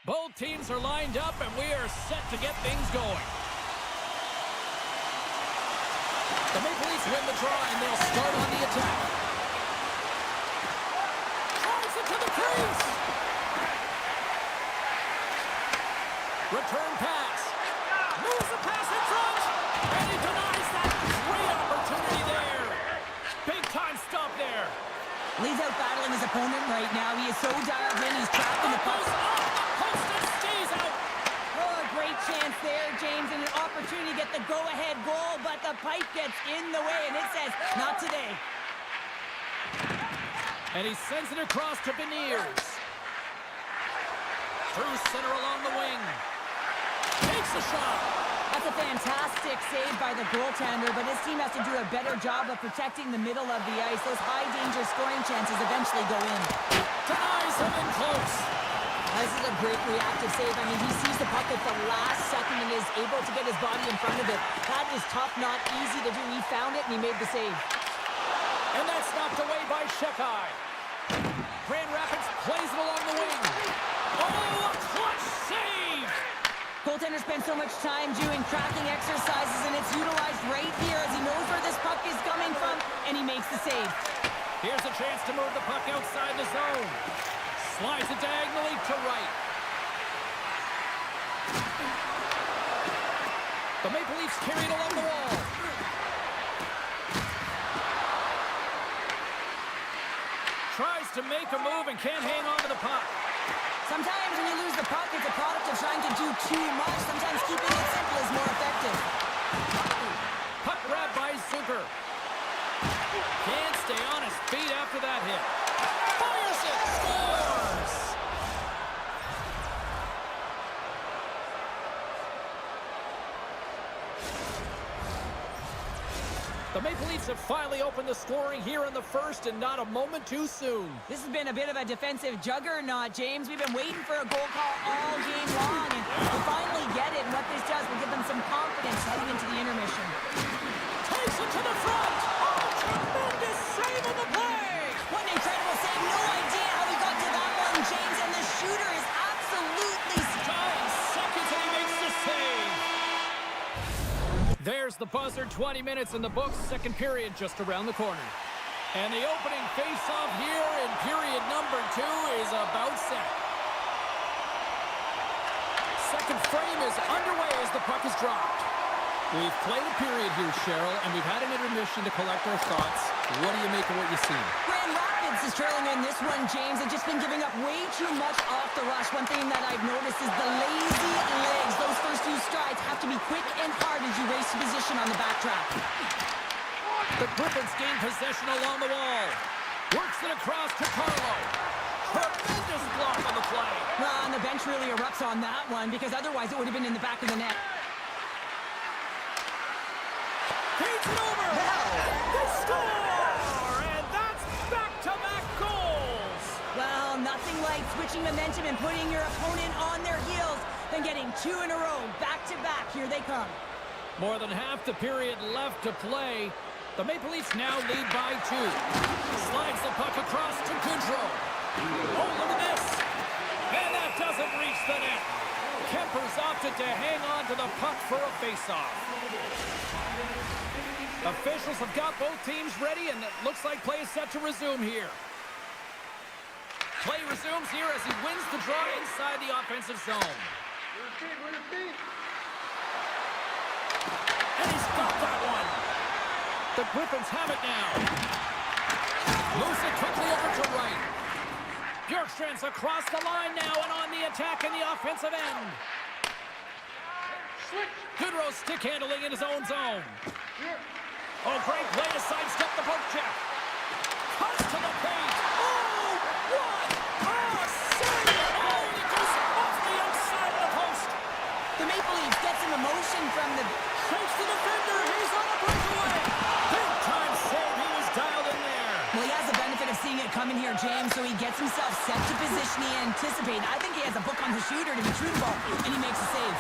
Both teams are lined up, and we are set to get things going. The Maple Leafs win the draw, and they'll start on the attack. Drives it to the crease. Return pass. Moves the pass in front. And he denies that. Great opportunity there. Big time stop there. Lee's out battling his opponent right now. He is so dialed in. He's trapped in the puck. Post and stays out. Oh, a great chance there, James, and an opportunity to get the go-ahead goal, but the pipe gets in the way, and it says, not today. And he sends it across to Beniers. Through center along the wing. Takes a shot. That's a fantastic save by the goaltender, but his team has to do a better job of protecting the middle of the ice. Those high-danger scoring chances eventually go in. Denies him in close. This is a great reactive save. I mean, he sees the puck at the last second and is able to get his body in front of it. That is tough, not easy to do. He found it, and he made the save. And that's knocked away by Shekai. Grand Rapids plays it along the wing. Oh, a clutch save! Goaltender spends so much time doing tracking exercises, and it's utilized right here as he knows where this puck is coming from, and he makes the save. Here's a chance to move the puck outside the zone. Slides it diagonally to right. The Maple Leafs carry it along the wall. Tries to make a move and can't hang on to the puck. Sometimes when you lose the puck, it's a product of trying to do too much. Sometimes keeping it simple is more effective. Puck grab by Zucker. Can't stay on his feet after that hit. Fires it! Scores! The Maple Leafs have finally opened the scoring here in the first, and not a moment too soon. This has been a bit of a defensive juggernaut, James. We've been waiting for a goal call all game long, and we finally get it. And what this does will give them some confidence heading into the intermission. Takes it to the front! Oh, tremendous save on the play! What an incredible save. No idea how he got to that one, James, and the shooter is absolutely... 5 seconds and he makes the save! There's the buzzer, 20 minutes in the books, second period just around the corner. And the opening face-off here in period number 2 is about set. Second frame is underway as the puck is dropped. We've played a period here, Cheryl, and we've had an intermission to collect our thoughts. What do you make of what you see? Grand Rapids is trailing in this one, James. They've just been giving up way too much off the rush. One thing that I've noticed is the lazy legs. Those first few strides have to be quick and hard as you race to position on the backtrack. The Griffins gain possession along the wall. Works it across to Carlo. Tremendous block on the play. Well, and the bench really erupts on that one because otherwise it would have been in the back of the net. Feeds it over. They score! And that's back-to-back goals. Well, nothing like switching momentum and putting your opponent on their heels than getting 2 in a row, back-to-back. Here they come. More than half the period left to play. The Maple Leafs now lead by 2. Slides the puck across to Goodrow. Oh, look at this. And that doesn't reach the net. Kemper's opted to hang on to the puck for a face-off. Officials have got both teams ready, and it looks like play is set to resume here. Play resumes here as he wins the draw inside the offensive zone. And he's got that one. The Griffins have it now. Moves it quickly over to right. Bjorkstrand's across the line now and on the attack in the offensive end. Goodrow stick handling in his own zone. Oh, great play to sidestep the poke check. Cuts to the paint. Oh, what a save! Oh, it goes off the outside of the post. The Maple Leafs get some emotion from the... Shakes the defender. He's on a breakaway. Big time save. He was dialed in there. Well, he has the benefit of seeing it coming here, James, so he gets himself set to position he anticipated. I think he has a book on the shooter to be true to ball, and he makes a save.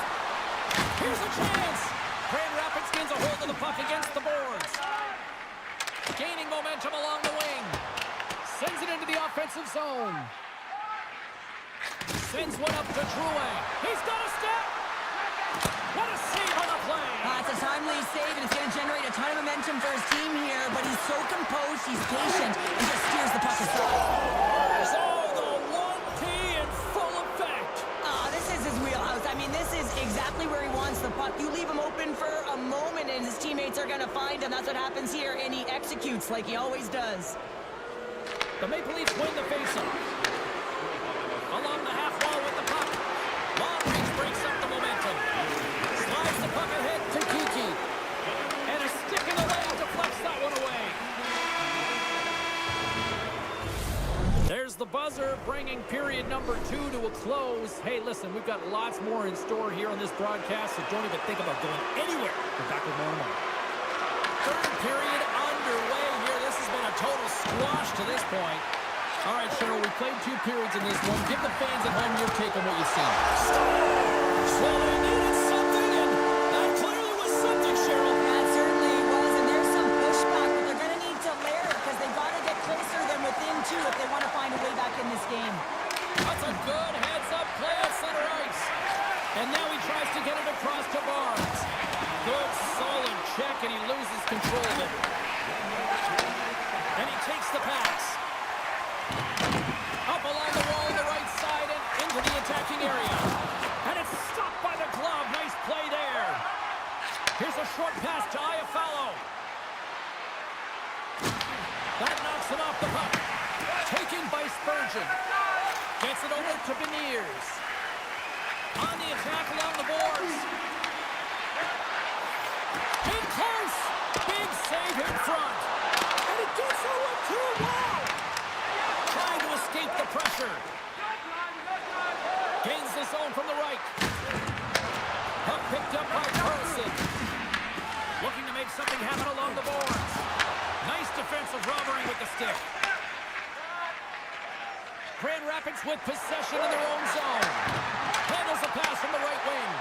Here's a chance. Grand Rapids gains a hold of the puck against the boards. Gaining momentum along the wing. Sends it into the offensive zone. Sends one up to Drouin. He's got a step. What a save on the play. It's a timely save, and it's going to generate a ton of momentum for his team here, but he's so composed, he's patient, and just steers the puck aside. So the 1P in full effect. This is his wheelhouse. I mean, this is exactly where he wants the puck. You leave him open for a moment, and his teammates are going to find him. That's what happens here, and he executes like he always does. The Maple Leafs win the faceoff. Along the half wall with the puck. Long reach breaks up the momentum. Slides the puck ahead to Kiki. And a stick in the lane deflects that one away. There's the buzzer, bringing period number 2 to a close. Hey, listen, we've got lots more in store here on this broadcast, so don't even think about going anywhere. We're back with more in a moment. Third period underway here. This has been a total squash to this point. All right, Cheryl, we played 2 periods in this one. Give the fans at home your take on what you've seen. So they needed something, and that clearly was something, Cheryl. That certainly was, and there's some pushback, but they're going to need to layer it because they've got to get closer than within 2 if they want to find a way back in this game. That's a good heads-up play at center ice. And now he tries to get it across to Barnes. Good, solid check, and he loses control of it. And he takes the pass. Up along the wall on the right side and into the attacking area. And it's stopped by the glove. Nice play there. Here's a short pass to Iafallo. That knocks it off the puck. Taken by Spurgeon. Gets it over to Beniers. On the attack along the boards. In close. Big save in front. And it gets over 2. Wow. Trying to escape the pressure. Gains the zone from the right. Puck picked up by Carlson. Looking to make something happen along the boards. Nice defensive robbery with the stick. Grand Rapids with possession in their own zone. Handles the pass from the right wing.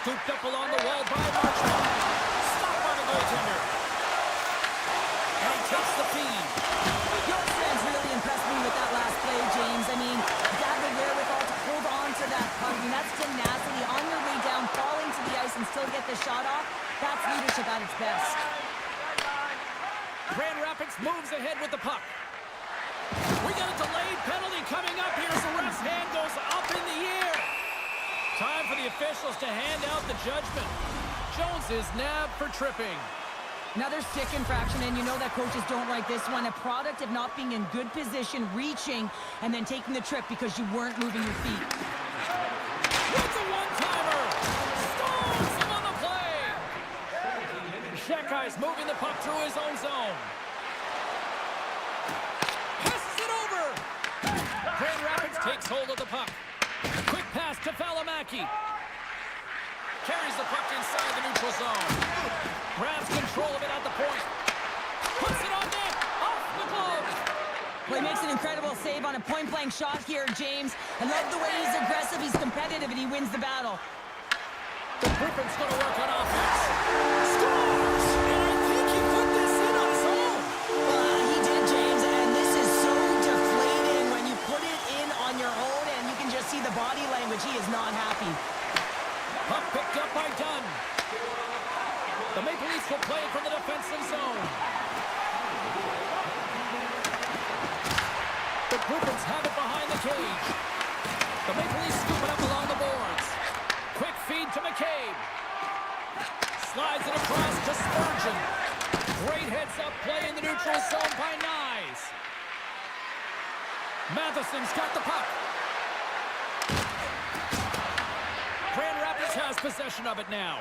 Scooped up along the wall by Marchment. Stopped by the goaltender. And he takes the feed. Bjorkstrand's really impressed me with that last play, James. I mean, you have the wherewithal to hold on to that puck. I mean, that's tenacity on your way down, falling to the ice and still get the shot off. That's leadership at its best. Grand Rapids moves ahead with the puck. We got a delayed penalty coming up here as the ref's hand goes up in the air. Time for the officials to hand out the judgment. Jones is nabbed for tripping. Another stick infraction, and you know that coaches don't like this one. A product of not being in good position, reaching, and then taking the trip because you weren't moving your feet. It's a one-timer. Stones him on the play. Shekai's moving the puck through his own zone. Passes it over. Grand Rapids takes hold of the puck. Quick pass to Valimaki. Carries the puck inside the neutral zone. Grabs control of it at the point. Puts it on net. Off the glove. Well, he makes an incredible save on a point-blank shot here, James. I love the way he's aggressive, he's competitive, and he wins the battle. The Griffin's going to work on offense. Scores! And I think he put this in on his own. He did, James, and this is so deflating when you put it in on your own, and you can just see the body language. He is not happy. Puck picked up by Dunn. The Maple Leafs will play it from the defensive zone. The Griffins have it behind the cage. The Maple Leafs scoop it up along the boards. Quick feed to McCabe. Slides it across to Spurgeon. Great heads-up play in the neutral zone by Nyes. Matheson's got the puck. Grand Rapids has possession of it now.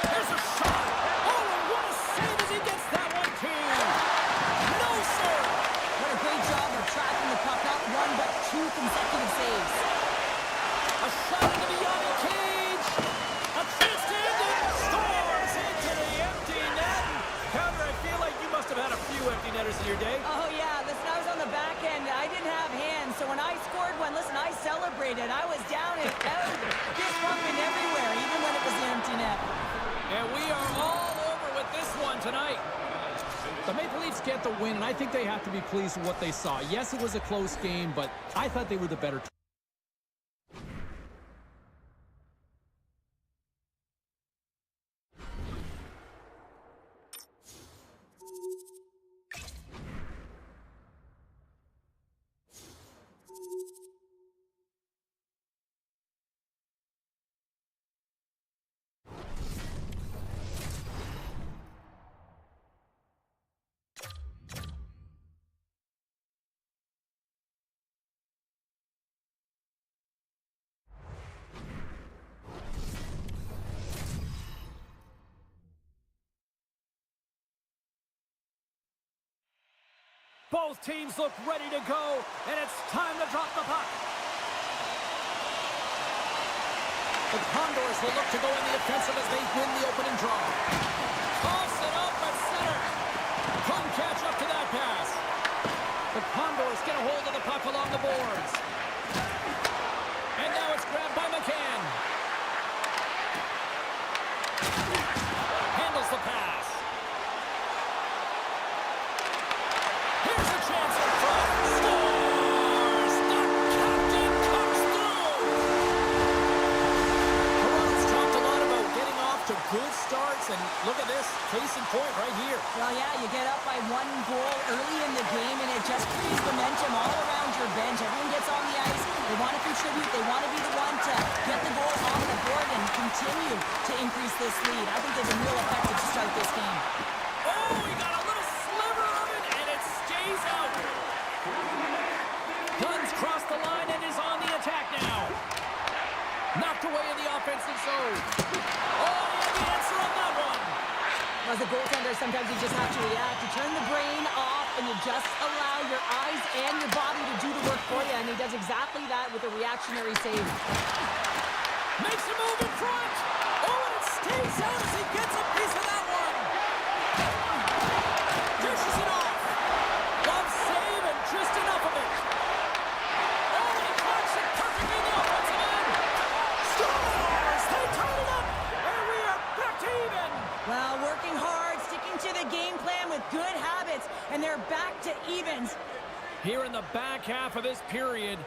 There's a shot. Oh, and what a save as he gets that one, too. No, sir. What a great job of tracking the puck. Not one, but 2 consecutive saves. A shot into the yellow cage. A fist in and scores into the empty net. Counter, I feel like you must have had a few empty netters in your day. Oh, yeah. Listen, I was on the back end. I didn't have hands, so when I scored one, listen, I celebrated. I was down and out, fist pumping everywhere, even when it was the empty net. And we are all over with this one tonight. The Maple Leafs get the win, and I think they have to be pleased with what they saw. Yes, it was a close game, but I thought they were the better team. Both teams look ready to go, and it's time to drop the puck. The Condors will look to go in the offensive as they win the opening draw. Toss it up at center. Couldn't catch up to that pass. The Condors get a hold of the puck along the boards. And now it's grabbed by McCann. Handles the pass. Here's a chance in front. Scores! The captain comes through! Toronto's talked a lot about getting off to good starts, and look at this, case in point right here. Well, yeah, you get up by 1 goal early in the game, and it just creates momentum all around your bench. Everyone gets on the ice. They want to contribute. They want to be the one to get the goal on the board and continue to increase this lead. I think they've been real effective to start this game. Oh, he got a little sliver of it, and it stays out. Guns cross the line and is on the attack now. Knocked away in the offensive zone. Oh, and the answer on that one. As a goaltender, sometimes you just have to react. You turn the brain off, and you just allow your eyes and your body to do the work for you, and he does exactly that with a reactionary save. Makes a move in front. Oh, and it stays out as he gets a piece of that one. Dishes it off. Glove save and just enough of it. Oh, and he blocks it perfectly in the offensive end. Scores! They tied it up, and we are back to even. Well, working hard, sticking to the game plan with good habits, and they're back to evens. Here in the back half of this period,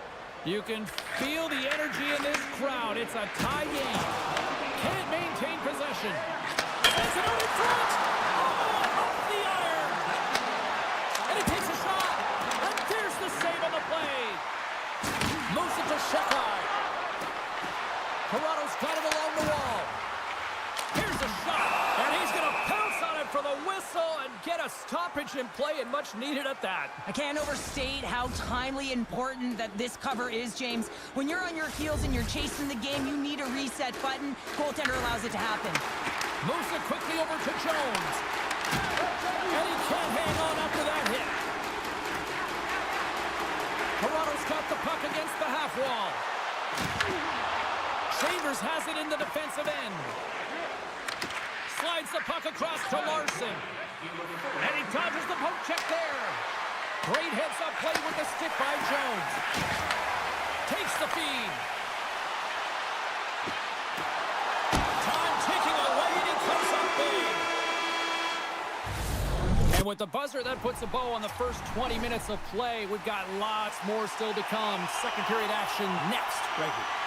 you can feel the energy in this crowd. It's a tie game. Can it maintain possession? Sends it out in front. Oh, off the iron. And he takes a shot. And there's the save on the play. Moves it to Shekai. Toronto's got it along the wall. Here's a shot. And he's going to pounce on it for the whistle and get a stoppage in play, and much needed at that. I can't overstate how timely important that this cover is, James. When you're on your heels and you're chasing the game, you need a reset button. Goaltender allows it to happen. Moves it quickly over to Jones. And he can't hang on after that hit. Toronto's got the puck against the half wall. Chambers has it in the defensive end. Slides the puck across to Larson. And he dodges the poke check there. Great heads-up play with the stick by Jones. Takes the feed. Time ticking away, and he comes up big. And with the buzzer, that puts a bow on the first 20 minutes of play. We've got lots more still to come. Second period action next, right here.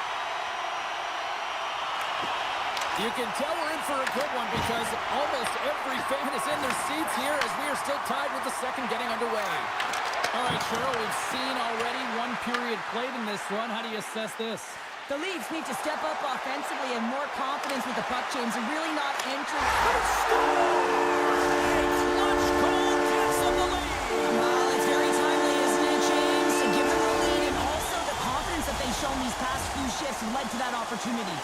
You can tell we're in for a good one because almost every fan is in their seats here as we are still tied with the second getting underway. All right, Cheryl, we've seen already one period played in this one. How do you assess this? The Leafs need to step up offensively and more confidence with the puck, James, and really not enter. Clutch goal gets them the lead. Well, it's very timely, isn't it, James? To give them the lead, and also the confidence that they've shown these past few shifts led to that opportunity.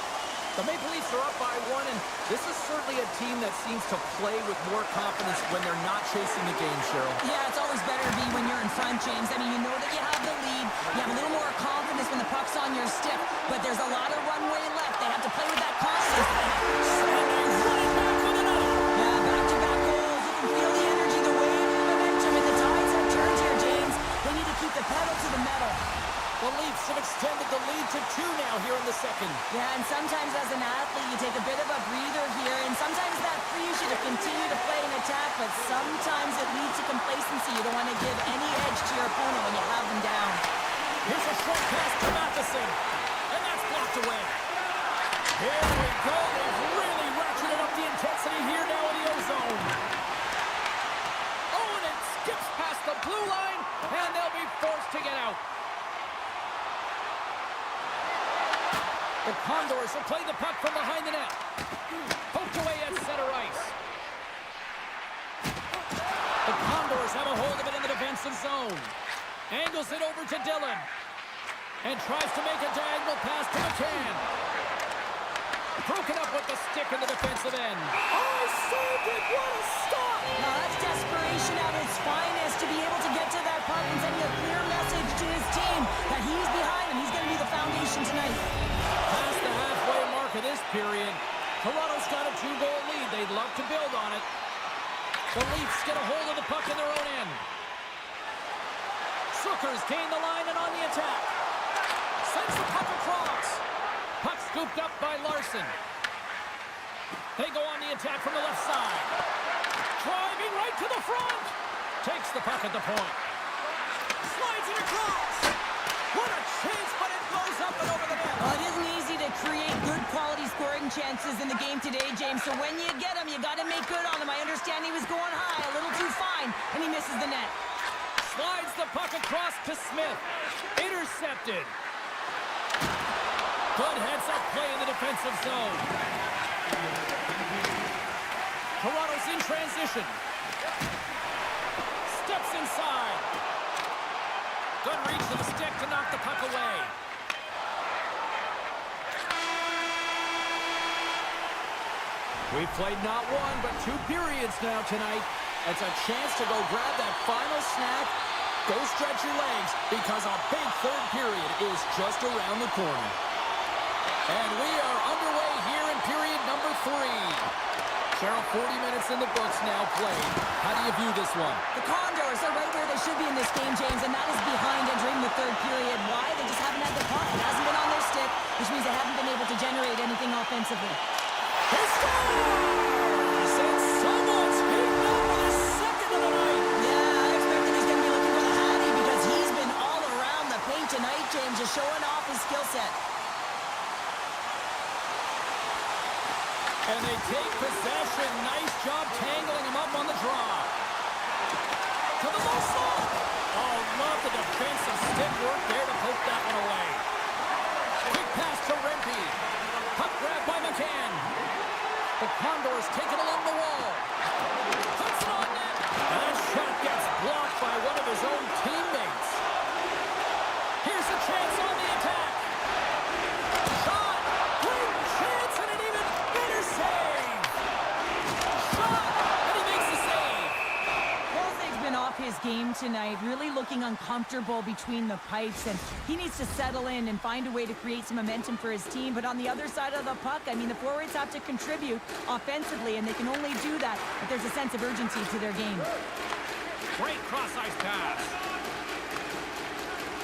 The Maple Leafs are up by 1, and this is certainly a team that seems to play with more confidence when they're not chasing the game, Cheryl. Yeah, it's always better to be when you're in front, James. I mean, you know that you have the lead. You have a little more confidence when the puck's on your stick, but there's a lot of runway left. They have to play with that confidence. And they run it back with another. Yeah, back-to-back goals. You can feel the energy, the wave, the momentum, and the tides have turned here, James. They need to keep the pedal to the metal. The Leafs have extended the lead to 2 now here in the second. Yeah, and sometimes as an athlete, you take a bit of a breather here, and sometimes that frees you to continue to play and attack, but sometimes it it leads to complacency. You don't want to give any edge to your opponent when you have them down. Here's a short pass to Matheson. And that's blocked away. Here we go. They've really ratcheted up the intensity here now in the O-zone. Oh, and it skips past the blue line, and they'll be forced to get out. The Condors will play the puck from behind the net. Poked away at center ice. The Condors have a hold of it in the defensive zone. Angles it over to Dillon. And tries to make a diagonal pass to McCann. Broken up with the stick in the defensive end. I saved it! What a stop! Now that's desperation at its finest to be able to get to that puck and send a clear message to his team that he's behind and he's going to be the foundation tonight. Past the halfway mark of this period, Toronto's got a 2-goal lead. They'd love to build on it. The Leafs get a hold of the puck in their own end. Sookers gain the line and on the attack. Sends the puck across. Puck scooped up by Larson. They go on the attack from the left side. Driving right to the front. Takes the puck at the point. Slides it across! What a chance, but it goes up and over the net! Well, it isn't easy to create good quality scoring chances in the game today, James. So when you get them, you got to make good on them. I understand he was going high, a little too fine, and he misses the net. Slides the puck across to Smith. Intercepted. Good heads-up play in the defensive zone. Toronto's in transition. Steps inside. Good reach to the stick to knock the puck away. We've played not one, but 2 periods now tonight. It's a chance to go grab that final snack. Go stretch your legs, because a big third period is just around the corner. And we are underway here in period number 3. Cheryl, 40 minutes in the books now played. How do you view this one? The Condors are right where they should be in this game, James, and that is behind entering the third period. Why? They just haven't had the puck. It hasn't been on their stick, which means they haven't been able to generate anything offensively. He scores! And someone's beaten up for the second of the night. Yeah, I expected he's going to be looking for the Hattie because he's been all around the paint tonight, James, just showing off his skill set. And they take possession. Nice job tangling him up on the draw. To the low slot. Oh, love the defensive stick work there to poke that one away. Quick pass to Rempe. Puck grab by McCann. The Condors take it along the wall. Puts it on net. And that shot gets blocked by one of his own teammates. Here's a chance on the attack. Shot. Great chance and an even better save. Shot. And he makes the save. Bolzig's been off his game tonight, really looking uncomfortable between the pipes, and he needs to settle in and find a way to create some momentum for his team. But on the other side of the puck, I mean, the forwards have to contribute offensively, and they can only do that if there's a sense of urgency to their game. Great cross-ice pass.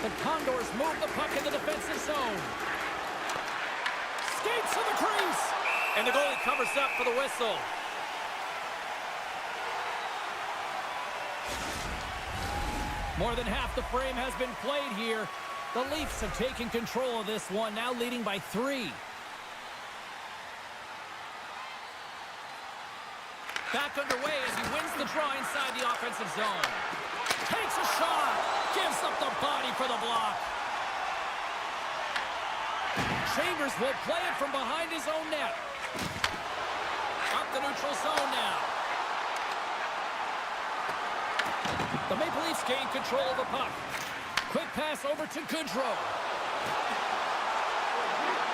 The Condors move the puck in the defensive zone. Skates to the crease. And the goalie covers up for the whistle. More than half the frame has been played here. The Leafs have taken control of this one, now leading by 3. Back underway as he wins the draw inside the offensive zone. Takes a shot. Gives up the body for the block. Chambers will play it from behind his own net. Up the neutral zone now. The Maple Leafs gain control of the puck. Quick pass over to Goodrow.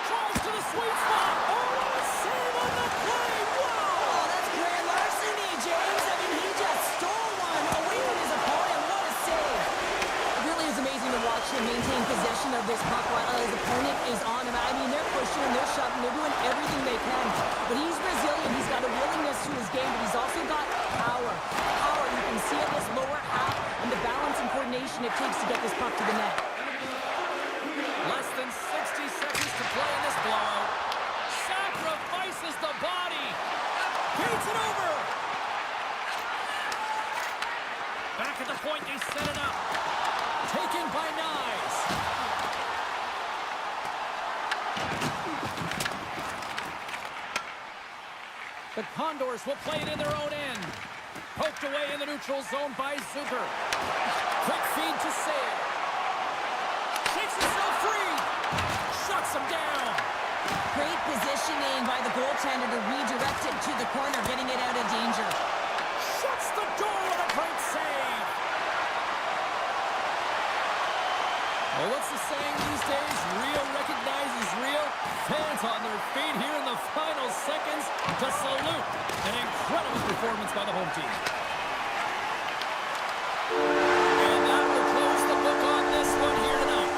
Tries to the sweet spot. Oh, what a save on the play. Wow. Oh, that's great larceny, James. I mean, he just stole one away from his opponent. What a save. It really is amazing to watch him maintain possession of this puck while his opponent is on him. I mean, they're pushing and they're shoving. They're doing everything they can. But he's resilient. He's got a willingness to his game, but he's also got power. Power, you can see in this lower half and the balance and coordination it takes to get this puck to the net. Less than 60 seconds to play in this blowout. Sacrifices the body. Beats it over. Back at the point, they set it up. Taken by Nyes. The Condors will play it in their own end. Poked away in the neutral zone by Zucker. Quick feed to Sale. Shakes himself free. Shuts him down. Great positioning by the goaltender to redirect it to the corner, getting it out of danger. Shuts the door with a great save. Well, what's the saying these days? Real recognizes real. Fans on their feet here in the final seconds to salute an incredible performance by the home team. And that will close the book on this one here tonight.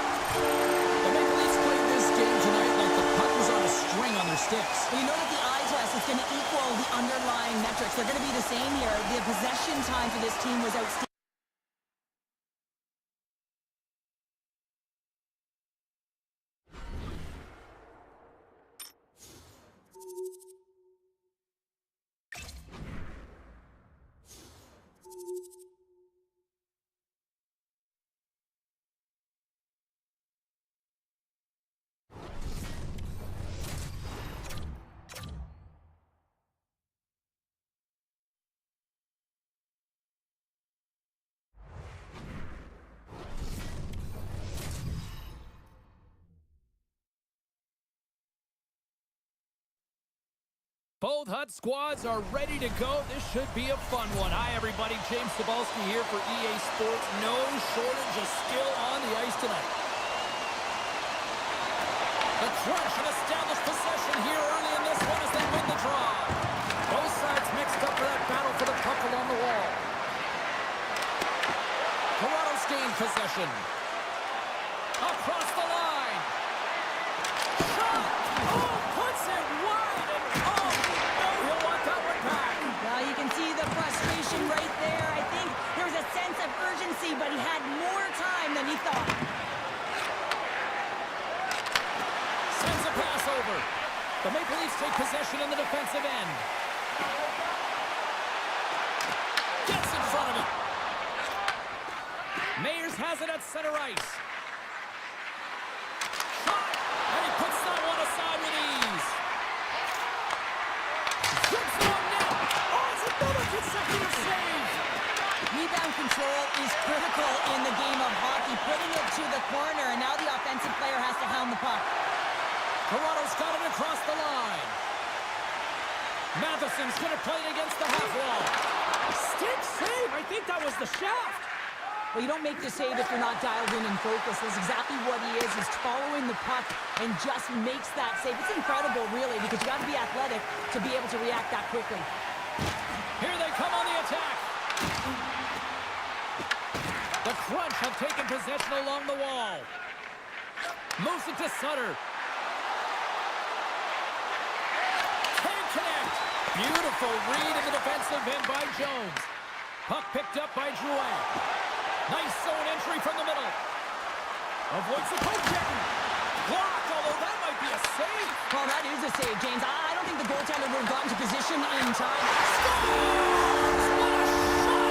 The Maple Leafs played this game tonight like the puck was on a string on their sticks. Well, you know that the eye test is going to equal the underlying metrics. They're going to be the same here. The possession time for this team was outstanding. Both Hut squads are ready to go. This should be a fun one. Hi, everybody. James Cebulski here for EA Sports. No shortage of skill on the ice tonight. The Crunch have established possession here early in this one as they win the draw. Both sides mixed up for that battle for the puck along the wall. Toronto's gained possession. Across the line. Shot! Oh, puts it wide and oh! He'll want that one back. Well, you can see the frustration right there. I think there was a sense of urgency, but he had more time than he thought. Sends a pass over. The Maple Leafs take possession in the defensive end. Gets in front of it. Mayers has it at center ice. Shot! And he puts that one aside with ease. Zips it on net. Oh, it's another consecutive save. Rebound control is critical in the game of hockey, putting it to the corner, and now the offensive player has to hound the puck. Toronto's got it across the line. Matheson's going to play it against the half wall. Stick save. I think that was the shaft. Well, you don't make the save if you're not dialed in and focused. That's exactly what he is. He's following the puck and just makes that save. It's incredible, really, because you got to be athletic to be able to react that quickly. Here they come on the attack. The Crunch have taken possession along the wall. Moves it to Sutter. Can't connect. Beautiful read in the defensive end by Jones. Puck picked up by Drouin. Nice zone entry from the middle. Avoids the poke check. Blocked, although that might be a save. Well, that is a save, James. I don't think the goaltender would have gotten to position in time. Scores! What a shot!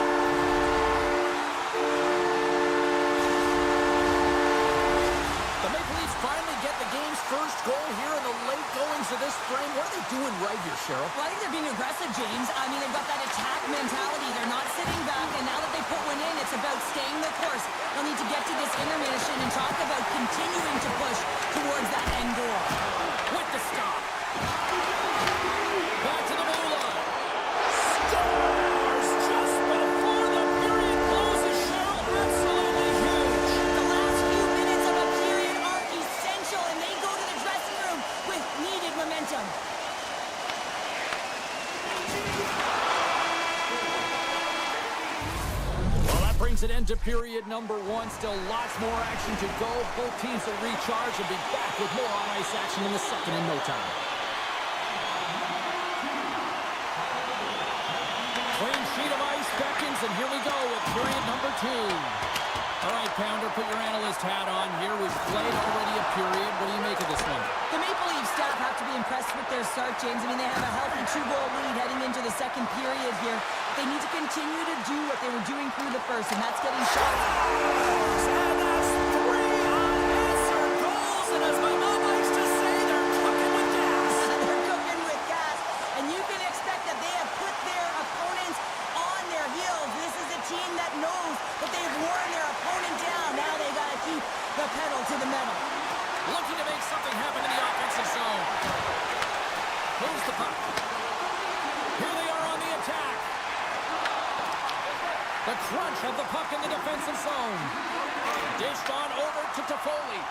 The Maple Leafs finally get the game's first goal here in the late goings of this frame. What are they doing right here, Cheryl? Well, I think they're being aggressive, James. I mean, they've got that attack mentality. They're not sitting back, and now that they put one in, it's about staying the course. They'll need to get to this intermission and talk about continuing to push towards that end goal. With the stop. Back to the blue line. Scores just before the period closes, Cheryl. Absolutely huge. The last few minutes of a period are essential, and they go to the dressing room with needed momentum. Well, that brings an end to period number one. Still lots more action to go. Both teams will recharge and be back with more on-ice action in the second in no time. Clean sheet of ice back in James, and here we go with period number 2. All right, Pounder, put your analyst hat on here. We've played already a period. What do you make of this one? The Maple Leaf staff have to be impressed with their start, James. I mean, they have a healthy 2-goal lead heading into the second period here. They need to continue to do what they were doing through the first, and that's getting shots. And that's 3 unanswered goals, and as my mom likes to say, they're cooking with gas. They're cooking with gas, and you can expect that they have put their opponents on their heels. This is a team that knows that they've worn their opponent down. Now they got to keep the pedal to the metal. Looking to make something happen in the offensive zone. Moves the puck. Here they are on the attack. The crunch of the puck in the defensive zone. Dished on over to Toffoli.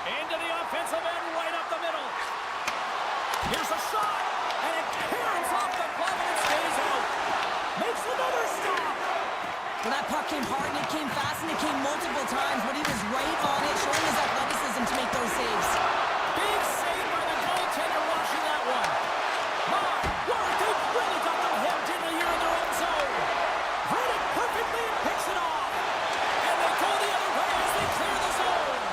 Into the offensive end, right up the middle. Here's a shot, and it clears off the glove and it stays out. Makes another stop. Well, that puck came hard, and it came fast, and it came multiple times, but he was right on it, showing his athleticism to make those saves. Big save by the goaltender watching that one. My word, they've really got them hemmed in here in their own zone. Read it perfectly and picks it off. And they go the other way as they clear the zone.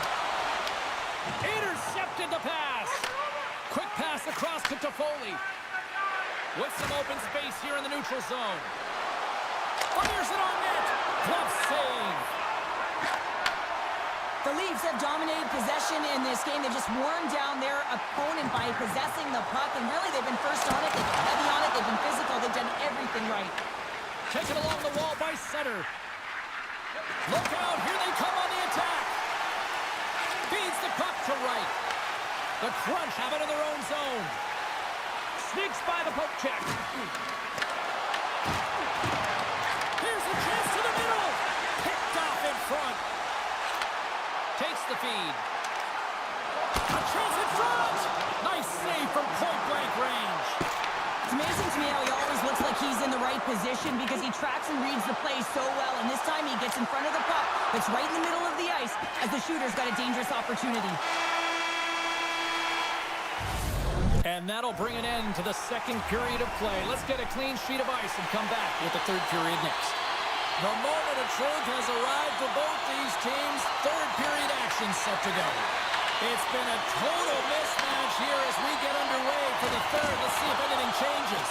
Intercepted the pass. Quick pass across to Toffoli. With some open space here in the neutral zone. Fires it on net. Glove save. The Leafs have dominated possession in this game. They just worn down their opponent by possessing the puck, and really they've been first on it, they've been heavy on it, they've been physical, they've done everything right. Taken along the wall by Sutter. Look out, here they come on the attack. Feeds the puck to right. The Crunch have it in their own zone. Sneaks by the poke check. Here's a chance to the middle. Picked off in front. Takes the feed. A chance in front. Nice save from point-blank range. It's amazing to me how he always looks like he's in the right position because he tracks and reads the play so well, and this time he gets in front of the puck that's right in the middle of the ice as the shooter's got a dangerous opportunity. And that'll bring an end to the second period of play. Let's get a clean sheet of ice and come back with the third period next. The moment of truth has arrived for both these teams. Third period action set to go. It's been a total mismatch here as we get underway for the third. Let's see if anything changes.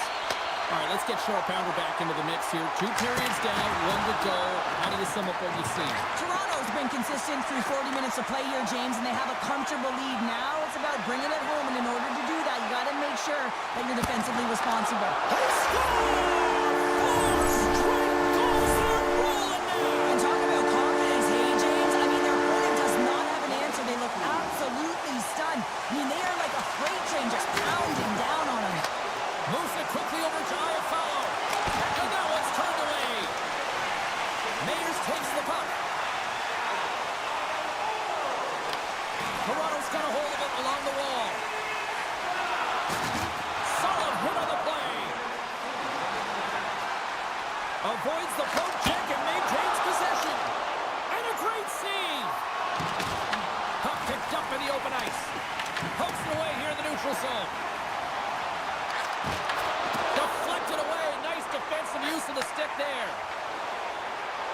All right, let's get Cheryl Pounder back into the mix here. 2 periods down, 1 to go. How do you sum up what you've seen? Toronto's been consistent through 40 minutes of play here, James, and they have a comfortable lead. Now it's about bringing it home, and in order to do that, you got to make sure that you're defensively responsible. They score! 4 straight goals, they're rolling now! And talk about confidence, hey, James? I mean, their opponent does not have an answer. They look absolutely stunned. I mean, they are like a freight train just pounding down on them. Moves it quickly over to Iafallo. And that one's turned away. Mayers takes the puck. Toronto's got a hold of it along the wall. Solid hit on the play. Avoids the poke check and maintains possession. And a great save. Puck picked up in the open ice. Pokes it away here in the neutral zone. Deflected away. Nice defensive use of the stick there.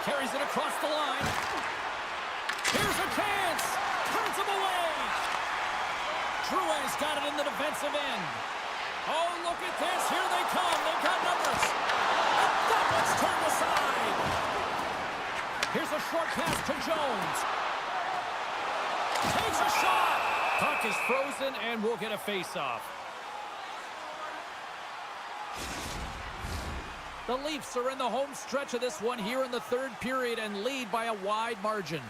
Carries it across the line. Here's a chance. Turns him away. Drouin's got it in the defensive end. Oh, look at this. Here they come. They've got numbers. And that one's turned aside. Here's a short pass to Jones. Takes a shot. Puck is frozen, and we'll get a face-off. The Leafs are in the home stretch of this one here in the third period and lead by a wide margin.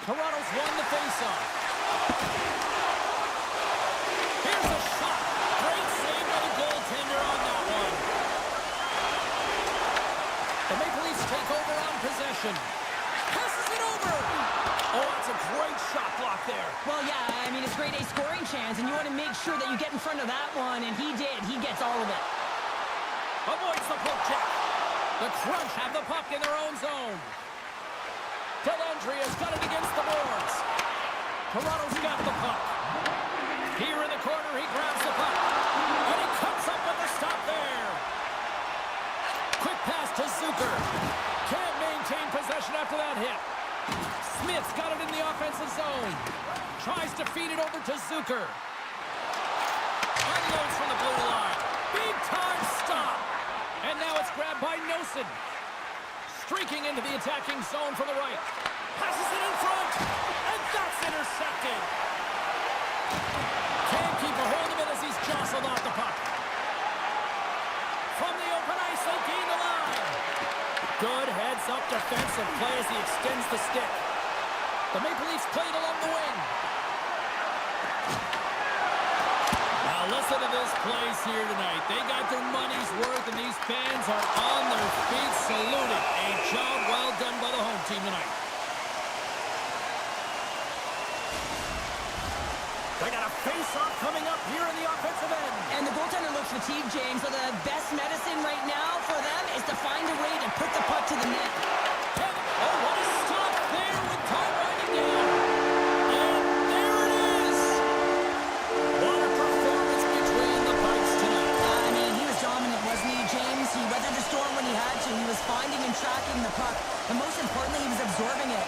Toronto's won the faceoff. Here's a shot. Great save by the goaltender on that one. The Maple Leafs take over on possession. Passes it over. Oh, that's a great shot block there. Well, yeah, I mean, it's grade A scoring chance, and you want to make sure that you get in front of that one, and he did. He gets all of it. Avoids the poke check. The Crunch have the puck in their own zone. Dellandria's got it against the boards. Toronto's got the puck. Here in the corner, he grabs the puck. And he comes up with the stop there. Quick pass to Zucker. Can't maintain possession after that hit. Smith's got it in the offensive zone. Tries to feed it over to Zucker. Unloads from the blue line. Big time stop. And now it's grabbed by Nosen. Streaking into the attacking zone from the right. Passes it in front. And that's intercepted. Can't keep a hold of it as he's jostled off the puck. From the open ice, they gain the line. Good heads-up defensive play as he extends the stick. The Maple Leafs played along the wing. Now listen to this place here tonight. They got their money's worth, and these fans are on their feet saluting. A job well done by the home team tonight. They got a face-off coming up here in the offensive end. And the goaltender looks fatigued, James, so the best medicine right now for them is to find a way to put the puck to the net. Oh, what a stop there with time winding down. And there it is. What a performance between the pipes tonight. I mean, he was dominant, wasn't he, James? He weathered the storm when he had to. He was finding and tracking the puck. And most importantly, he was absorbing it.